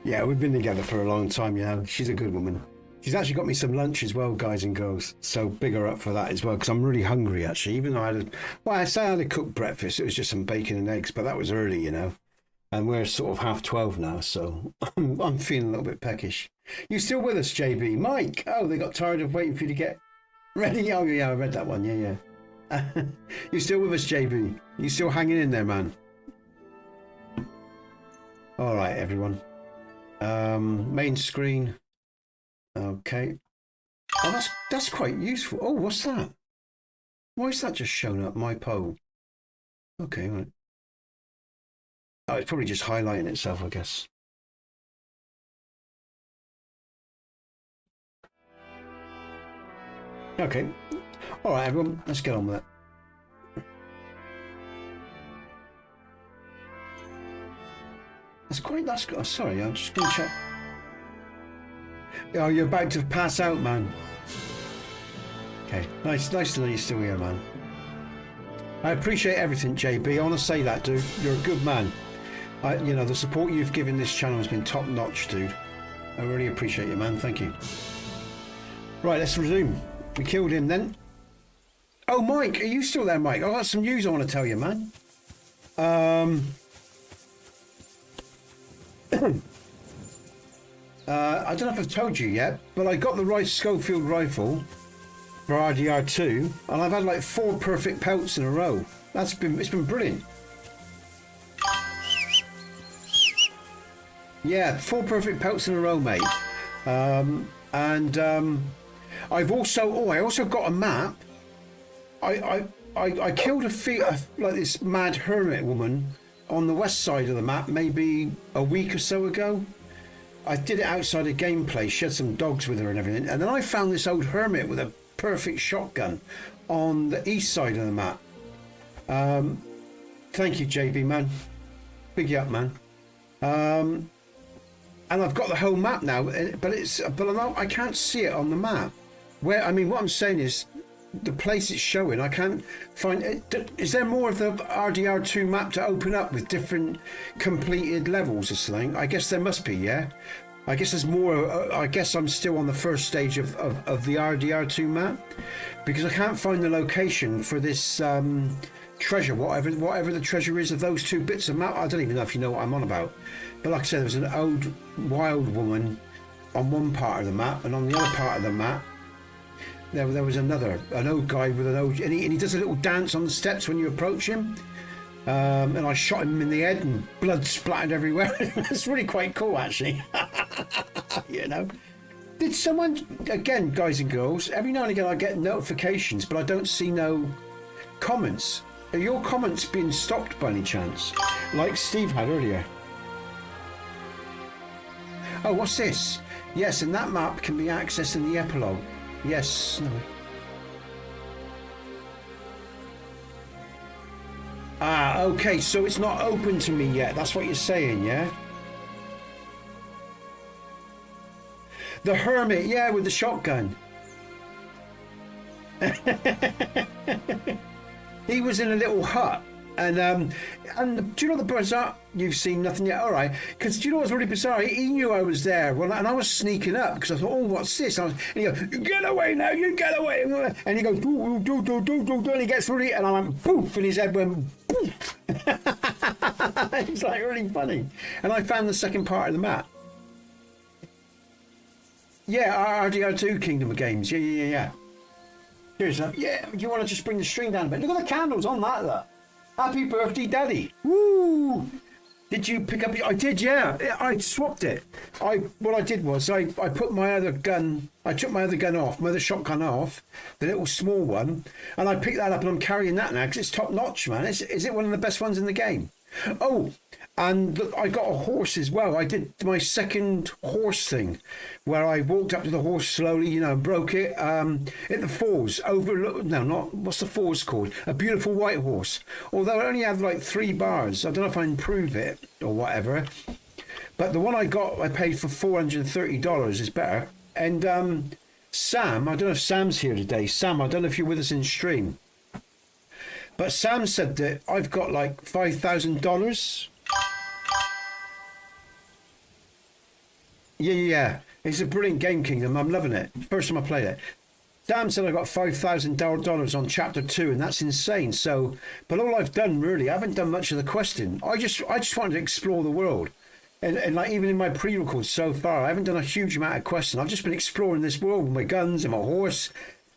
Yeah, we've been together for a long time, yeah. She's a good woman. She's actually got me some lunch as well, guys and girls. So big her up for that as well, because I'm really hungry, actually. Even though I say I had a cooked breakfast, it was just some bacon and eggs, but that was early, you know. And we're sort of 12:30 now, so I'm feeling a little bit peckish. You still with us, JB? Mike? Oh, they got tired of waiting for you to get ready? Oh, yeah, I read that one. Yeah. You still with us, JB? You still hanging in there, man? All right, everyone. Main screen. Okay. Oh, that's quite useful. Oh, what's that? Why is that just showing up? My poll. Okay, right. Oh, it's probably just highlighting itself, I guess. Okay. All right, everyone. Let's get on with it. That's oh, sorry, I'm just going to check. Oh, you're about to pass out, man. Okay, nice to know you're still here, man. I appreciate everything, JB. I want to say that, dude. You're a good man. You know, the support you've given this channel has been top notch, dude. I really appreciate you, man. Thank you. Right, let's resume. We killed him then. Oh, Mike, are you still there, Mike? I've got some news I want to tell you, man. I don't know if I've told you yet, but I got the right Schofield rifle for RDR2, and I've had like 4 perfect pelts in a row. It's been brilliant. Yeah, 4 perfect pelts in a row, mate. I also got a map. I killed like this mad hermit woman on the west side of the map maybe a week or so ago. I did it outside of gameplay. She had some dogs with her and everything. And then I found this old hermit with a perfect shotgun on the east side of the map. Thank you, JB, man. Big you up, man. And I've got the whole map now, but I can't see it on the map. What I'm saying is, the place it's showing, I can't find it. Is there more of the RDR2 map to open up with different completed levels or something? I guess there must be, yeah. I guess there's more. I guess I'm still on the first stage of the RDR2 map, because I can't find the location for this treasure, whatever the treasure is of those two bits of map. I don't even know if you know what I'm on about. But like I said, there was an old wild woman on one part of the map, and on the other part of the map, there was an old guy with and he does a little dance on the steps when you approach him. And I shot him in the head and blood splattered everywhere. It's really quite cool, actually. You know. Did someone, again, guys and girls, every now and again I get notifications, but I don't see no comments. Are your comments being stopped by any chance? Like Steve had earlier. Oh, what's this? Yes, and that map can be accessed in the epilogue. Yes. No. Ah, okay, so it's not open to me yet. That's what you're saying, yeah? The hermit, yeah, with the shotgun. He was in a little hut. And do you know the bizarre? You've seen nothing yet, all right? Because do you know what's really bizarre? He knew I was there. Well, and I was sneaking up because I thought, oh, what's this? And he goes, get away now, you get away. And he goes, do, and he gets ready, and I went, poof, and his head went, poof. It's like really funny. And I found the second part of the map. Yeah, RDR2 Kingdom of Games. Yeah. Here's that. Yeah, do you want to just bring the string down a bit? Look at the candles on that, look. Happy birthday, Daddy! Woo! Did you pick up? I did, yeah. I swapped it. What I did was I put my other gun. I took my other gun off, my other shotgun off, the little small one, and I picked that up and I'm carrying that now because it's top notch, man. Is it one of the best ones in the game? Oh, and I got a horse as well. I did my second horse thing, where I walked up to the horse slowly, and broke it. At the falls, what's the falls called? A beautiful white horse. Although I only had like 3 bars. I don't know if I improve it or whatever. But the one I got, I paid for $430 is better. And Sam, I don't know if Sam's here today. Sam, I don't know if you're with us in stream. But Sam said that I've got like $5,000. Yeah. It's a brilliant game, Kingdom. I'm loving it. First time I played it. Sam said I got $5,000 on chapter 2, and that's insane. So, but all I've done really, I haven't done much of the questing. I just wanted to explore the world. And like even in my pre-records so far, I haven't done a huge amount of questing. I've just been exploring this world with my guns and my horse.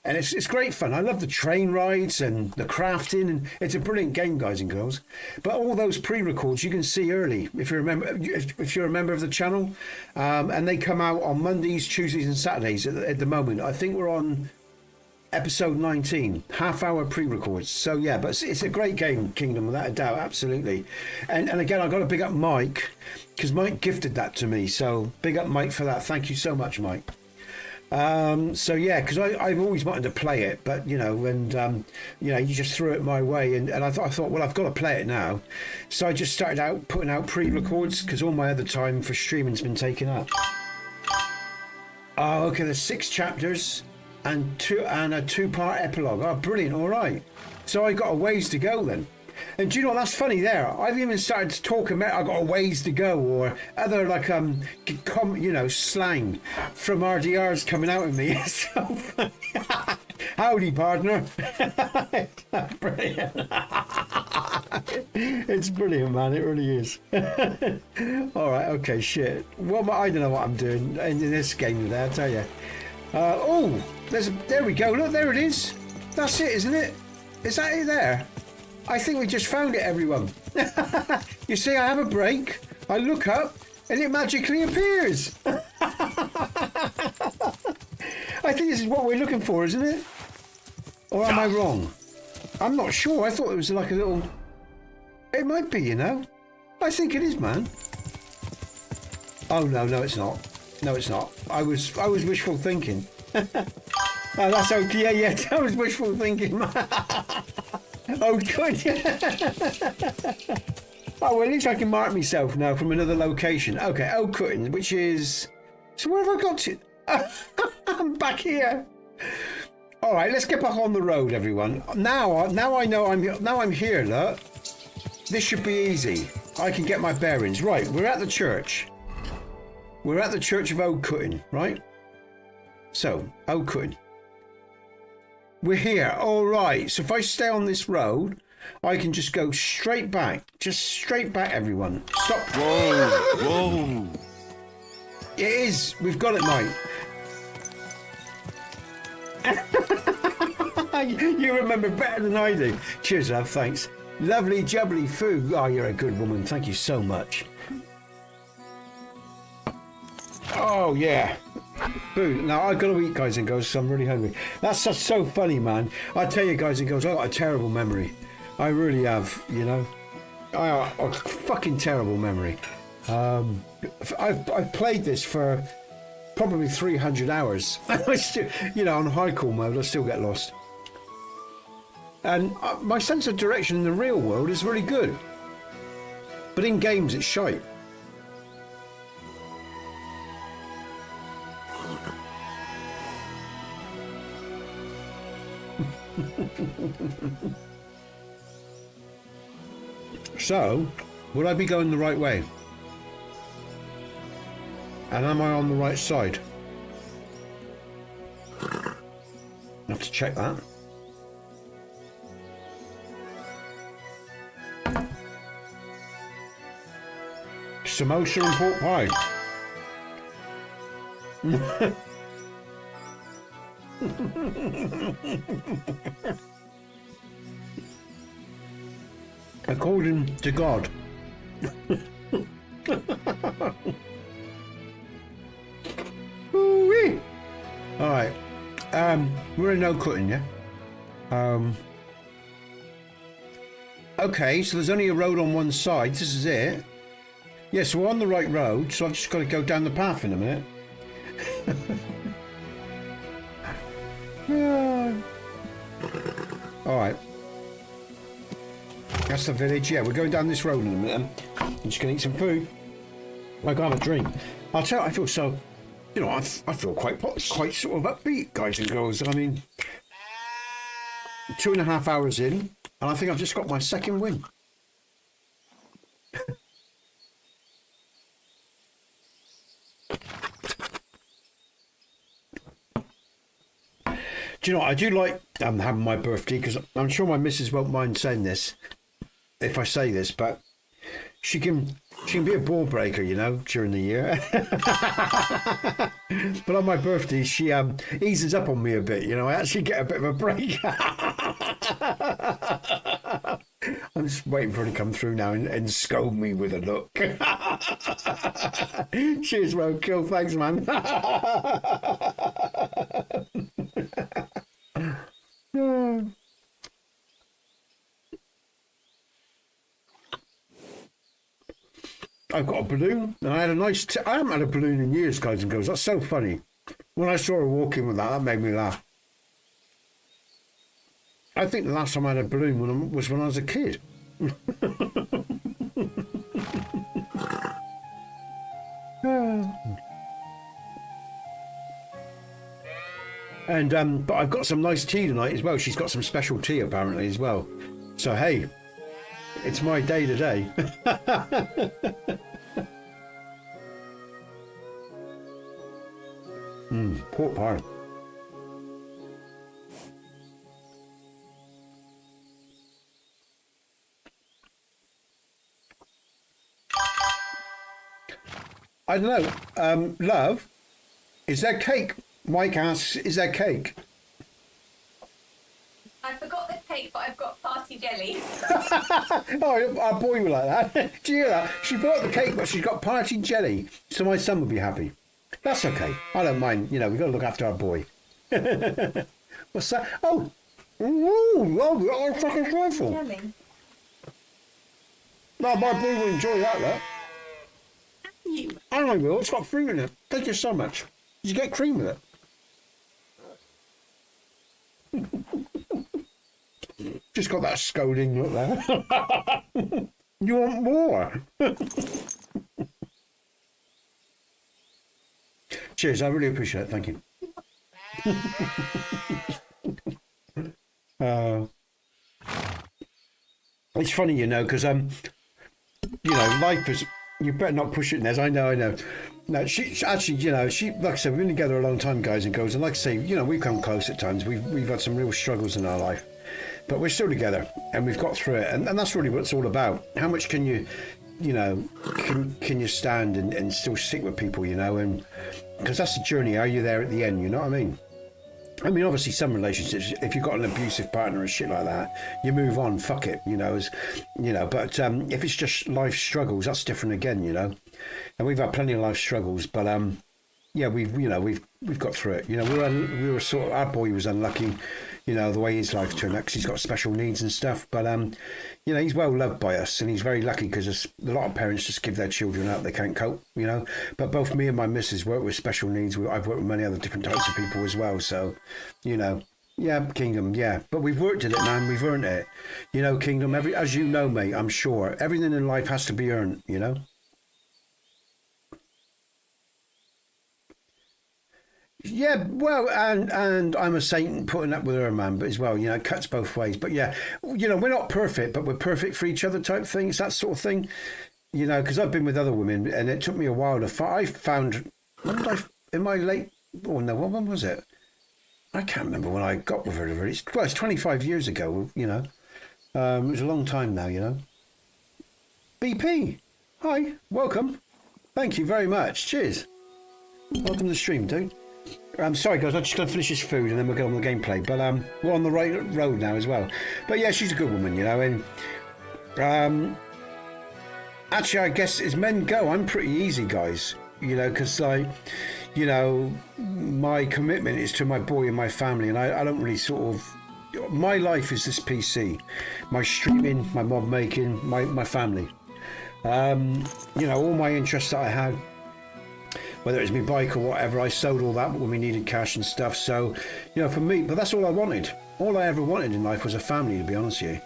And it's great fun. I love the train rides and the crafting, and it's a brilliant game, guys and girls. But all those pre-records you can see early if you're a member of the channel, and they come out on Mondays, Tuesdays, and Saturdays at the moment. I think we're on episode 19, half-hour pre-records. So yeah, but it's a great game, Kingdom, without a doubt, absolutely. And again, I've got to big up Mike because Mike gifted that to me. So big up Mike for that. Thank you so much, Mike. So yeah, because I've always wanted to play it, but you just threw it my way, and I thought, well, I've got to play it now. So I just started out putting out pre-records because all my other time for streaming's been taken up. Oh, okay, there's 6 chapters and a 2-part epilogue. Oh, brilliant! All right, so I got a ways to go then. And do you know that's funny there? I've even started to talk about I got a ways to go, or other like slang from RDRs coming out of me. It's so funny. Howdy, partner. Brilliant. It's brilliant, man. It really is. All right, okay, shit. Well, I don't know what I'm doing in this game today, I'll tell you. There we go. Look, there it is. That's it, isn't it? Is that it there? I think we just found it, everyone. You see, I have a break, I look up, and it magically appears. I think this is what we're looking for, isn't it? Or am I wrong? I'm not sure. I thought it was like a little... It might be, you know. I think it is, man. Oh, no, it's not. No, it's not. I was wishful thinking. Oh, that's okay. Yeah, that was wishful thinking. Oh, good. Oh, well, at least I can mark myself now from another location. Okay, O'Cutton, which is... So where have I got to? I'm back here. All right, let's get back on the road, everyone. Now I know I'm here. Look, this should be easy. I can get my bearings. Right, we're at the church. We're at the Church of O'Cutton, right? So, O'Cutton. We're here. All right. So if I stay on this road, I can just go straight back. Just straight back, everyone. Stop. Whoa. It is. We've got it, mate. You remember better than I do. Cheers, love. Thanks. Lovely, jubbly food. Oh, you're a good woman. Thank you so much. Oh, yeah. Food. Now, I've got to eat, guys and girls, so I'm really hungry. That's just so funny, man. I tell you, guys and girls, I've got a terrible memory. I really have, you know. I have a fucking terrible memory. I've played this for probably 300 hours. I still, you know, on hardcore mode, I still get lost. And my sense of direction in the real world is really good. But in games, it's shite. So, would I be going the right way? And am I on the right side? I have to check that. Samosa and pork pie. According to God. Ooh-wee. All right. We're in O'Cutton, yeah? Okay, so there's only a road on one side. This is it. Yeah, so we're on the right road, so I've just got to go down the path in a minute. All right. That's the village. Yeah, we're going down this road in a minute. I'm just going to eat some food. I got a drink. I'll tell you, I feel so, you know, I feel quite sort of upbeat, guys and girls. I mean, 2.5 hours in, and I think I've just got my second win. Do you know what? I do like having my birthday, because I'm sure my missus won't mind saying this if I say this, but she can be a ball breaker, you know, during the year. But on my birthday, she eases up on me a bit, you know. I actually get a bit of a break. I'm just waiting for her to come through now and scold me with a look. Cheers, Roadkill. Thanks, man. I've got a balloon, and I had a nice... I haven't had a balloon in years, guys and girls. That's so funny. When I saw her walking with that made me laugh. I think the last time I had a balloon was when I was a kid. And but I've got some nice tea tonight as well. She's got some special tea apparently as well. So hey, it's my day today. Pork pie. I don't know. Love, is there cake? Mike asks, is there cake? I forgot the cake, but I've got party jelly. Oh, our boy will like that. Do you hear that? She bought the cake, but she's got party jelly, so my son will be happy. That's okay. I don't mind. You know, we've got to look after our boy. What's that? Oh! Ooh, that's fucking dreadful. Jelly. No, my boy will enjoy that. I know, Will. It's got fruit in it. Thank you so much. Did you get cream with it? Just got that scolding look there. You want more? Cheers, I really appreciate it. Thank you. It's funny, you know, because you know, life is. You better not push it, Nez. I know. No, she actually, you know, like I said, we've been together a long time, guys and girls, and like I say, you know, we've come close at times. We've had some real struggles in our life, but we're still together, and we've got through it, and that's really what it's all about. How much can you know, can you stand and still stick with people, you know, and because that's the journey. Are you there at the end? You know what I mean? I mean, obviously, some relationships, if you've got an abusive partner and shit like that, you move on, fuck it, you know, but if it's just life struggles, that's different again, you know, and we've had plenty of life struggles, but yeah, we've got through it, you know. We were sort of, our boy was unlucky, you know, the way his life turned out, because he's got special needs and stuff, but you know, he's well loved by us, and he's very lucky, because a lot of parents just give their children up, they can't cope, you know, but both me and my missus work with special needs. I've worked with many other different types of people as well, so, you know, yeah, Kingdom, yeah, but we've worked at it, man, we've earned it, you know, Kingdom, as you know, mate, I'm sure, everything in life has to be earned, you know. Yeah, well, and I'm a saint putting up with her, man, but as well, you know, it cuts both ways. But yeah, you know, we're not perfect, but we're perfect for each other type thing. It's that sort of thing, you know, because I've been with other women, and it took me a while to I found, in my late, oh no, when was it? I can't remember when I got with her. It's 25 years ago, you know. It was a long time now, you know. BP, hi, welcome. Thank you very much. Cheers. Welcome to the stream, dude. I'm sorry, guys. I'm just going to finish this food and then we'll get on the gameplay. But we're on the right road now as well. But yeah, she's a good woman, you know. And actually, I guess as men go, I'm pretty easy, guys. You know, because you know, my commitment is to my boy and my family, and I don't really sort of. My life is this PC, my streaming, my mod making, my family. You know, all my interests that I had. Whether it's my bike or whatever, I sold all that when we needed cash and stuff. So, you know, for me, but that's all I wanted. All I ever wanted in life was a family, to be honest with you.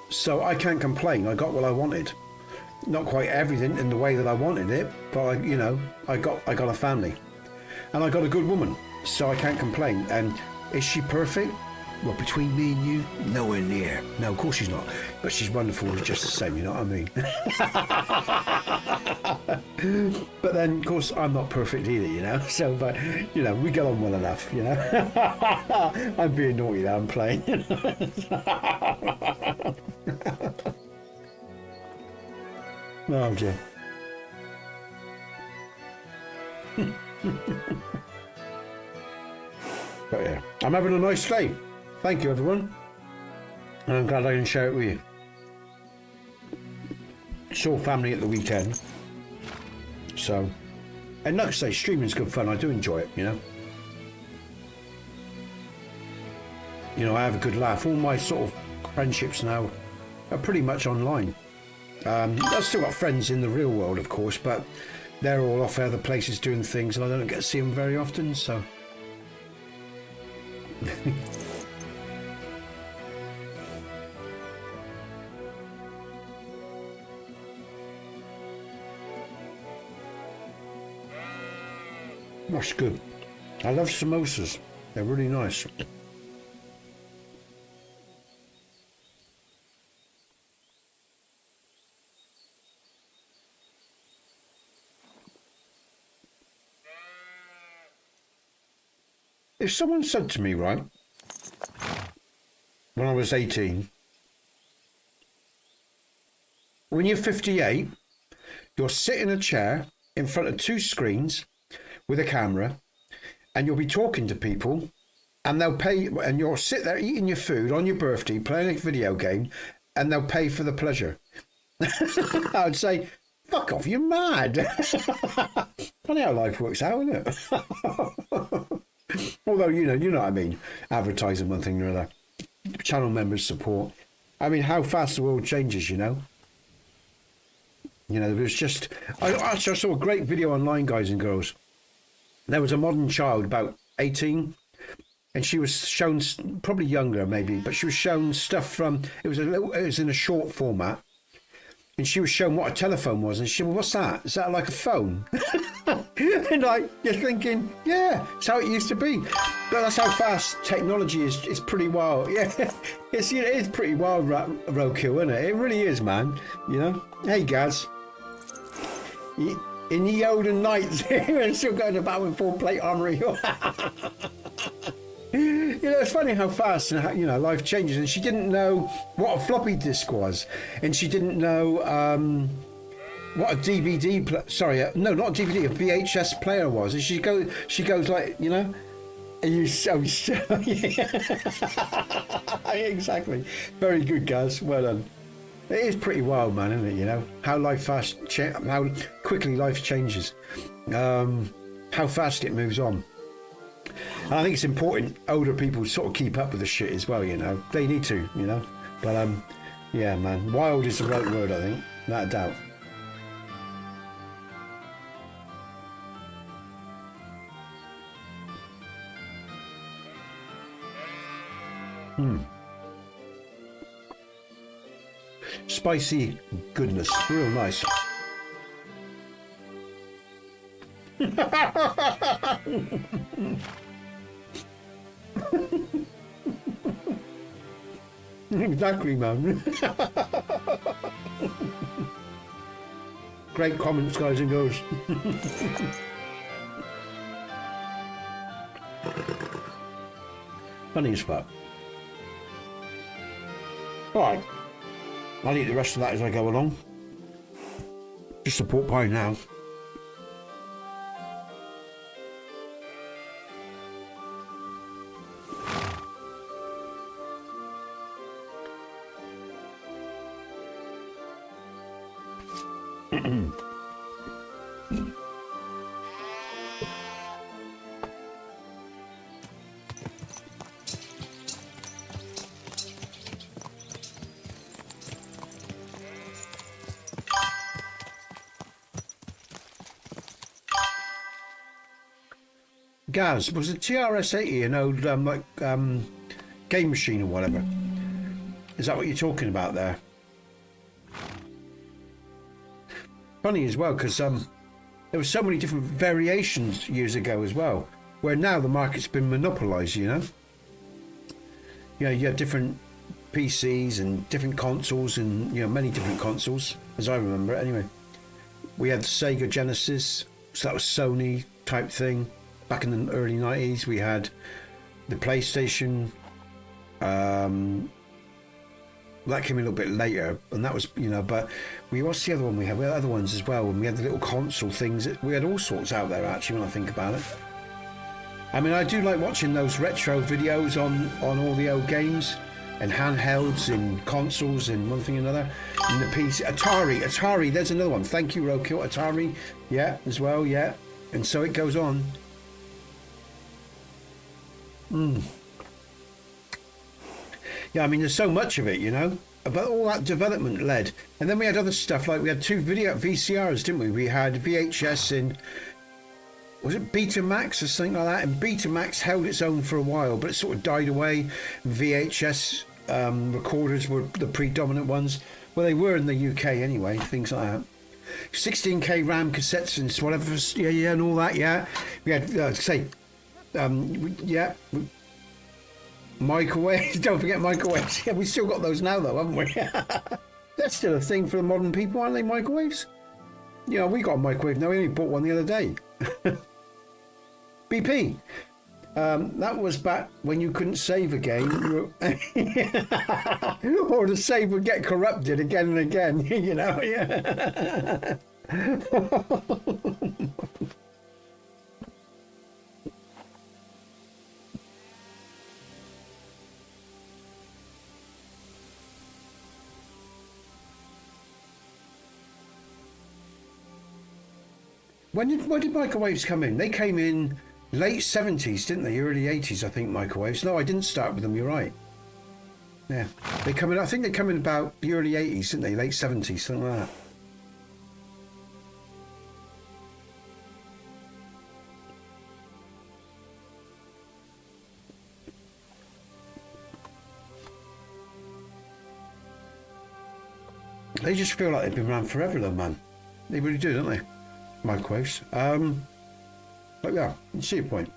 So I can't complain. I got what I wanted. Not quite everything in the way that I wanted it, but you know, I got a family, and I got a good woman. So I can't complain. And is she perfect? Well, between me and you, nowhere near. No, of course she's not. But she's wonderful just the same, you know what I mean? But then, of course, I'm not perfect either, you know? So, but, you know, we get on well enough, you know? I'm being naughty now, I'm playing. Oh, dear. But yeah, I'm having a nice day. Thank you, everyone. And I'm glad I can share it with you. Saw family at the weekend. So, and like I say, streaming's good fun. I do enjoy it, you know. You know, I have a good laugh. All my sort of friendships now are pretty much online. I've still got friends in the real world, of course, but they're all off other places doing things, and I don't get to see them very often, so. That's good. I love samosas. They're really nice. If someone said to me, right, when I was 18, when you're 58, you'll sit in a chair in front of two screens with a camera, and you'll be talking to people, and they'll pay, and you'll sit there eating your food on your birthday, playing a video game, and they'll pay for the pleasure. I would say, fuck off, you're mad. Funny how life works out, isn't it? Although, you know what I mean. Advertising one thing or another. Channel members support. I mean, how fast the world changes, you know. You know, there was just... I saw a great video online, guys and girls. There was a modern child, about 18, and she was shown, probably younger maybe, but she was shown stuff from... It was in a short format. And she was shown what a telephone was, and she said, well, what's that? Is that like a phone? And you're thinking, yeah, it's how it used to be. But that's how fast technology is. It's pretty wild. Yeah, it is pretty wild, Roadkill, isn't it? It really is, man. You know? Hey, Gaz. In the olden nights, and still going about with full plate armory. You know, it's funny how fast and how, you know, life changes. And she didn't know what a floppy disk was, and she didn't know what a DVD. No, not a DVD. A VHS player was. And she goes like, you know, are you so yeah. Exactly. Very good, guys. Well done. It is pretty wild, man, isn't it? You know how how quickly life changes, how fast it moves on. And I think it's important older people sort of keep up with the shit as well, you know. They need to, you know. But yeah, man, wild is the right word, I think, without a doubt. Spicy goodness, real nice. Exactly, man. Great comments, guys and girls. Funny as fuck. Alright. I'll eat the rest of that as I go along. Just a pork pie now. Gaz, was the TRS-80 an old game machine or whatever? Is that what you're talking about there? Funny as well, because there were so many different variations years ago as well, where now the market's been monopolised, you know? You know, you had different PCs and different consoles and, you know, many different consoles, as I remember it anyway. We had the Sega Genesis, so that was Sony type thing. Back in the early 90s, we had the PlayStation. That came a little bit later, and that was, you know, but what's the other one we had? We had other ones as well, and we had the little console things. We had all sorts out there, actually, when I think about it. I mean, I do like watching those retro videos on all the old games, and handhelds, and consoles, and one thing or another. And the PC, Atari, there's another one. Thank you, Roadkill. Atari, yeah, as well, yeah. And so it goes on. Yeah, I mean, there's so much of it, you know, but all that development led. And then we had other stuff, like we had two video VCRs, didn't we? We had VHS and, was it Betamax or something like that? And Betamax held its own for a while, but it sort of died away. VHS recorders were the predominant ones. Well, they were in the UK anyway, things like that. 16K RAM cassettes and whatever, yeah, and all that, yeah. We had, microwaves. Don't forget microwaves. Yeah, we still got those now, though, haven't we? That's still a thing for the modern people, aren't they? Microwaves. You know, we got a microwave now. We only bought one the other day. BP. That was back when you couldn't save a game, or the save would get corrupted again and again. You know. Yeah. When did microwaves come in? They came in Late 70s, didn't they? Early 80s, I think, microwaves. No, I didn't start with them, you're right. Yeah. They come in, I think they come in about the early 80s, didn't they? Late 70s, something like that. They just feel like they've been around forever though, man. They really do, don't they? Microwaves. But yeah, you see your point.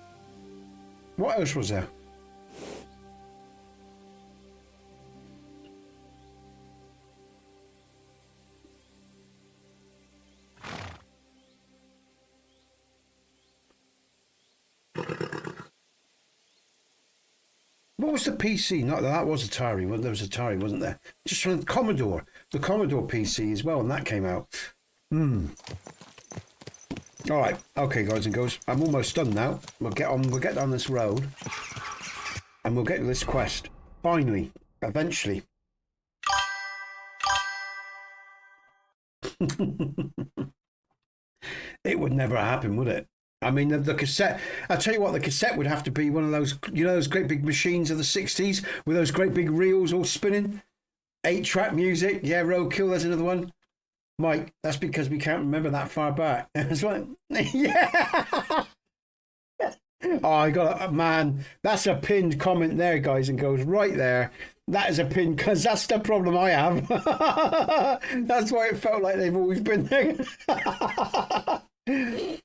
What else was there? What was the PC? Not that was Atari. Well, there was Atari, wasn't there? Just from Commodore, the Commodore PC as well, and that came out. All right, okay, guys and girls, I'm almost done now. We'll get on. We'll get down this road, and we'll get to this quest. Finally, eventually. It would never happen, would it? I mean, the cassette, I'll tell you what, the cassette would have to be one of those, you know, those great big machines of the 60s with those great big reels all spinning. 8-track music. Yeah, roadkill, there's another one. Mike, that's because we can't remember that far back. That's right. Yeah. Oh, I got a man. That's a pinned comment there, guys, and goes right there. That is a pin, because that's the problem I have. That's why it felt like they've always been there.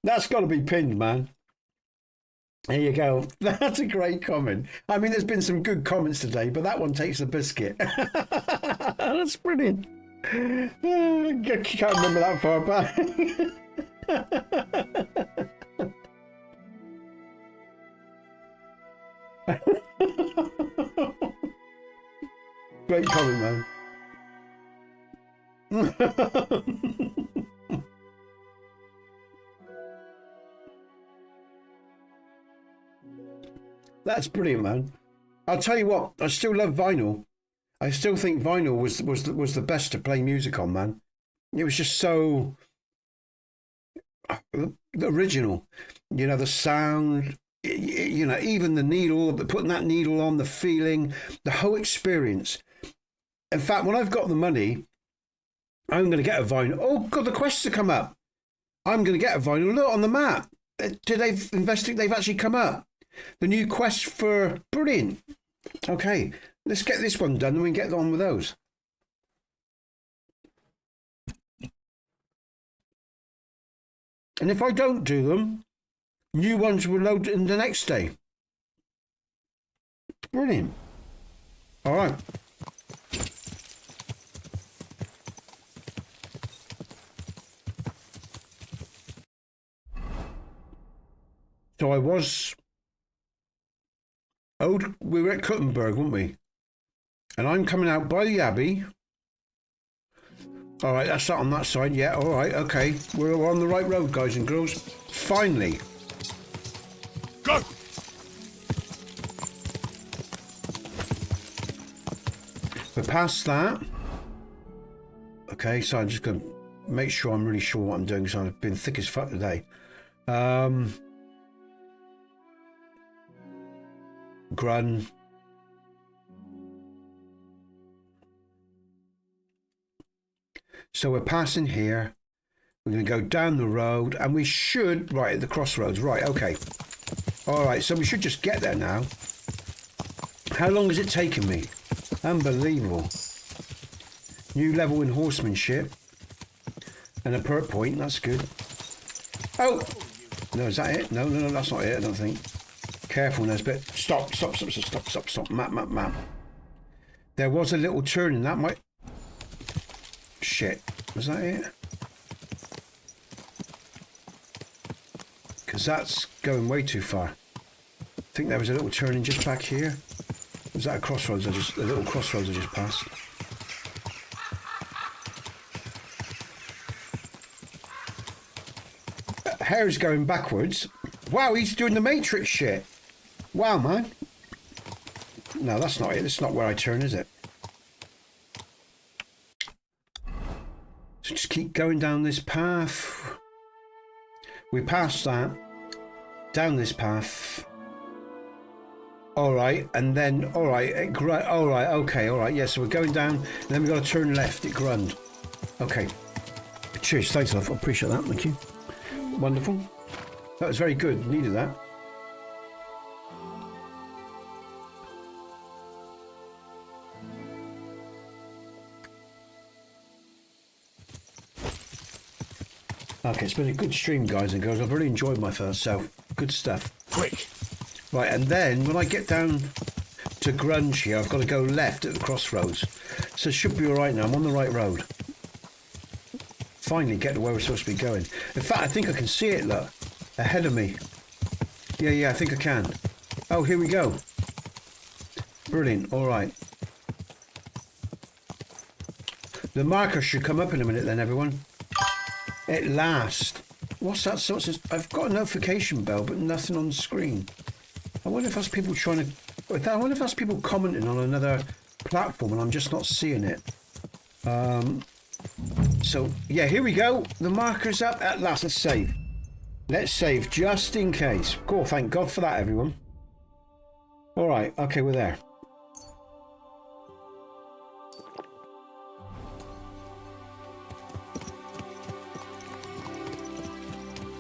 That's got to be pinned, man. There you go. That's a great comment. I mean, there's been some good comments today, but that one takes the biscuit. That's brilliant. I can't remember that far back. Great comment, man. That's brilliant, man. I'll tell you what, I still love vinyl. I still think vinyl was the best to play music on, man. It was just so original. You know, the sound, you know, even the needle, putting that needle on, the feeling, the whole experience. In fact, when I've got the money, I'm going to get a vinyl. Oh, God, the quests have come up. I'm going to get a vinyl. Look on the map. They've actually come up. The new quest for... Brilliant. Okay, let's get this one done and we can get on with those. And if I don't do them, new ones will load in the next day. Brilliant. All right. So I was... we were at Kuttenberg, weren't we? And I'm coming out by the Abbey. All right, that's that on that side. Yeah, all right, okay. We're on the right road, guys and girls. Finally. Go! We're past that. Okay, so I'm just going to make sure I'm really sure what I'm doing because I've been thick as fuck today. Grun. So we're passing here. We're going to go down the road and we should, right at the crossroads, right, okay. All right, so we should just get there now. How long has it taken me? Unbelievable. New level in horsemanship. And a perk point, that's good. Oh! No, is that it? No, that's not it, I don't think. Careful, Nesbit. Stop. Map. There was a little turn in that might... Shit. Was that it? Because that's going way too far. I think there was a little turning just back here. Was that a crossroads? A little crossroads I just passed. Hare's going backwards. Wow, he's doing the Matrix shit. Wow, man. No, that's not it. That's not where I turn, is it? So just keep going down this path. We passed that. down this path. Alright, and then, alright, okay, alright, yeah, so we're going down, and then we've got to turn left at Grund. Okay. Cheers, thanks, love, I appreciate that, thank you. Wonderful. That was very good, needed that. Okay, it's been a good stream, guys and girls. I've really enjoyed myself. Good stuff. Quick. Right, and then when I get down to Grunge here, I've got to go left at the crossroads. So it should be all right now. I'm on the right road. Finally get to where we're supposed to be going. In fact, I think I can see it, look. Ahead of me. Yeah, I think I can. Oh, here we go. Brilliant, all right. The marker should come up in a minute then, everyone. At last. What's that? So it says, I've got a notification bell, but nothing on the screen. I wonder if that's people trying to... I wonder if that's people commenting on another platform and I'm just not seeing it. So, yeah, here we go. The marker's up at last. Let's save. Let's save just in case. Cool, thank God for that, everyone. All right, okay, we're there.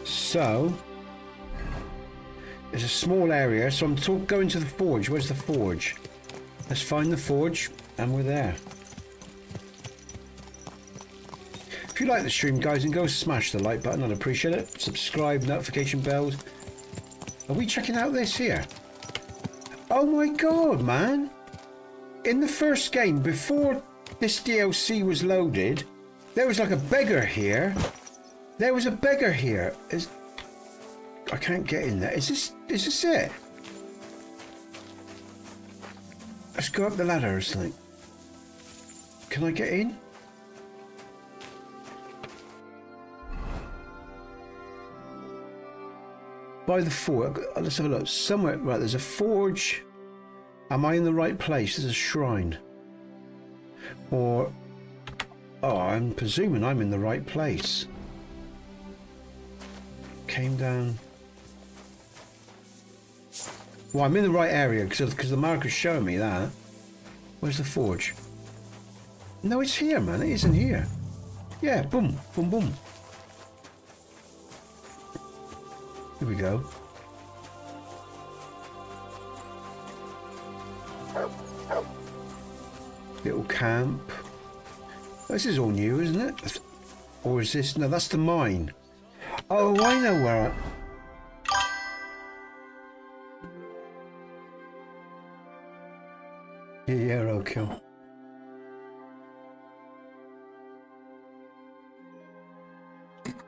So, there's a small area, so I'm going to the forge. Where's the forge? Let's find the forge, and we're there. If you like the stream, guys, and go smash the like button, I'd appreciate it. Subscribe, notification bells. Are we checking out this here? Oh my God, man. In the first game, before this DLC was loaded, there was like a beggar here. There was a beggar here. I can't get in there. Is this it? Let's go up the ladder or something. Can I get in? By the forge. Let's have a look. Somewhere, right, there's a forge. Am I in the right place? There's a shrine. Or... Oh, I'm presuming I'm in the right place. Came down. Well, I'm in the right area because the marker's showing me that. Where's the forge? No, it's here, man. It isn't here. Yeah, boom, boom, boom. Here we go. Little camp. This is all new, isn't it? Or is this... No, that's the mine. Oh, I know where I... Yeah, okay.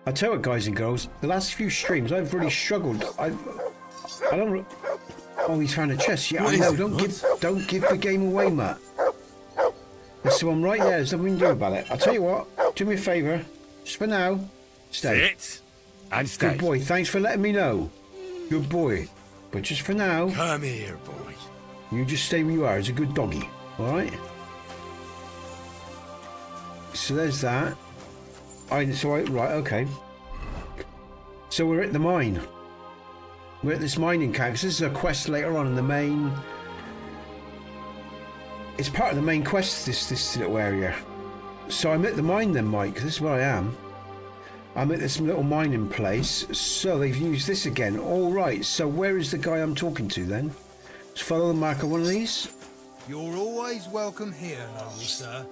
I tell you what, guys and girls, the last few streams I've really struggled. I don't... Oh, he's found a chest. Yeah, I know. Don't give the game away, Matt. So I'm right there. There's nothing we can do about it. I'll tell you what. Do me a favour. Just for now. Stay. Sit and stay. Good boy. Thanks for letting me know. Good boy. But just for now. Come here, boy. You just stay where you are as a good doggy. All right. So there's that. Right. Okay. So we're at the mine. We're at this mining camp. This is a quest later on in the main. It's part of the main quest. This little area. So I'm at the mine then, Mike. This is where I am. I'm at this little mining place. So they've used this again. All right. So where is the guy I'm talking to then? Let's follow the marker. One of these. You're always welcome here, noble sir.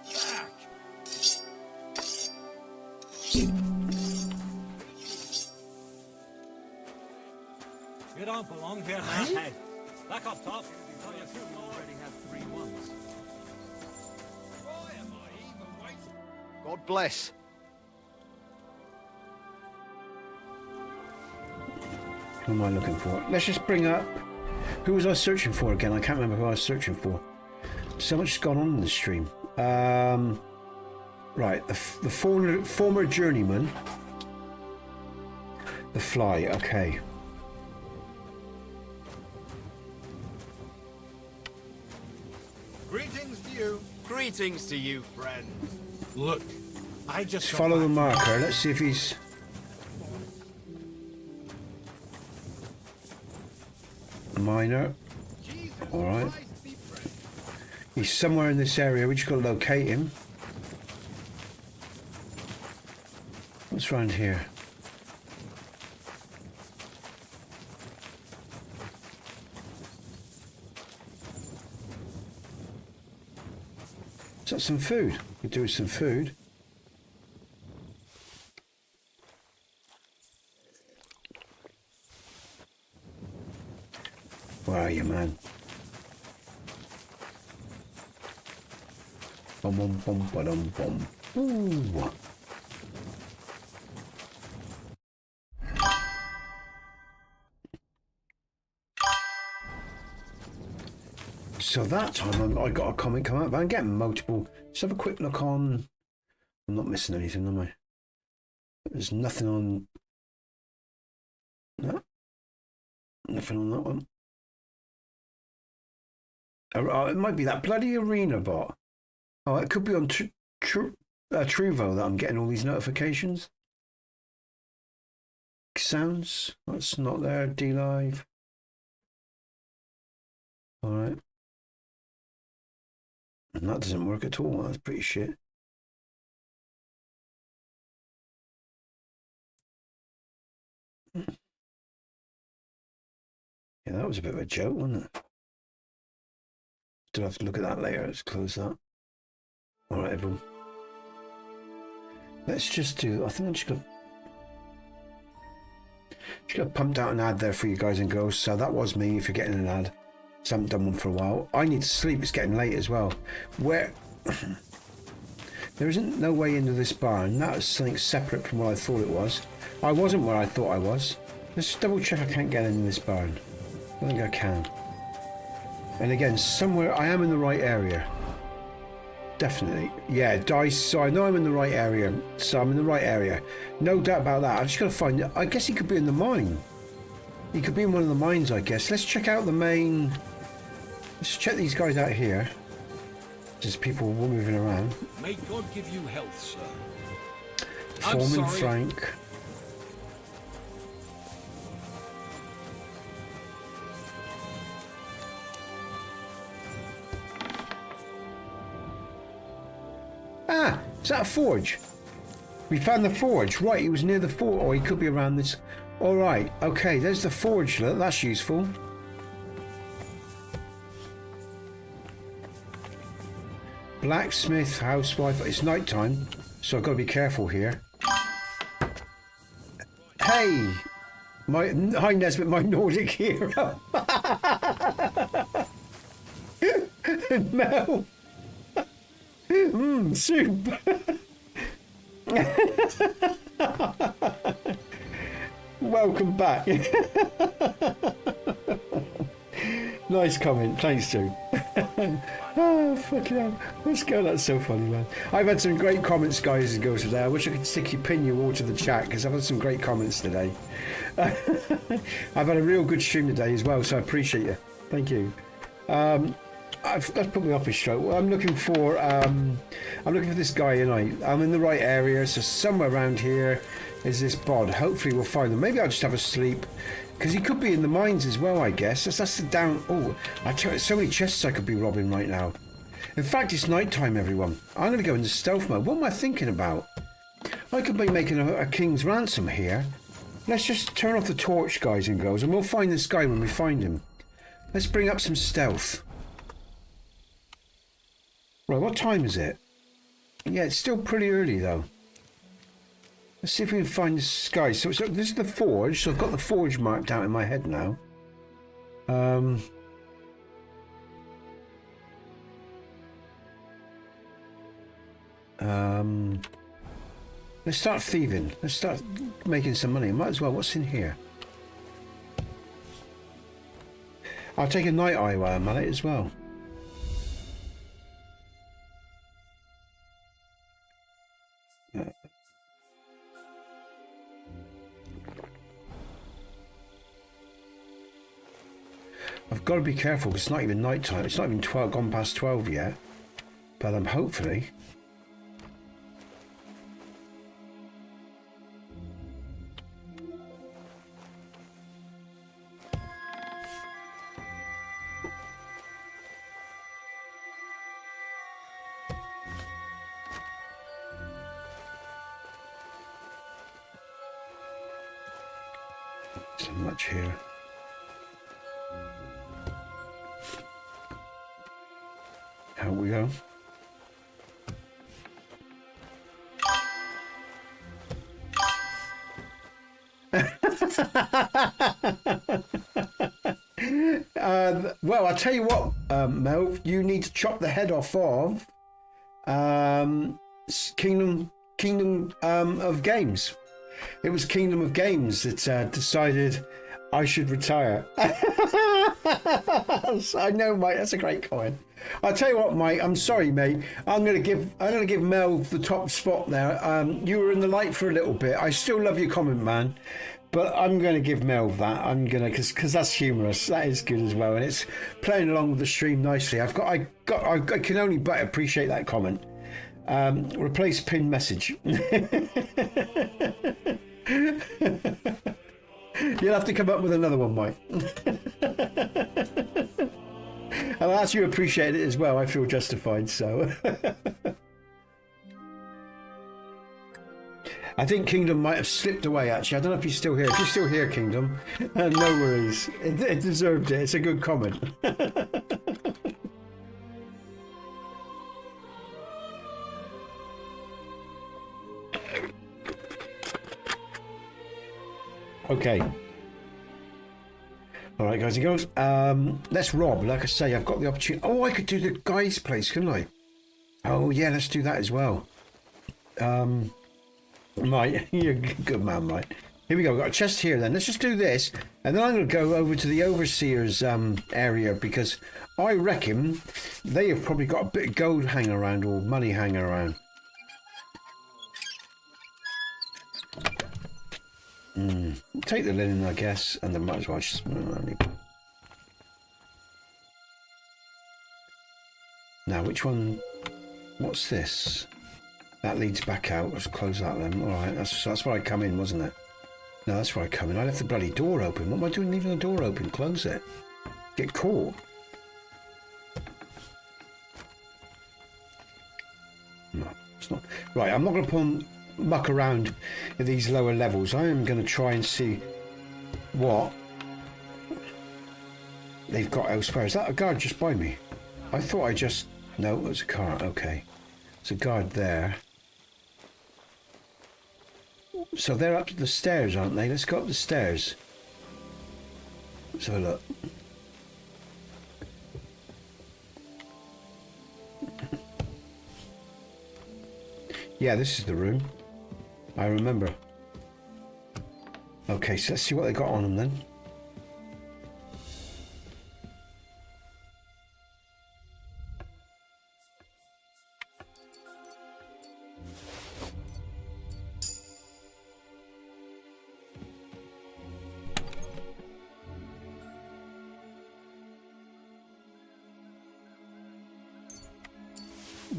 Back. You don't belong here, mate. Back up top. You already have 3 ones. God bless. Who am I looking for? Let's just bring up... Who was I searching for again? I can't remember who I was searching for. So much has gone on in the stream. Right, the former journeyman. The fly, okay. Greetings to you. Greetings to you, friend. Look, I just Let's follow the marker. Let's see if he's... miner. Alright. He's somewhere in this area. We just got to locate him. What's around here? Is that some food? We do with some food. Where are you, man? Bum bum bum ba-dum bum. Ooh. So that time I got a comment come out, but I'm getting multiple. Let's have a quick look on. I'm not missing anything, am I? There's nothing on. No, nothing on that one. It might be that bloody arena bot. Oh, it could be on TROVO that I'm getting all these notifications. Sounds. That's not there. Dlive. All right. And that doesn't work at all. That's pretty shit. Yeah, that was a bit of a joke, wasn't it? Still have to look at that later. Let's close that. All right, everyone. Let's just do. I think I just got pumped out an ad there for you guys and girls. So that was me. If you're getting an ad. I haven't done one for a while. I need to sleep. It's getting late as well. Where there isn't no way into this barn. That was something separate from what I thought it was. I wasn't where I thought I was. Let's double check I can't get into this barn. I think I can. And again, somewhere I am in the right area. Definitely. Yeah, dice. So I know I'm in the right area. So I'm in the right area. No doubt about that. I just got to find it. I guess he could be in the mine. He could be in one of the mines, I guess. Let's check out the main. Let's check these guys out here. There's people moving around. May God give you health, sir. Foreman Frank. Ah, is that a forge? We found the forge. Right, he was near the forge. Or he could be around this. All right, okay, there's the forge. Look, that's useful. Blacksmith, housewife. It's night time, so I've got to be careful here. Hey, hi Nesbit, my Nordic hero. Mel. Soup. Welcome back. Nice comment, thanks Stu. Oh, fucking hell. Let's go, that's so funny, man. I've had some great comments, guys and girls, today. I wish I could pin you all to the chat, because I've had some great comments today. I've had a real good stream today as well, so I appreciate you. Thank you. That's put me off his stroke. Well, I'm looking for this guy, and I'm in the right area, so somewhere around here is this bod. Hopefully we'll find him. Maybe I'll just have a sleep, because he could be in the mines as well, I guess. That's the down. Oh, I tell you, so many chests I could be robbing right now. In fact, it's night time, everyone. I'm going to go into stealth mode. What am I thinking about? I could be making a king's ransom here. Let's just turn off the torch, guys and girls, and we'll find this guy when we find him. Let's bring up some stealth. Right, what time is it? Yeah, it's still pretty early, though. Let's see if we can find this guy. So this is the forge. So I've got the forge marked out in my head now. Let's start thieving. Let's start making some money. Might as well. What's in here? I'll take a night eye while I'm at it as well. I've got to be careful because it's not even night time. It's not even gone past 12 yet. But hopefully. Nothing much here. Out we go. Well, I'll tell you what, Mel, you need to chop the head off of Kingdom of Games. It was Kingdom of Games that decided I should retire. I know, mate. That's a great comment. I'll tell you what, mate. I'm sorry, mate. I'm gonna give Mel the top spot there. You were in the light for a little bit. I still love your comment, man. But I'm going to give Mel that. I'm going to, because that's humorous. That is good as well, and it's playing along with the stream nicely. I can only but appreciate that comment. Replace pinned message. You'll have to come up with another one, Mike. And as you appreciate it as well, I feel justified. So. I think Kingdom might have slipped away, actually. I don't know if he's still here. If you're still here, Kingdom, no worries. It deserved it. It's a good comment. Okay. All right, guys and girls. Let's rob. Like I say, I've got the opportunity. Oh, I could do the guy's place, couldn't I? Oh, yeah, let's do that as well. Mate, you're a good man, mate. Here we go. We've got a chest here then. Let's just do this. And then I'm going to go over to the overseer's area, because I reckon they have probably got a bit of gold hanging around or money hanging around. Take the linen, I guess, and then might as well just... Now, which one... What's this? That leads back out. Let's close that then. All right, that's where I come in, wasn't it? No, that's where I come in. I left the bloody door open. What am I doing leaving the door open? Close it. Get caught. No, it's not. Right, I'm not going to muck around at these lower levels. I am going to try and see what they've got elsewhere. Is that a guard just by me? I thought I just... No, it was a car. Okay. There's a guard there. So they're up the stairs, aren't they? Let's go up the stairs. Let's have a look. Yeah, this is the room. I remember. Okay, so let's see what they got on them then.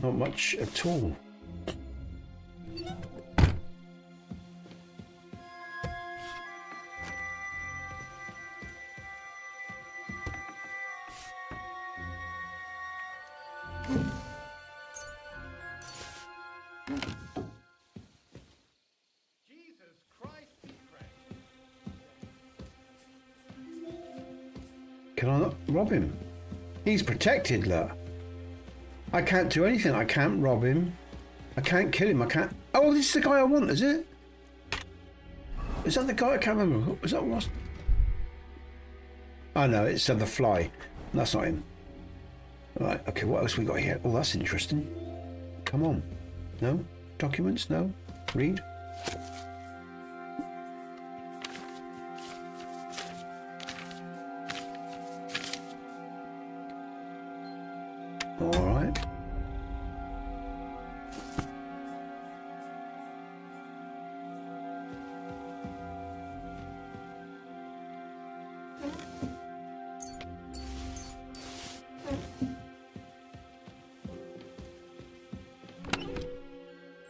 Not much at all. Can I not rob him? He's protected, look. I can't do anything. I can't rob him. I can't kill him. I can't... Oh, this is the guy I want, is it? Is that the guy? I can't remember. Is that what? Oh, no, it's the fly. That's not him. Right, okay, what else we got here? Oh, that's interesting. Come on. No? Documents? No? Read? All right.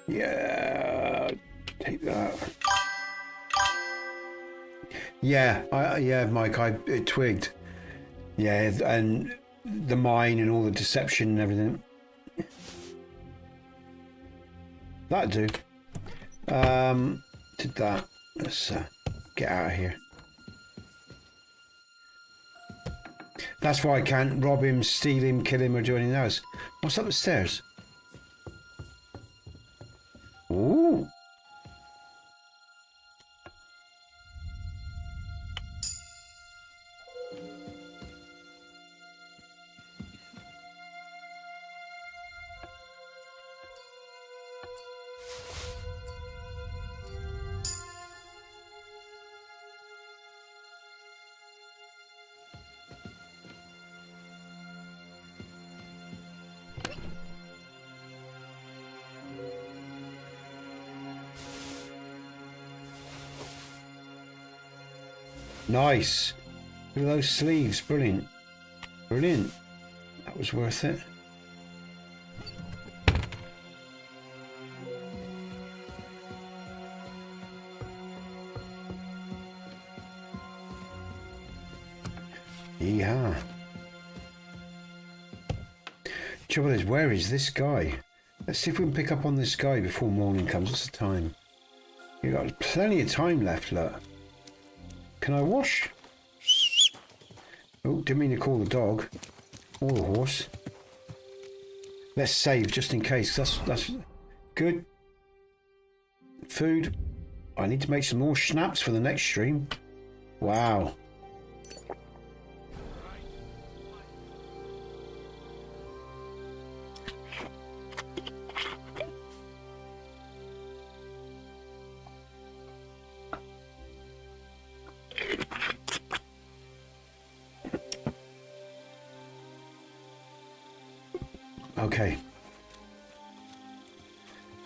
Yeah, take that. Yeah, yeah, Mike, it twigged. Yeah, and the mine and all the deception and everything. That'd do. Did that. Let's get out of here. That's why I can't rob him, steal him, kill him, or do anything else. What's up the stairs? Ooh. Nice. Look at those sleeves. Brilliant. Brilliant. That was worth it. Yeah. Trouble is, where is this guy? Let's see if we can pick up on this guy before morning comes. What's the time? You've got plenty of time left, look. Can I wash? Oh, didn't mean to call the dog or the horse. Let's save just in case. That's good. Food. I need to make some more schnapps for the next stream. Wow. Okay.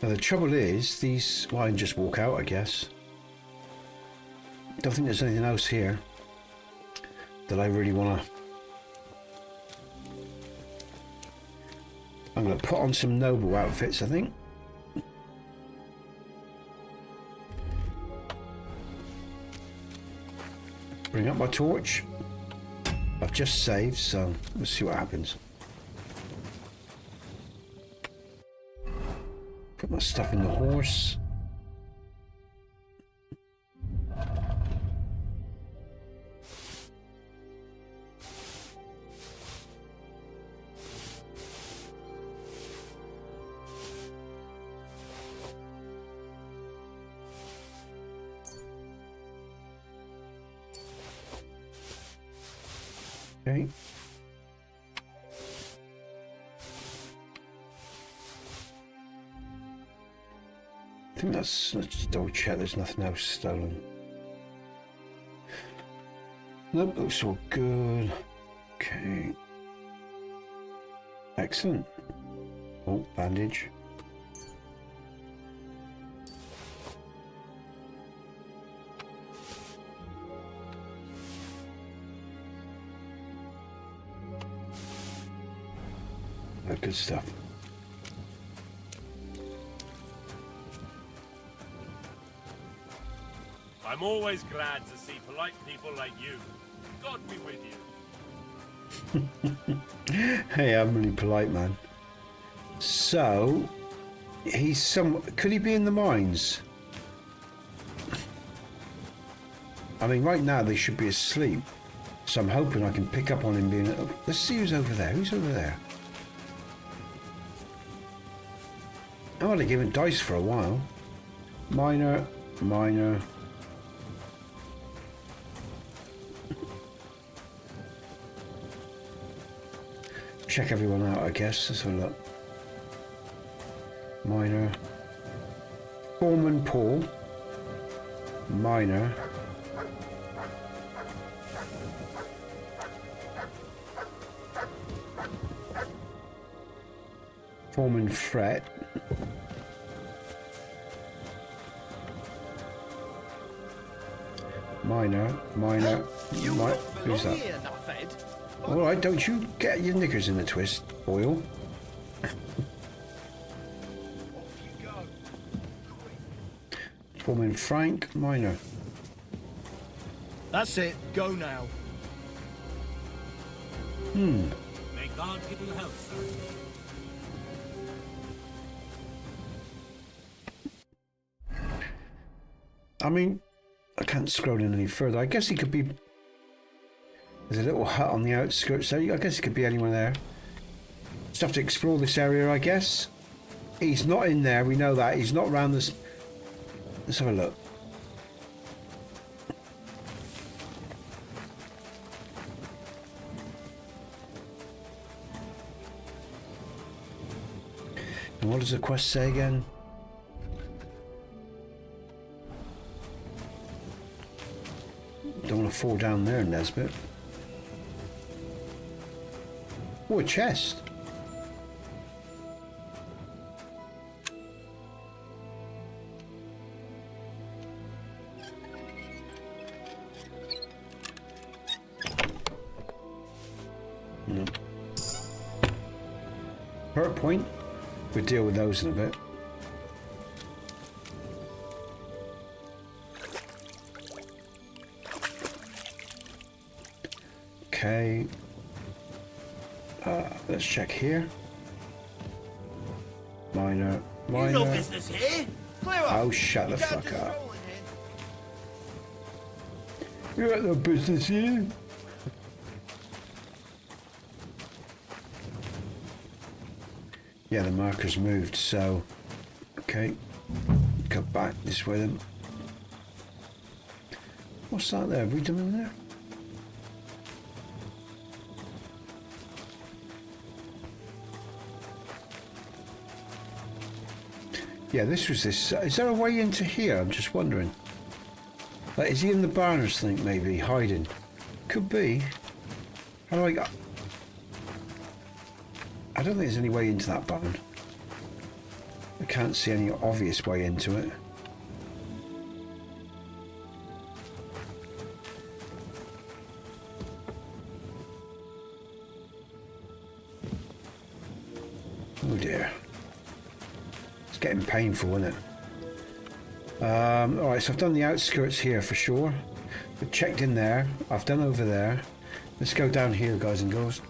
Now the trouble is, these... Well, I can just walk out, I guess. Don't think there's anything else here that I really want to... I'm going to put on some noble outfits, I think. Bring up my torch. I've just saved, so let's see what happens. Put my stuff in the horse. Okay. I think that's, let's just double check there's nothing else stolen. Nope, looks all good. Okay. Excellent. Oh, bandage. Oh, good stuff. I'm always glad to see polite people like you. God be with you. Hey, I'm really polite, man. So, he's some... Could he be in the mines? I mean, right now they should be asleep. So I'm hoping I can pick up on him being... Oh, let's see who's over there. Who's over there? I want to give him dice for a while. Minor, minor... Check everyone out, I guess. Let's have a look. Minor. Foreman Paul. Minor. Foreman Fret. Minor. Minor. Who's that? Alright, don't you get your knickers in a twist, Boyle. Foreman Frank, minor. That's it. Go now. May God give you health, sir. I mean, I can't scroll in any further. I guess he could be... There's a little hut on the outskirts there. I guess it could be anyone there. Just have to explore this area, I guess. He's not in there, we know that. He's not around this. Let's have a look. And what does the quest say again? Don't want to fall down there, Nesbit. Oh, a chest. No. Hurt point. We'll deal with those in a bit. Okay. Let's check here. Minor. You no business here. Clear off. Oh, shut the You can't fuck just up. stroll in here. You got no business here. Yeah, the marker's moved, so... Okay. Go back this way then. What's that there? Have we done in there? Yeah, this was this. Is there a way into here? I'm just wondering. Like, is he in the barn or something, maybe? Hiding? Could be. How do I go? I don't think there's any way into that barn. I can't see any obvious way into it. Oh dear. It's getting painful, isn't it? Alright, so I've done the outskirts here for sure. I've checked in there. I've done over there. Let's go down here, guys and girls.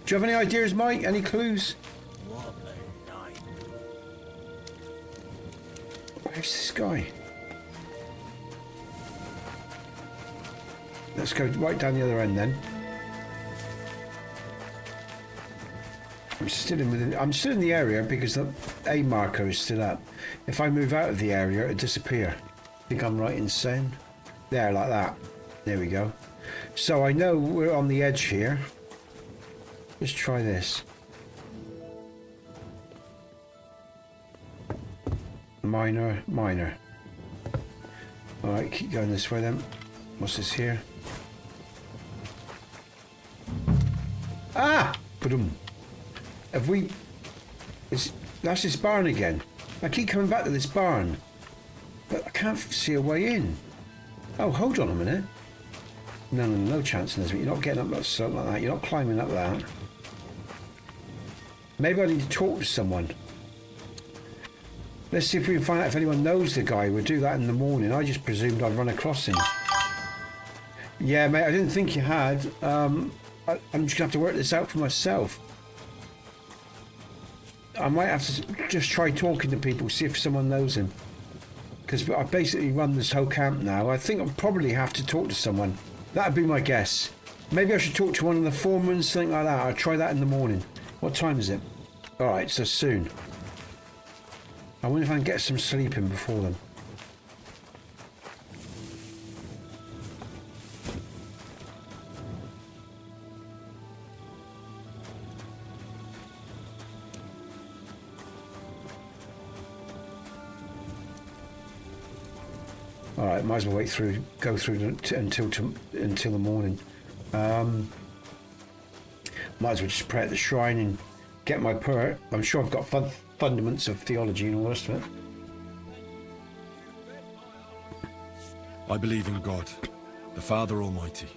Do you have any ideas, Mike? Any clues? What a night. Where's this guy? Let's go right down the other end then. I'm still in the area because the A marker is still up. If I move out of the area, it'll disappear. I think I'm right in saying. There, like that. There we go. So I know we're on the edge here. Let's try this. Minor, minor. Alright, keep going this way then. What's this here? Ah! Ba-dum. Have we... That's this barn again. I keep coming back to this barn. But I can't see a way in. Oh, hold on a minute. No chance, Nesbit. You're not getting up like something like that. You're not climbing up that. Maybe I need to talk to someone. Let's see if we can find out if anyone knows the guy. We'll do that in the morning. I just presumed I'd run across him. Yeah, mate, I didn't think you had. I'm just going to have to work this out for myself. I might have to just try talking to people, see if someone knows him. Because I basically run this whole camp now. I think I'll probably have to talk to someone. That'd be my guess. Maybe I should talk to one of the foremen, something like that. I'll try that in the morning. What time is it? Alright, so soon. I wonder if I can get some sleep in before then. Alright, might as well go through until the morning. Might as well just pray at the shrine and get my prayer. I'm sure I've got fundaments of theology and all the rest of it. I believe in God, the Father Almighty,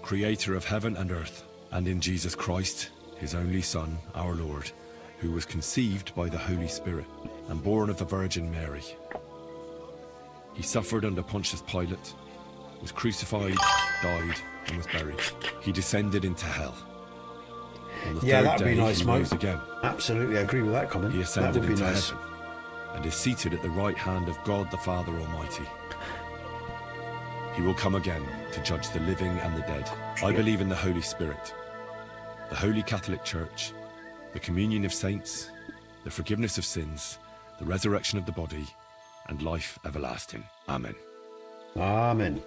creator of heaven and earth, and in Jesus Christ, his only Son, our Lord, who was conceived by the Holy Spirit and born of the Virgin Mary. He suffered under Pontius Pilate, was crucified, died, and was buried. He descended into hell. On the third that'd day, be nice, he Mike. rose again. Absolutely, I agree with that comment. He ascended That would be into nice. heaven and is seated at the right hand of God the Father Almighty. He will come again to judge the living and the dead. I believe in the Holy Spirit, the Holy Catholic Church, the communion of saints, the forgiveness of sins, the resurrection of the body, and life everlasting. Amen. Amen.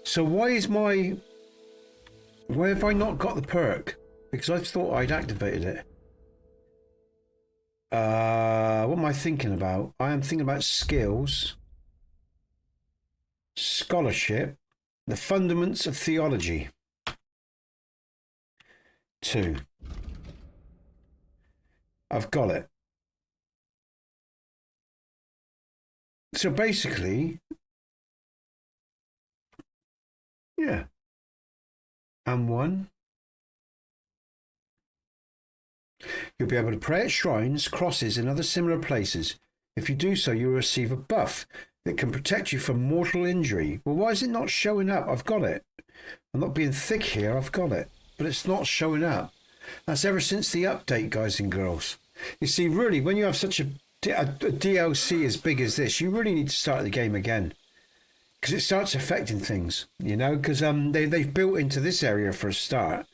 So why have I not got the perk? Because I thought I'd activated it. What am I thinking about? I am thinking about skills, scholarship, the fundaments of theology. 2. I've got it. So basically, yeah. And 1. You'll be able to pray at shrines, crosses, and other similar places. If you do so, you'll receive a buff that can protect you from mortal injury. Well, why is it not showing up? I've got it. I'm not being thick here, I've got it. But it's not showing up. That's ever since the update, guys and girls. You see, really, when you have such a DLC as big as this, you really need to start the game again. Because it starts affecting things, you know, because they've built into this area for a start,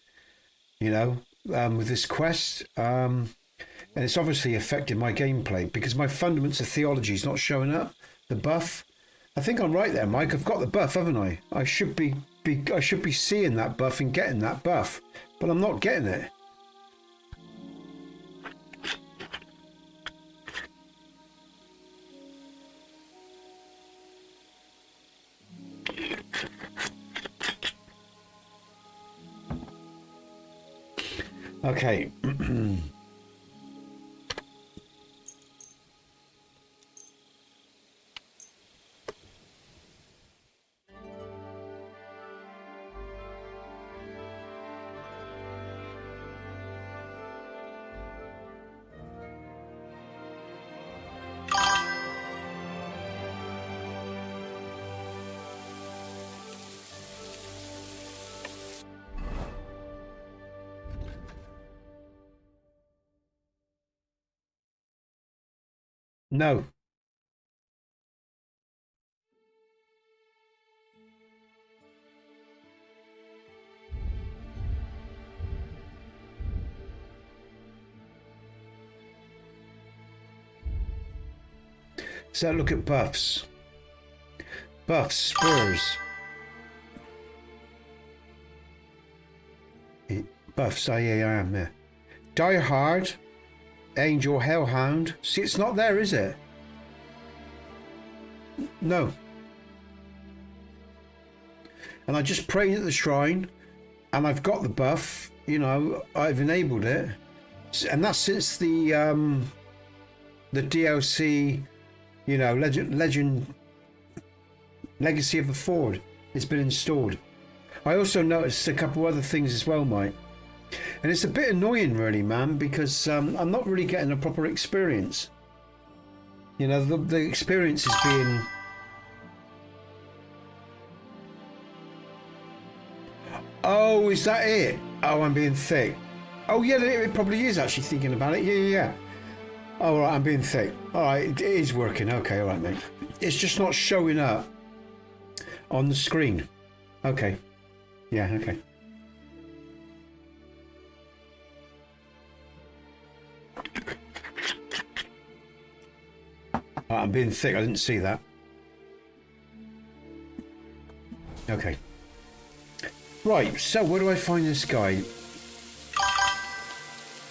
you know, with this quest. And it's obviously affected my gameplay because my fundaments of theology is not showing up. The buff. I think I'm right there, Mike. I've got the buff, haven't I? I should be seeing that buff and getting that buff, but I'm not getting it. Okay. No. So look at buffs. Buffs, spurs. Buffs, I am there. Die Hard. Angel, Hellhound. See, it's not there, is it? No. And I just prayed at the shrine, and I've got the buff. You know, I've enabled it, and that's since the DLC. You know, Legend, Legacy of the Ford. It's been installed. I also noticed a couple other things as well, Mike. And it's a bit annoying, really, man, because I'm not really getting a proper experience. You know, the experience is being... Oh, is that it? Oh, I'm being thick. Oh, yeah, it probably is, actually, thinking about it. Yeah. Oh, all right, I'm being thick. All right, it is working. Okay, all right, mate. It's just not showing up on the screen. Okay. Yeah, okay. I'm being thick. I didn't see that. Okay. Right, so where do I find this guy?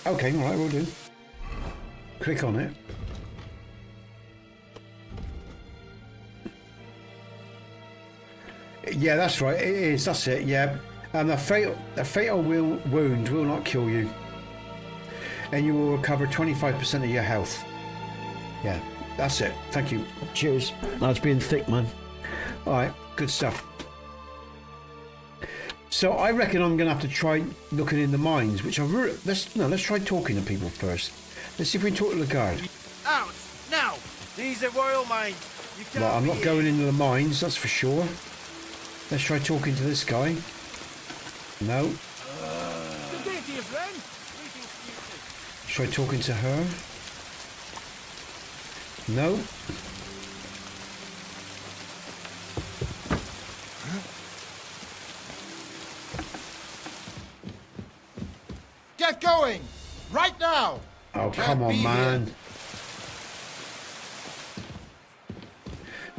Okay, all right, we'll do. Click on it. Yeah, that's right. It is. That's it. Yeah. And a fatal wound will not kill you, and you will recover 25% of your health. Yeah. That's it. Thank you. Cheers. That's being thick, man. All right. Good stuff. So I reckon I'm going to have to try looking in the mines, which I really... Let's try talking to people first. Let's see if we can talk to the guard. Out! Now! These are royal mines. You can't Right, I'm not going into the mines, that's for sure. Let's try talking to this guy. No. Good day to you, friend. Let's try talking to her. No. Get going! Right now! Oh, Can't come on, be man. here.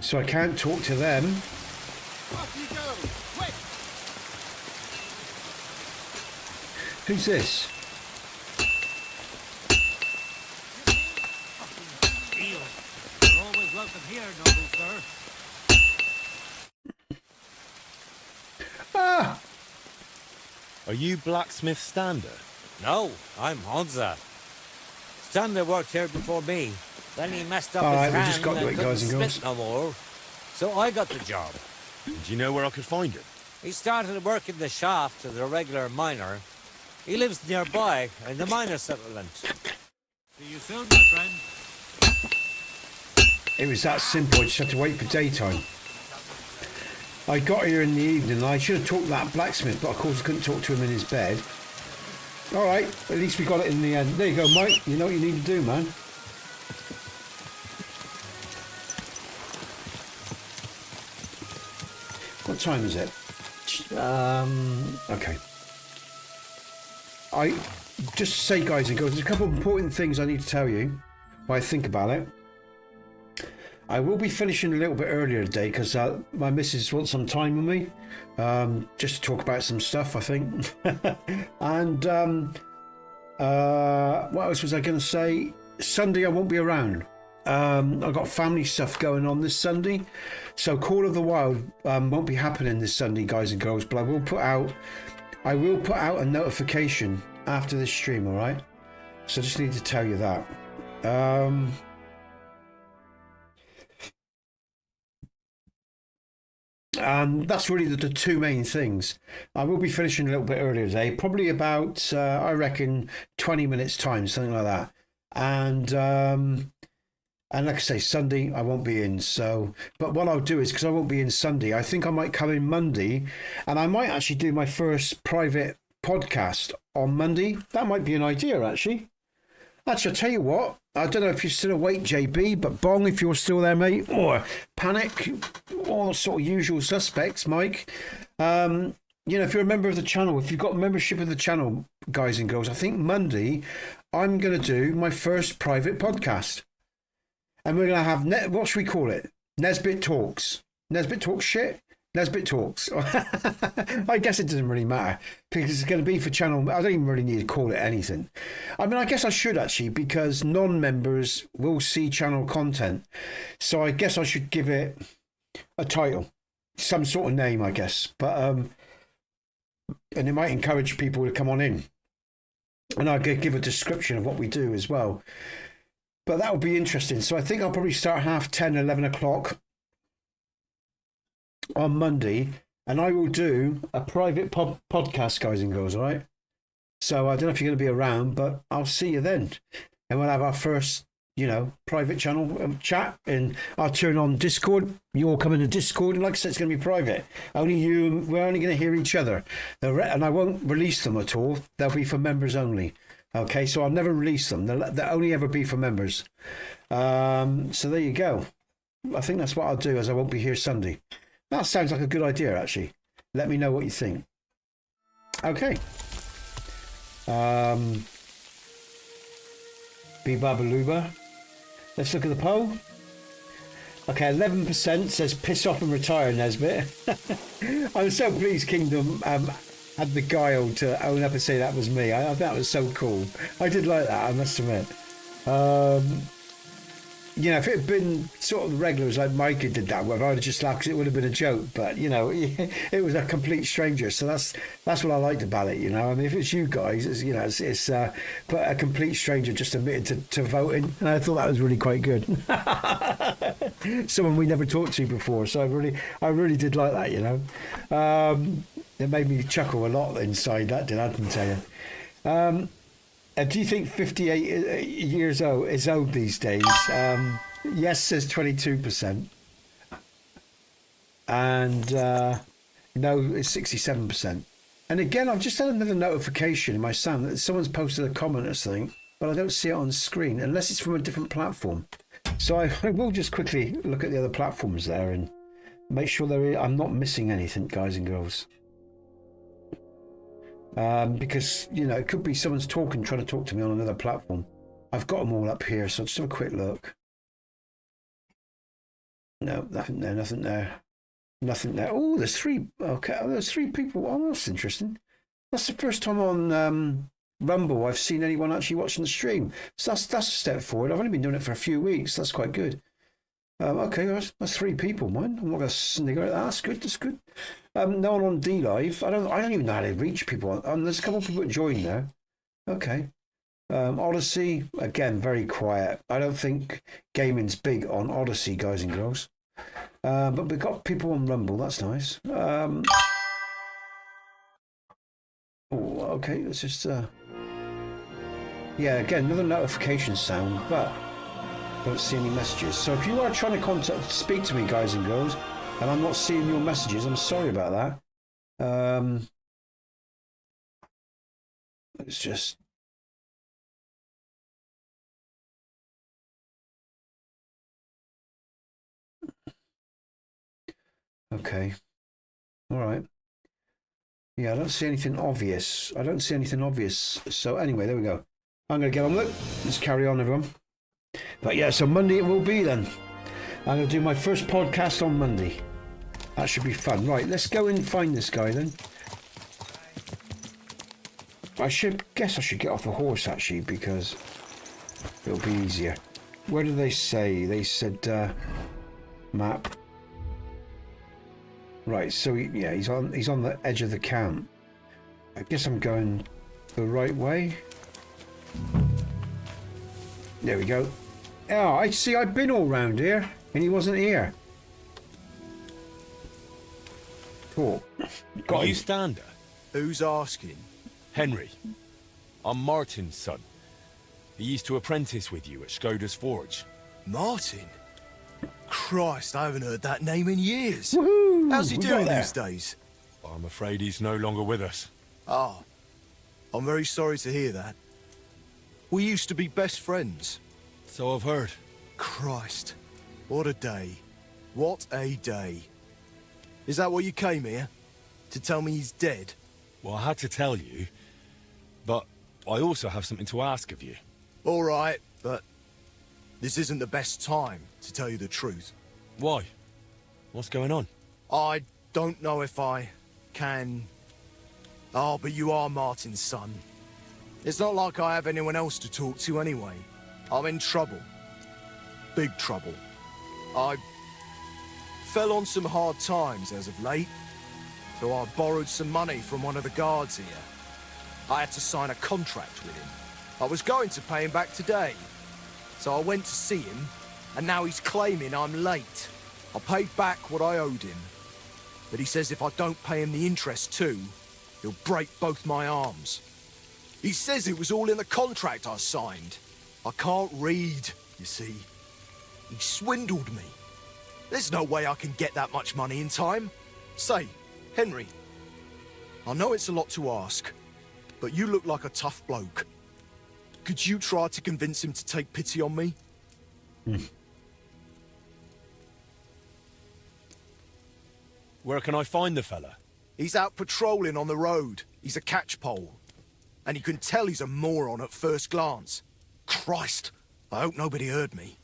So I can't talk to them. Off you go! Quick! Who's this? Deal. You're always welcome here, noble sir. Ah! Are you blacksmith Stander? No, I'm Honza. Stander worked here before me. Then he messed up All his right, we hand just got to and it, guys and couldn't girls. smith no more. So I got the job. Do you know where I could find him? He started work in the shaft as a regular miner. He lives nearby in the miner settlement. See you soon, my friend. It was that simple. I just had to wait for daytime. I got here in the evening. I should have talked to that blacksmith, but of course I couldn't talk to him in his bed. All right, at least we got it in the end. There you go, Mike. You know what you need to do, man. What time is it? Okay. I just say, guys and girls, there's a couple of important things I need to tell you while I think about it. I will be finishing a little bit earlier today because my missus wants some time with me, just to talk about some stuff, I think. And what else was I going to say? Sunday I won't be around. I've got family stuff going on this Sunday, so Call of the Wild won't be happening this Sunday, guys and girls. But I will put out a notification after this stream. All right. So I just need to tell you that. And that's really the two main things. I will be finishing a little bit earlier today, probably about I reckon 20 minutes time, something like that. And like I say, Sunday I won't be in. So, but what I'll do is, because I won't be in Sunday, I think I might come in Monday, and I might actually do my first private podcast on Monday. That might be an idea, actually. Actually, I'll tell you what, I don't know if you're still awake, JB, but Bong, if you're still there, mate, or Panic, all sort of usual suspects, Mike. You know, if you're a member of the channel, if you've got membership of the channel, guys and girls, I think Monday I'm going to do my first private podcast. And we're going to have, what should we call it? Nesbit Talks. Nesbit Talks shit? Nesbit Talks. I guess it doesn't really matter because it's going to be for channel. I don't even really need to call it anything. I mean, I guess I should actually, because non-members will see channel content. So I guess I should give it a title, some sort of name, I guess. But, and it might encourage people to come on in. And I'll give a description of what we do as well. But that will be interesting. So I think I'll probably start 10:30, 11 o'clock on Monday, and I will do a private podcast, guys and girls, all right? So I don't know if you're going to be around, but I'll see you then. And we'll have our first, you know, private channel chat, and I'll turn on Discord. You all come into Discord, and like I said, it's going to be private. Only you, we're only going to hear each other. And I won't release them at all. They'll be for members only. Okay, so I'll never release them. They'll only ever be for members. So there you go. I think that's what I'll do, as I won't be here Sunday. That sounds like a good idea, actually. Let me know what you think. Okay. Babaluba. Let's look at the poll. Okay, 11% says piss off and retire, Nesbit. I'm so pleased Kingdom had the guile to own up and say that was me. I thought that was so cool. I did like that, I must admit. You know, if it had been sort of the regulars like Mikey did that, well, I'd have just laughed because it would have been a joke. But, you know, it was a complete stranger. So that's what I liked about it, you know. I mean, if it's you guys, it's, you know, it's but a complete stranger just admitted to voting. And I thought that was really quite good. Someone we never talked to before. So I really did like that, you know. It made me chuckle a lot inside, that did, I can tell you. Do you think 58 years old is old these days? Yes says 22%. And no is 67%. And again, I've just had another notification in my sound that someone's posted a comment or something, but I don't see it on screen unless it's from a different platform. So I will just quickly look at the other platforms there and make sure I'm not missing anything, guys and girls. Because, you know, it could be someone's trying to talk to me on another platform. I've got them all up here, so just have a quick look. No, nothing there, nothing there. Nothing there. Oh, there's 3. Okay, there's 3 people. Oh, that's interesting. That's the first time on Rumble I've seen anyone actually watching the stream. So that's a step forward. I've only been doing it for a few weeks. That's quite good. Okay, that's 3 people, man. I'm not going to snigger at that. That's good. That's good. No one on Dlive. I don't even know how to reach people. There's a couple of people that joined now. Okay. ODYSEE, again, very quiet. I don't think gaming's big on ODYSEE, guys and girls. But we've got people on Rumble. That's nice. Oh, okay. Let's just. Yeah, again, another notification sound, but I don't see any messages. So if you are trying to speak to me, guys and girls, and I'm not seeing your messages, I'm sorry about that. Let's just. Okay. All right. Yeah, I don't see anything obvious. So anyway, there we go. I'm going to get on with it. Let's carry on, everyone. But yeah, so Monday it will be then. I'm going to do my first podcast on Monday. That should be fun. Right, let's go and find this guy then. I should get off the horse actually, because it'll be easier. Where did they say? They said map. Right, so he's on the edge of the camp. I guess I'm going the right way. There we go. Oh, I see. I've been all round here, and he wasn't here. Cool. Are you Stander? Who's asking? Henry. I'm Martin's son. He used to apprentice with you at Skoda's Forge. Martin? Christ, I haven't heard that name in years. Woohoo! How's he doing these days? I'm afraid he's no longer with us. Ah, I'm very sorry to hear that. We used to be best friends. So I've heard. Christ, what a day. What a day. Is that what you came here? To tell me he's dead? Well, I had to tell you, but I also have something to ask of you. All right, but this isn't the best time, to tell you the truth. Why? What's going on? I don't know if I can... Oh, but you are Martin's son. It's not like I have anyone else to talk to anyway. I'm in trouble. Big trouble. I fell on some hard times as of late, so I borrowed some money from one of the guards here. I had to sign a contract with him. I was going to pay him back today, so I went to see him, and now he's claiming I'm late. I paid back what I owed him, but he says if I don't pay him the interest too, he'll break both my arms. He says it was all in the contract I signed. I can't read, you see. He swindled me. There's no way I can get that much money in time. Say, Henry, I know it's a lot to ask, but you look like a tough bloke. Could you try to convince him to take pity on me? Where can I find the fella? He's out patrolling on the road. He's a catchpole. And you can tell he's a moron at first glance. Christ, I hope nobody heard me.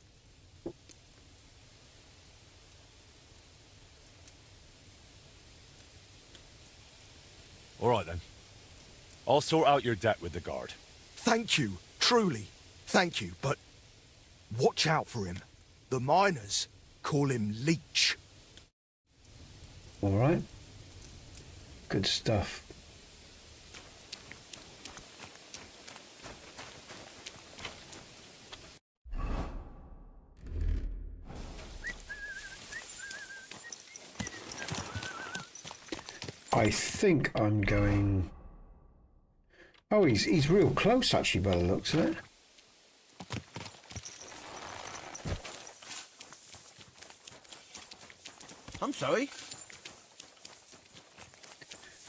All right, then. I'll sort out your debt with the guard. Thank you, truly. Thank you, but watch out for him. The miners call him Leech. All right. Good stuff. I think I'm going... Oh, he's real close, actually, by the looks of it. I'm sorry?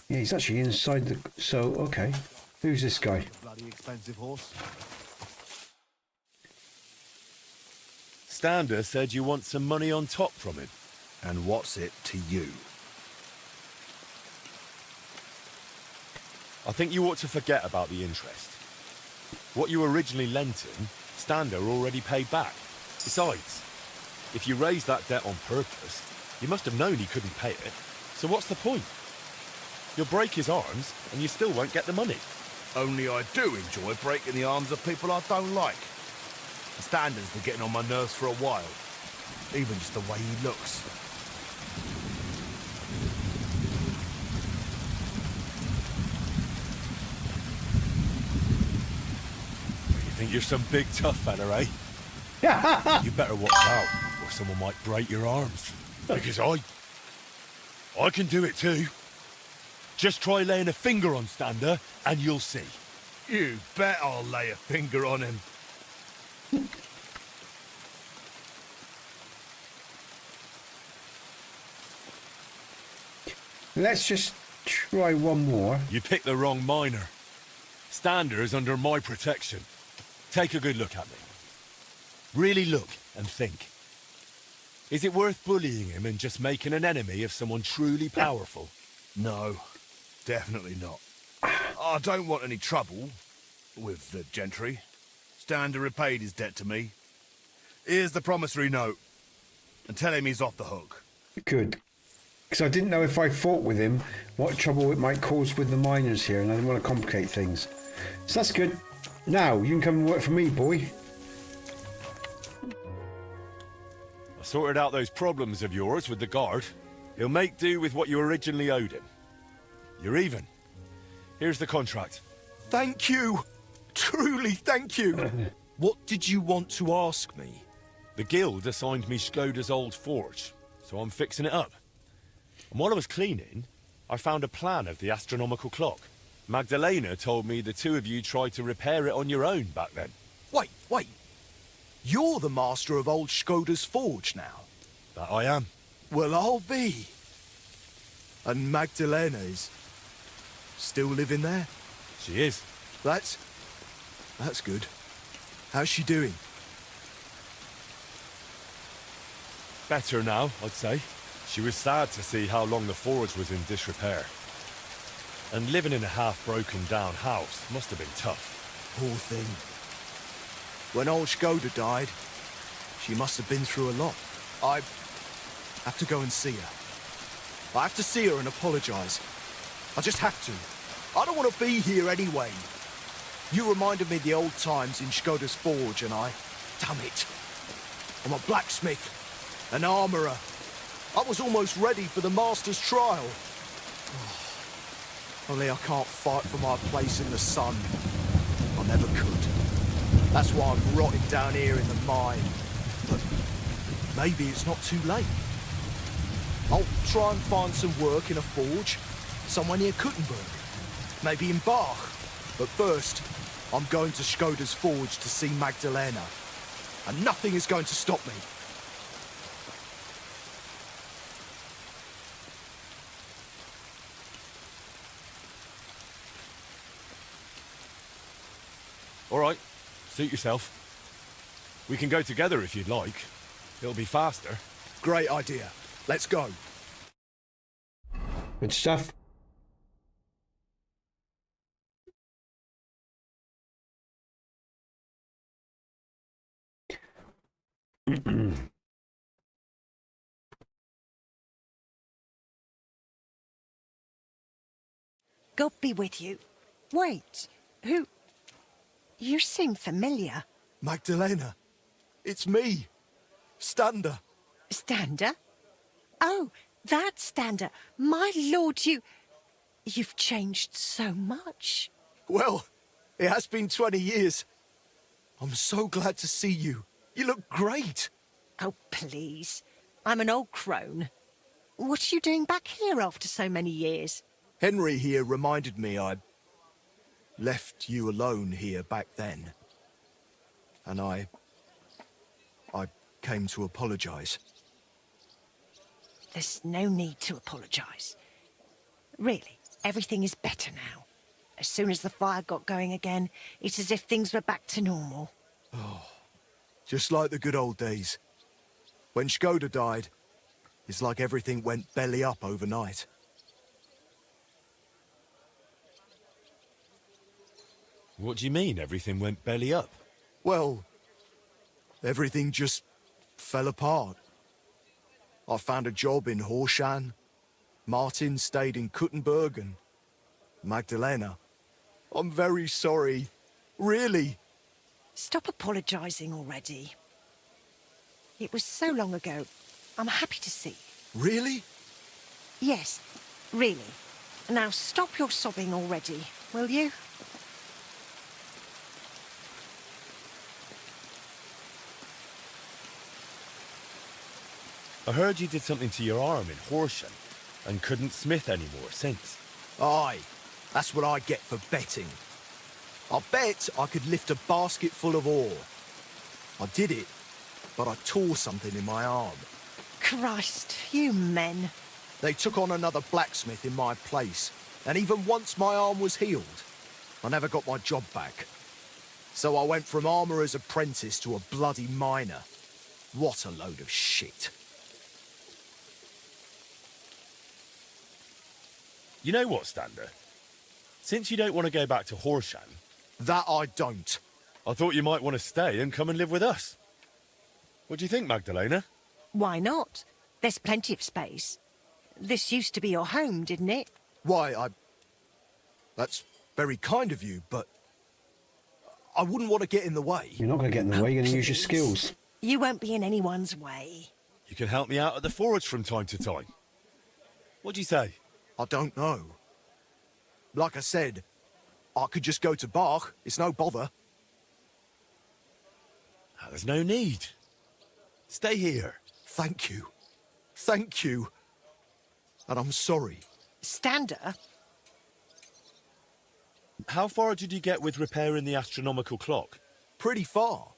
Yeah, he's actually inside the... So, okay. Who's this guy? Bloody expensive horse. Stander said you want some money on top from him. And what's it to you? I think you ought to forget about the interest. What you originally lent him, Stander already paid back. Besides, if you raised that debt on purpose, you must have known he couldn't pay it. So what's the point? You'll break his arms, and you still won't get the money. Only I do enjoy breaking the arms of people I don't like. Stander's been getting on my nerves for a while. Even just the way he looks. You think you're some big tough fella, eh? You better watch out, or someone might break your arms. Because I can do it too. Just try laying a finger on Stander, and you'll see. You bet I'll lay a finger on him. Let's just try one more. You picked the wrong miner. Stander is under my protection. Take a good look at me. Really look and think. Is it worth bullying him and just making an enemy of someone truly powerful? No, definitely not. I don't want any trouble with the gentry. Stander repaid his debt to me. Here's the promissory note. And tell him he's off the hook. Good. Because I didn't know if I fought with him, what trouble it might cause with the miners here, and I didn't want to complicate things. So that's good. Now, you can come and work for me, boy. I sorted out those problems of yours with the guard. He'll make do with what you originally owed him. You're even. Here's the contract. Thank you. Truly, thank you. What did you want to ask me? The guild assigned me Skoda's old forge, so I'm fixing it up. And while I was cleaning, I found a plan of the astronomical clock. Magdalena told me the two of you tried to repair it on your own back then. Wait. You're the master of old Skoda's forge now? That I am. Well, I'll be. And Magdalena is still living there? She is. That's good. How's she doing? Better now, I'd say. She was sad to see how long the forge was in disrepair. And living in a half-broken down house must have been tough. Poor thing. When old Skoda died, she must have been through a lot. I have to go and see her. I have to see her and apologise. I just have to. I don't want to be here anyway. You reminded me of the old times in Skoda's forge, and damn it. I'm a blacksmith, an armourer. I was almost ready for the master's trial. Only I can't fight for my place in the sun. I never could. That's why I'm rotting down here in the mine. But maybe it's not too late. I'll try and find some work in a forge, somewhere near Kuttenberg. Maybe in Bach. But first, I'm going to Skoda's forge to see Magdalena. And nothing is going to stop me. All right, suit yourself. We can go together if you'd like. It'll be faster. Great idea. Let's go. Good stuff. God be with you. Wait, who? You seem familiar. Magdalena, it's me, Stander. Stander? Oh, that Stander. My lord, you've changed so much. Well, it has been 20 years. I'm so glad to see you. You look great. Oh, please. I'm an old crone. What are you doing back here after so many years? Henry here reminded me I left you alone here back then. And I came to apologise. There's no need to apologise. Really, everything is better now. As soon as the fire got going again, it's as if things were back to normal. Oh, just like the good old days. When Škoda died, it's like everything went belly up overnight. What do you mean everything went belly up? Well, everything just fell apart. I found a job in Horshan. Martin stayed in Kuttenberg, and Magdalena. I'm very sorry. Really. Stop apologising already. It was so long ago. I'm happy to see. Really? Yes, really. Now stop your sobbing already, will you? I heard you did something to your arm in Horsham and couldn't smith anymore since. Aye, that's what I get for betting. I bet I could lift a basket full of ore. I did it, but I tore something in my arm. Christ, you men. They took on another blacksmith in my place, and even once my arm was healed, I never got my job back. So I went from armourer's apprentice to a bloody miner. What a load of shit. You know what, Stander? Since you don't want to go back to Horsham... That I don't. I thought you might want to stay and come and live with us. What do you think, Magdalena? Why not? There's plenty of space. This used to be your home, didn't it? Why, That's very kind of you, but... I wouldn't want to get in the way. You're not going to get in the way, you're going to use your skills. You won't be in anyone's way. You can help me out at the forge from time to time. What do you say? I don't know. Like I said, I could just go to Bach. It's no bother. There's no need. Stay here. Thank you. Thank you. And I'm sorry. Stander? How far did you get with repairing the astronomical clock? Pretty far.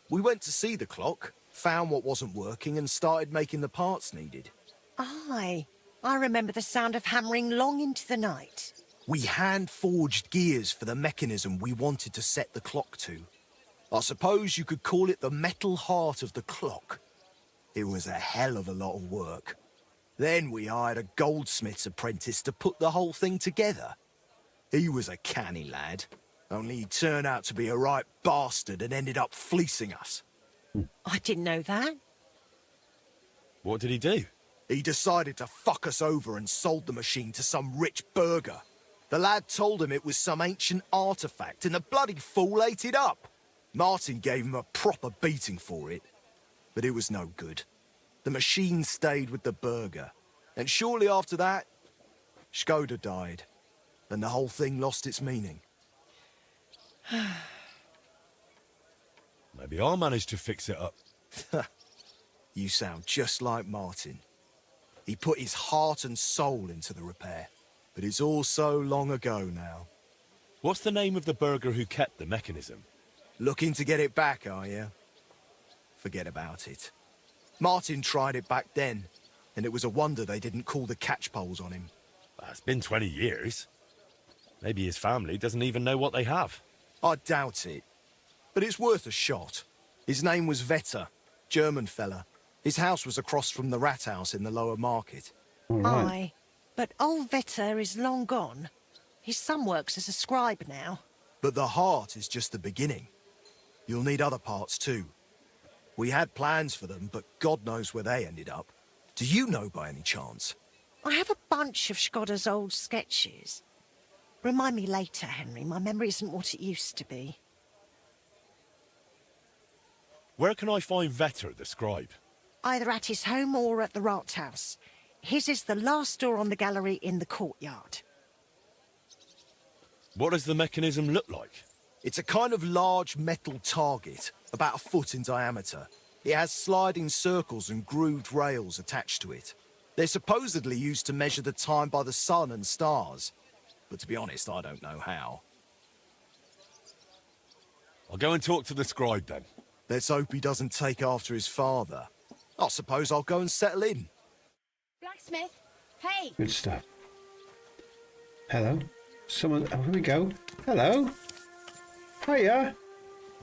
We went to see the clock, found what wasn't working, and started making the parts needed. Aye. I remember the sound of hammering long into the night. We hand-forged gears for the mechanism we wanted to set the clock to. I suppose you could call it the metal heart of the clock. It was a hell of a lot of work. Then we hired a goldsmith's apprentice to put the whole thing together. He was a canny lad, only he turned out to be a right bastard and ended up fleecing us. I didn't know that. What did he do? He decided to fuck us over and sold the machine to some rich burgher. The lad told him it was some ancient artifact, and the bloody fool ate it up. Martin gave him a proper beating for it, but it was no good. The machine stayed with the burgher, and shortly after that, Škoda died, and the whole thing lost its meaning. Maybe I'll manage to fix it up. You sound just like Martin. He put his heart and soul into the repair, but it's all so long ago now. What's the name of the burgher who kept the mechanism? Looking to get it back, are you? Forget about it. Martin tried it back then, and it was a wonder they didn't call the catchpoles on him. It's been 20 years. Maybe his family doesn't even know what they have. I doubt it, but it's worth a shot. His name was Vetter, German fella. His house was across from the rat house in the lower market. Right. Aye, but old Vetter is long gone. His son works as a scribe now. But the heart is just the beginning. You'll need other parts too. We had plans for them, but God knows where they ended up. Do you know by any chance? I have a bunch of Škoda's old sketches. Remind me later, Henry. My memory isn't what it used to be. Where can I find Vetter, the scribe? Either at his home or at the Rathaus. His is the last door on the gallery in the courtyard. What does the mechanism look like? It's a kind of large metal target, about 1 foot in diameter. It has sliding circles and grooved rails attached to it. They're supposedly used to measure the time by the sun and stars. But to be honest, I don't know how. I'll go and talk to the scribe then. Let's hope he doesn't take after his father. I suppose I'll go and settle in. Blacksmith, hey! Good stuff. Hello? Someone... Oh, here we go. Hello? Hiya.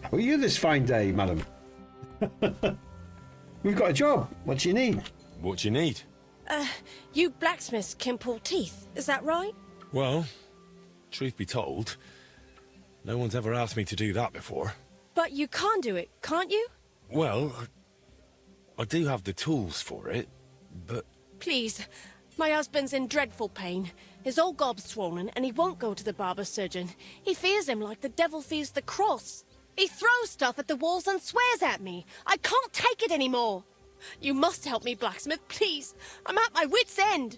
How are you this fine day, madam? We've got a job. What do you need? What do you need? You blacksmiths can pull teeth, is that right? Well, truth be told, no one's ever asked me to do that before. But you can do it, can't you? Well, I do have the tools for it, but... Please, my husband's in dreadful pain. His old gob's swollen and he won't go to the barber surgeon. He fears him like the devil fears the cross. He throws stuff at the walls and swears at me. I can't take it anymore. You must help me, blacksmith, please. I'm at my wit's end.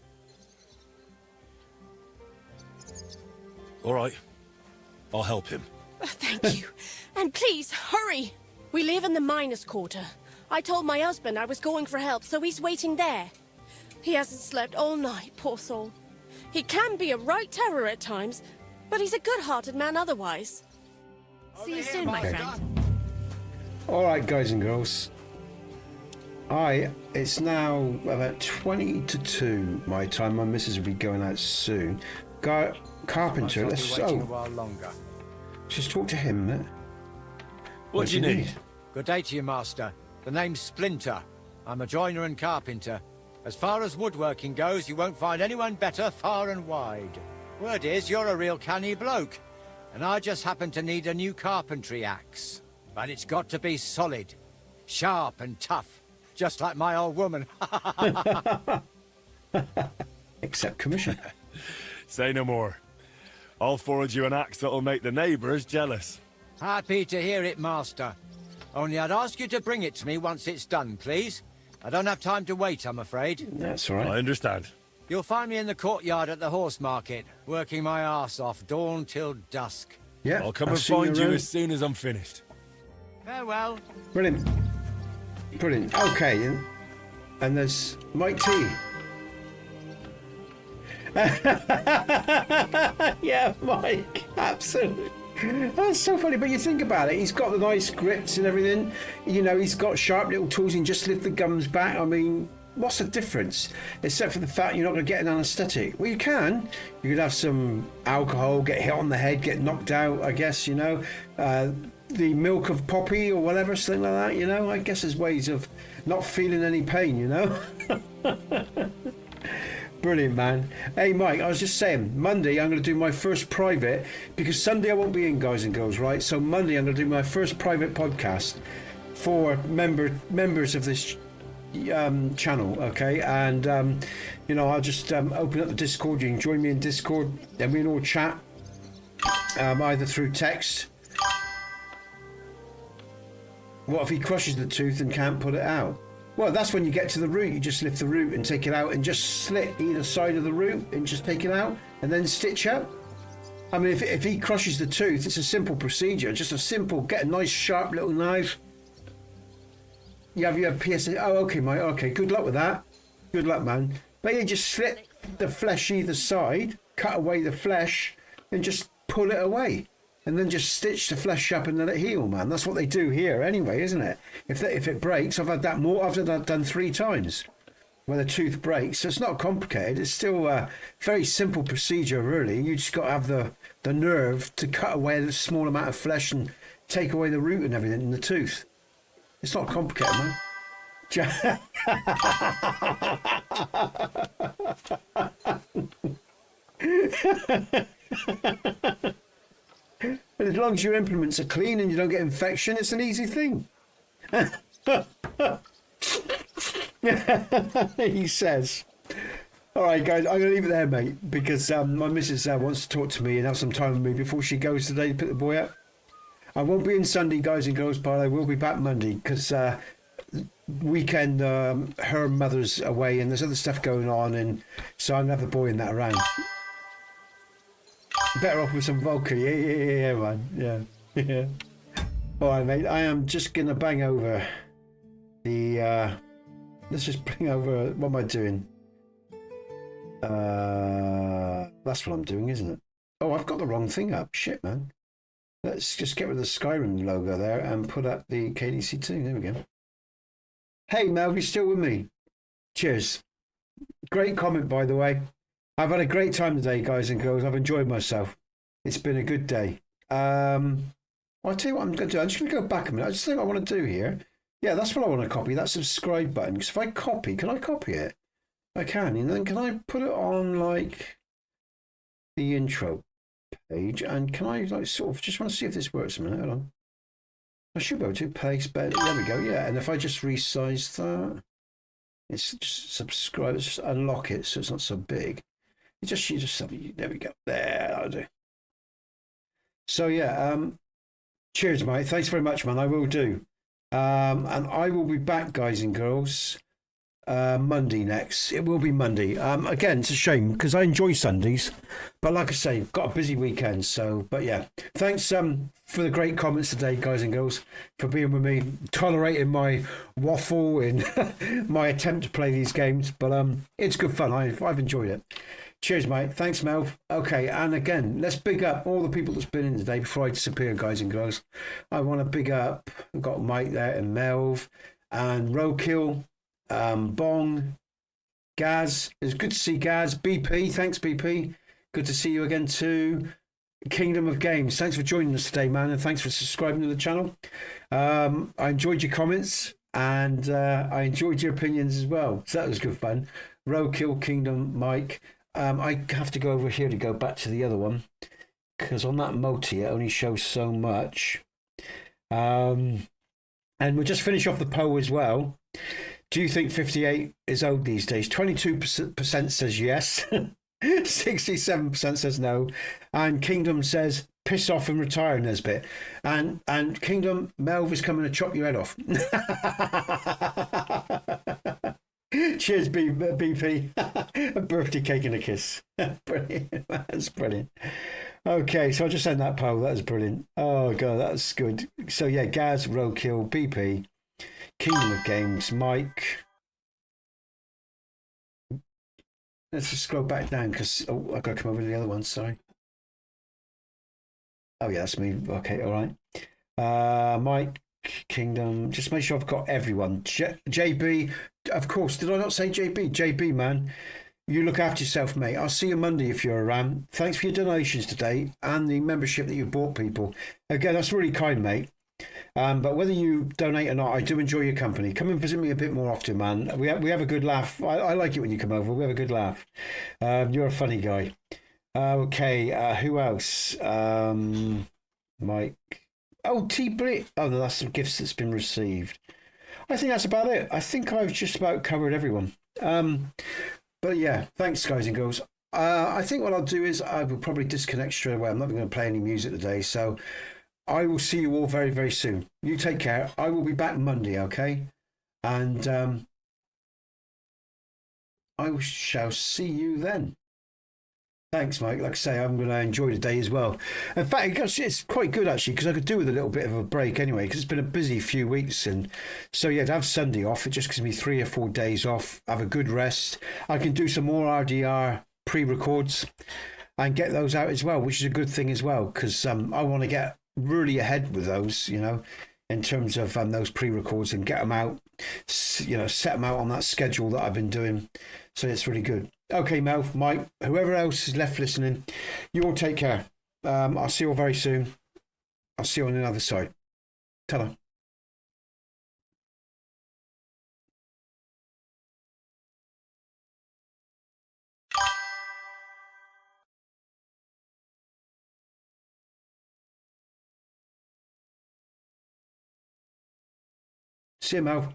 All right. I'll help him. Thank you. And please, hurry. We live in the miners' quarter. I told my husband I was going for help, so he's waiting there. He hasn't slept all night, poor soul. He can be a right terror at times, but he's a good-hearted man otherwise. See you soon, my friend. All right, guys and girls. It's now about 20 to 2 my time. My missus will be going out soon. Carpenter, let's just talk to him a minute. What do you need? Good day to you, Master. The name's Splinter. I'm a joiner and carpenter. As far as woodworking goes, you won't find anyone better far and wide. Word is, you're a real canny bloke. And I just happen to need a new carpentry axe. But it's got to be solid, sharp and tough. Just like my old woman. Accept commission. Say no more. I'll forge you an axe that'll make the neighbours jealous. Happy to hear it, Master. Only I'd ask you to bring it to me once it's done, please. I don't have time to wait, I'm afraid. That's all right. I understand. You'll find me in the courtyard at the horse market, working my arse off dawn till dusk. Yeah, I'll come and find you as soon as I'm finished. Farewell. Brilliant. Brilliant. Okay, and there's Mike T. Yeah, Mike. Absolutely. That's so funny, but you think about it, he's got the nice grips and everything. You know, he's got sharp little tools and just lift the gums back. I mean, what's the difference? Except for the fact you're not going to get an anaesthetic. Well, you can. You could have some alcohol, get hit on the head, get knocked out, I guess, you know. The milk of poppy or whatever, something like that, you know. I guess there's ways of not feeling any pain, you know. Brilliant, man. Hey, Mike, I was just saying, Monday I'm going to do my first private, because Sunday I won't be in, guys and girls, right? So Monday I'm going to do my first private podcast for members of this channel, okay? And, you know, I'll just open up the Discord. You can join me in Discord, then we can all chat, either through text. What if he crushes the tooth and can't put it out? Well, that's when you get to the root. You just lift the root and take it out and just slit either side of the root and just take it out and then stitch out. I mean, if he crushes the tooth, it's a simple procedure. Just a simple, get a nice sharp little knife. You have your PSA. Oh, okay, mate. Okay, good luck with that. Good luck, man. But you just slit the flesh either side, cut away the flesh and just pull it away. And then just stitch the flesh up and let it heal, man. That's what they do here anyway, isn't it? If it breaks, I've had that done 3 times where the tooth breaks. So it's not complicated. It's still a very simple procedure, really. You just got to have the nerve to cut away the small amount of flesh and take away the root and everything in the tooth. It's not complicated, man. And as long as your implements are clean and you don't get infection, it's an easy thing. He says. All right, guys, I'm going to leave it there, mate, because my missus wants to talk to me and have some time with me before she goes today to pick the boy up. I won't be in Sunday, guys and girls, but I will be back Monday because weekend her mother's away and there's other stuff going on, and so I'm going to have the boy and that around. Better off with some vodka. Yeah, man. Yeah. All right, mate. I am just going to bang over the... let's just bring over... What am I doing? That's what I'm doing, isn't it? Oh, I've got the wrong thing up. Shit, man. Let's just get rid of the Skyrim logo there and put up the KDC2. There we go. Hey, Mel, you still with me? Cheers. Great comment, by the way. I've had a great time today, guys and girls. I've enjoyed myself. It's been a good day. I'll tell you what I'm going to do. I'm just going to go back a minute. I just think what I want to do here Yeah, that's what I want to copy. That subscribe button. Because if I copy, can I copy it? I can. And then can I put it on like the intro page? And can I like sort of just want to see if this works a minute? Hold on. I should be able to paste. There we go. Yeah. And if I just resize that, it's just subscribe. Let's just unlock it so it's not so big. You just there we go. There, I'll do. So yeah, cheers, mate. Thanks very much, man. I will do. And I will be back, guys and girls, Monday next. It will be Monday. Again, it's a shame because I enjoy Sundays, but like I say, got a busy weekend. So, but yeah, thanks for the great comments today, guys and girls, for being with me, tolerating my waffle in my attempt to play these games. But it's good fun. I've enjoyed it. Cheers, mate. Thanks, Mel. Okay, and again, let's big up all the people that's been in today before I disappear, guys and girls. I want to big up, I've got Mike there and Melv and Rokill, Bong, Gaz. It's good to see Gaz. BP, thanks, BP. Good to see you again too. Kingdom of Games, thanks for joining us today, man, and thanks for subscribing to the channel. I enjoyed your comments and I enjoyed your opinions as well. So that was good fun. Rokill, Kingdom, Mike. I have to go over here to go back to the other one because on that multi it only shows so much. And we'll just finish off the poll as well. Do you think 58 is old these days? 22% says yes, 67% says no, and Kingdom says piss off and retire, Nesbit. And Kingdom, Melv is coming to chop your head off. Cheers, BP. A birthday cake and a kiss. Brilliant. That's brilliant. Okay, so I'll just send that poll. That was brilliant. Oh, God, that's good. So, yeah, Gaz, Rokill, BP, Kingdom of Games, Mike. Let's just scroll back down because I've got to come over to the other one. Sorry. Oh, yeah, that's me. Okay, all right. Mike, Kingdom. Just make sure I've got everyone. JB, of course. Did I not say JB? JB, man. You look after yourself, mate. I'll see you Monday if you're around. Thanks for your donations today and the membership that you bought, people. Again, that's really kind, mate. But whether you donate or not, I do enjoy your company. Come and visit me a bit more often, man. We have a good laugh. I like it when you come over. We have a good laugh. You're a funny guy. Okay, who else? Mike. Oh, T-Blit. Oh, no, that's some gifts that's been received. I think that's about it. I think I've just about covered everyone. But yeah, thanks, guys and girls. I think what I'll do is I will probably disconnect straight away. I'm not going to play any music today, so I will see you all very, very soon. You take care. I will be back Monday, okay? And I shall see you then. Thanks, Mike. Like I say, I'm going to enjoy the day as well. In fact, it's quite good, actually, because I could do with a little bit of a break anyway, because it's been a busy few weeks. And so, yeah, to have Sunday off, it just gives me 3 or 4 days off, have a good rest. I can do some more RDR pre-records and get those out as well, which is a good thing as well, because I want to get really ahead with those, you know, in terms of those pre-records and get them out, you know, set them out on that schedule that I've been doing. So it's really good. Okay, Mel, Mike, whoever else is left listening, you all take care. I'll see you all very soon. I'll see you on the other side. Ta-da. See you, Mel.